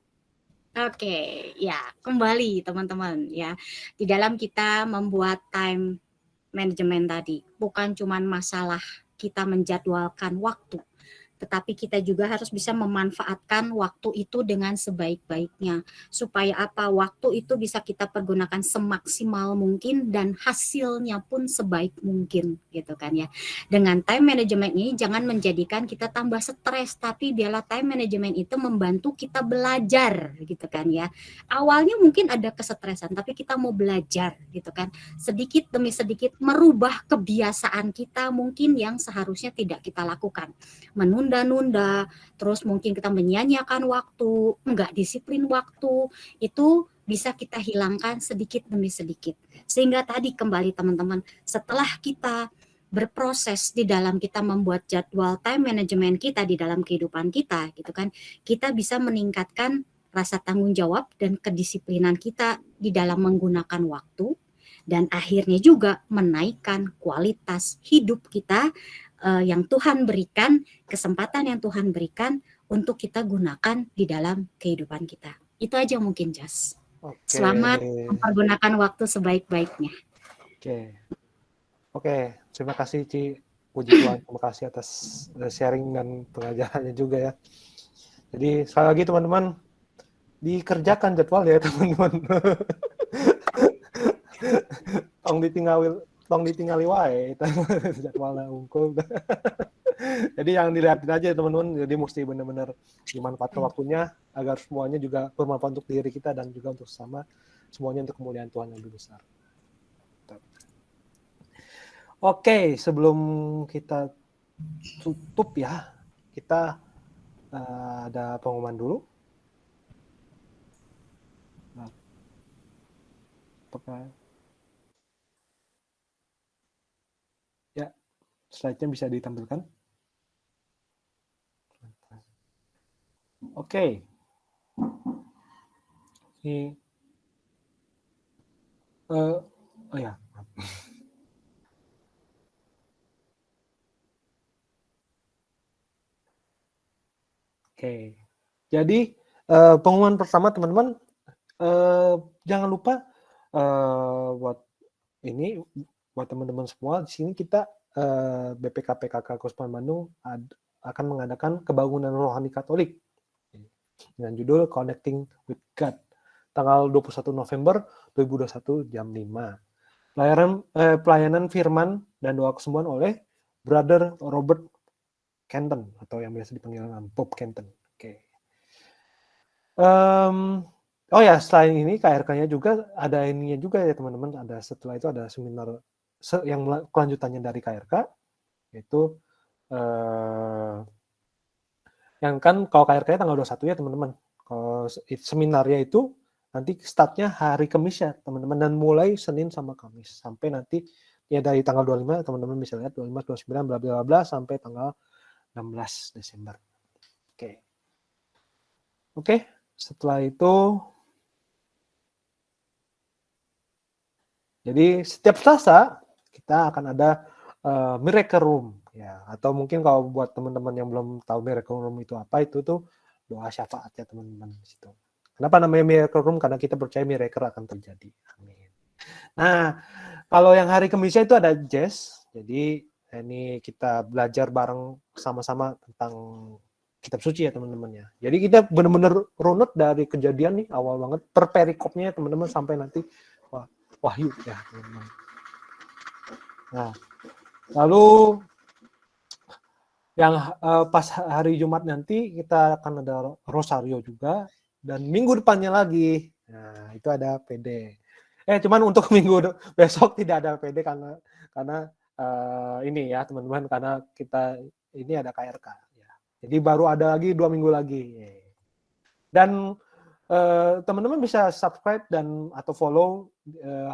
Oke, ya kembali teman-teman ya. Di dalam kita membuat time management tadi, bukan cuma masalah kita menjadwalkan waktu, tetapi kita juga harus bisa memanfaatkan waktu itu dengan sebaik-baiknya. Supaya apa? Waktu itu bisa kita pergunakan semaksimal mungkin dan hasilnya pun sebaik mungkin gitu kan ya. Dengan time management ini jangan menjadikan kita tambah stres, tapi biarlah time management itu membantu kita belajar gitu kan ya. Awalnya mungkin ada kesetresan, tapi kita mau belajar gitu kan. Sedikit demi sedikit merubah kebiasaan kita mungkin yang seharusnya tidak kita lakukan. Menunda-nunda, terus mungkin kita menyia-nyiakan waktu, enggak disiplin waktu, itu bisa kita hilangkan sedikit demi sedikit. Sehingga tadi kembali teman-teman, setelah kita berproses di dalam kita membuat jadwal time management kita di dalam kehidupan kita gitu kan, kita bisa meningkatkan rasa tanggung jawab dan kedisiplinan kita di dalam menggunakan waktu, dan akhirnya juga menaikkan kualitas hidup kita yang Tuhan berikan, kesempatan yang Tuhan berikan untuk kita gunakan di dalam kehidupan kita. Itu aja mungkin, Jas. Oke. Selamat mempergunakan waktu sebaik-baiknya. Oke. Terima kasih Ci. Puji Tuhan, terima kasih atas sharing dan pengajarannya juga ya. Jadi sekali lagi teman-teman, dikerjakan jadwal ya teman-teman. tong ditinggali wae jadwalnya unggul. Jadi yang dilihatin aja teman-teman, jadi mesti benar-benar dimanfaatkan waktunya agar semuanya juga bermanfaat untuk diri kita dan juga untuk sesama, semuanya untuk kemuliaan Tuhan yang lebih besar. Oke, sebelum kita tutup ya, kita ada pengumuman dulu. Ya, slide-nya bisa ditampilkan. Oke. Ini oh ya. Oke. Jadi pengumuman pertama teman-teman, jangan lupa buat teman-teman semua, di sini kita BPK PKK Kusman Bandung akan mengadakan kebangunan rohani Katolik dengan judul Connecting with God tanggal 21 November 2021 jam 5. Pelayanan firman dan doa kesembuhan oleh Brother Robert Kenton atau yang biasa dipanggil Bob Kenton. Oke. Oh ya, selain ini KRK-nya juga ada ininya juga ya teman-teman. Setelah itu ada seminar yang kelanjutannya dari KRK, yaitu yang kan kalau KRK-nya tanggal 21 ya teman-teman. Kalau seminarnya itu nanti startnya hari Kamis ya teman-teman, dan mulai Senin sama Kamis sampai nanti ya dari tanggal 25 teman-teman bisa lihat 25, 29 bla bla bla sampai tanggal 16 Desember. Oke. Setelah itu jadi setiap Selasa kita akan ada Miracle Room ya, atau mungkin kalau buat teman-teman yang belum tahu Miracle Room itu apa, itu tuh doa syafaat ya teman-teman di situ. Kenapa namanya Miracle Room? Karena kita percaya miracle akan terjadi. Amin. Nah, kalau yang hari Kamisnya itu ada jazz. Jadi ini kita belajar bareng sama-sama tentang kitab suci ya teman-teman ya. Jadi kita benar-benar runut dari kejadian nih awal banget per perikopnya ya teman-teman sampai nanti Wahyu ya teman-teman. Nah, lalu yang pas hari Jumat nanti kita akan ada Rosario juga, dan minggu depannya lagi. Nah, itu ada PD. Cuman untuk minggu besok tidak ada PD karena ini ya teman-teman, karena kita ini ada KRK ya. Jadi baru ada lagi 2 minggu lagi. Dan teman-teman bisa subscribe dan atau follow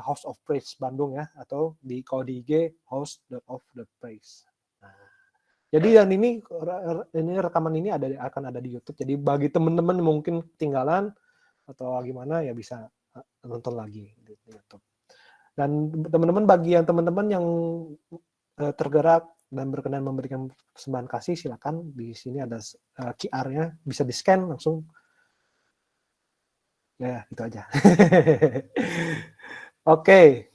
House of Praise Bandung ya, atau di IG house.of.praise. Nah, jadi dan ini rekaman ini akan ada di YouTube. Jadi bagi teman-teman mungkin ketinggalan atau gimana ya bisa nonton lagi di YouTube. Dan teman-teman bagi yang teman-teman yang tergerak dan berkenan memberikan persembahan kasih, silakan di sini ada QR-nya, bisa di-scan langsung. Ya, itu aja. Oke.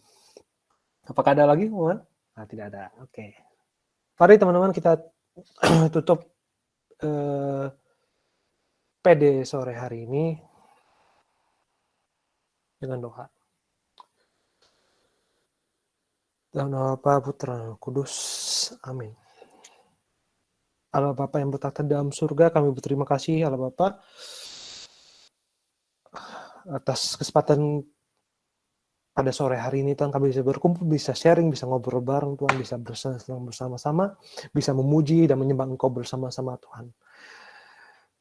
Apakah ada lagi, Muhammad? Nah, tidak ada. Oke. Mari teman-teman kita tutup PD sore hari ini dengan doa. Dalam nama Bapa, Putra, Kudus. Amin. Allah Bapa yang bertata dalam surga, kami berterima kasih Allah Bapa atas kesempatan pada sore hari ini Tuhan, kami bisa berkumpul, bisa sharing, bisa ngobrol bareng Tuhan, bisa bersenang-senang bersama-sama, bisa memuji dan menyembah Engkau bersama-sama Tuhan.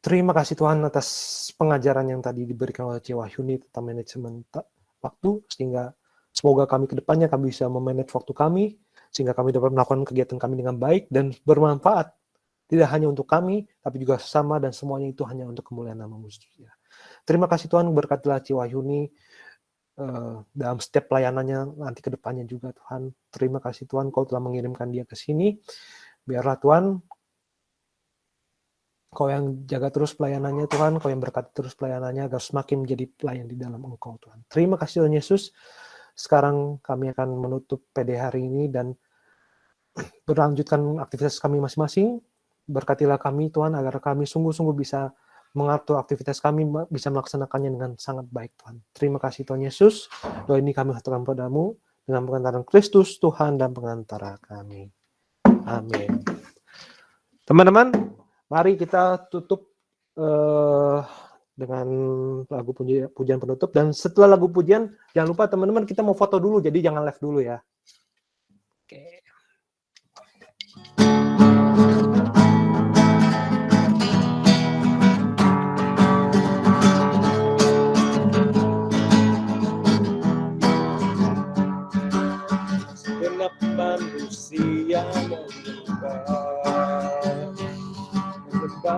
Terima kasih Tuhan atas pengajaran yang tadi diberikan oleh Ci Wahyuni tentang manajemen waktu, sehingga semoga kami ke depannya kami bisa memanage waktu kami, sehingga kami dapat melakukan kegiatan kami dengan baik dan bermanfaat, tidak hanya untuk kami, tapi juga sesama, dan semuanya itu hanya untuk kemuliaan nama-Mu. Terima kasih Tuhan, berkatilah Ci Wahyuni dalam setiap pelayanannya nanti ke depannya juga Tuhan. Terima kasih Tuhan, Kau telah mengirimkan dia ke sini Biarlah Tuhan, Kau yang jaga terus pelayanannya Tuhan, Kau yang berkati terus pelayanannya agar semakin menjadi pelayan di dalam Engkau Tuhan. Terima kasih Tuhan Yesus. Sekarang kami akan menutup PD hari ini dan berlanjutkan aktivitas kami masing-masing. Berkatilah kami Tuhan agar kami sungguh-sungguh bisa mengatur aktivitas kami, bisa melaksanakannya dengan sangat baik Tuhan. Terima kasih Tuhan Yesus. Doa ini kami haturkan padamu dengan pengantaran Kristus Tuhan dan pengantara kami. Amin. Teman-teman, mari kita tutup dengan lagu pujian penutup. Dan setelah lagu pujian, jangan lupa teman-teman kita mau foto dulu, jadi jangan live dulu ya. Oke. Segenap manusia menyembah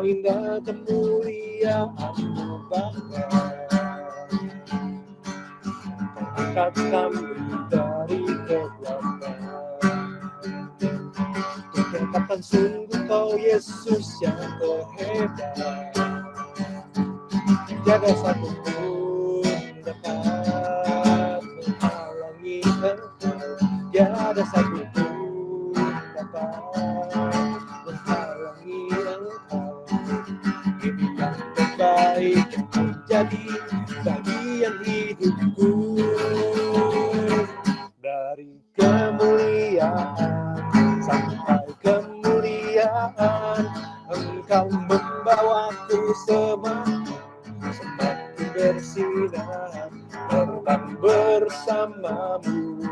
indah kemuliaan-Mu Bapa. Angkat kami dari kegelapan, katakan sungguh Kau Yesus yang terhebat. Tiada satu pun dapat menghalangi Engkau, tiada satu pun dapat menghalangi Engkau. Ini yang terbaik yang menjadi bagian hidupku. Dari kemuliaan sampai kemuliaan, Engkau membawaku semakin bersinar. Terbang bersamamu,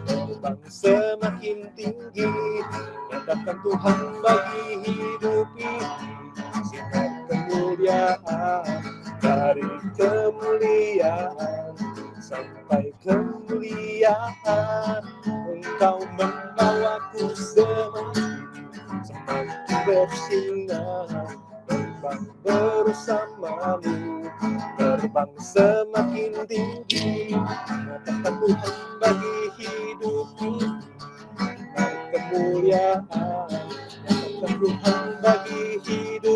terbang semakin tinggi. Nyatakan Tuhan bagi hidup ini sinar kemuliaan. Dari kemuliaan sampai kemuliaan, Engkau membawaku semakin bersinar. Terbang bersamamu, terbang semakin tinggi. Nyatakan Tuhan bagi hidup ini kemuliaan. Nyatakan Tuhan bagi hidup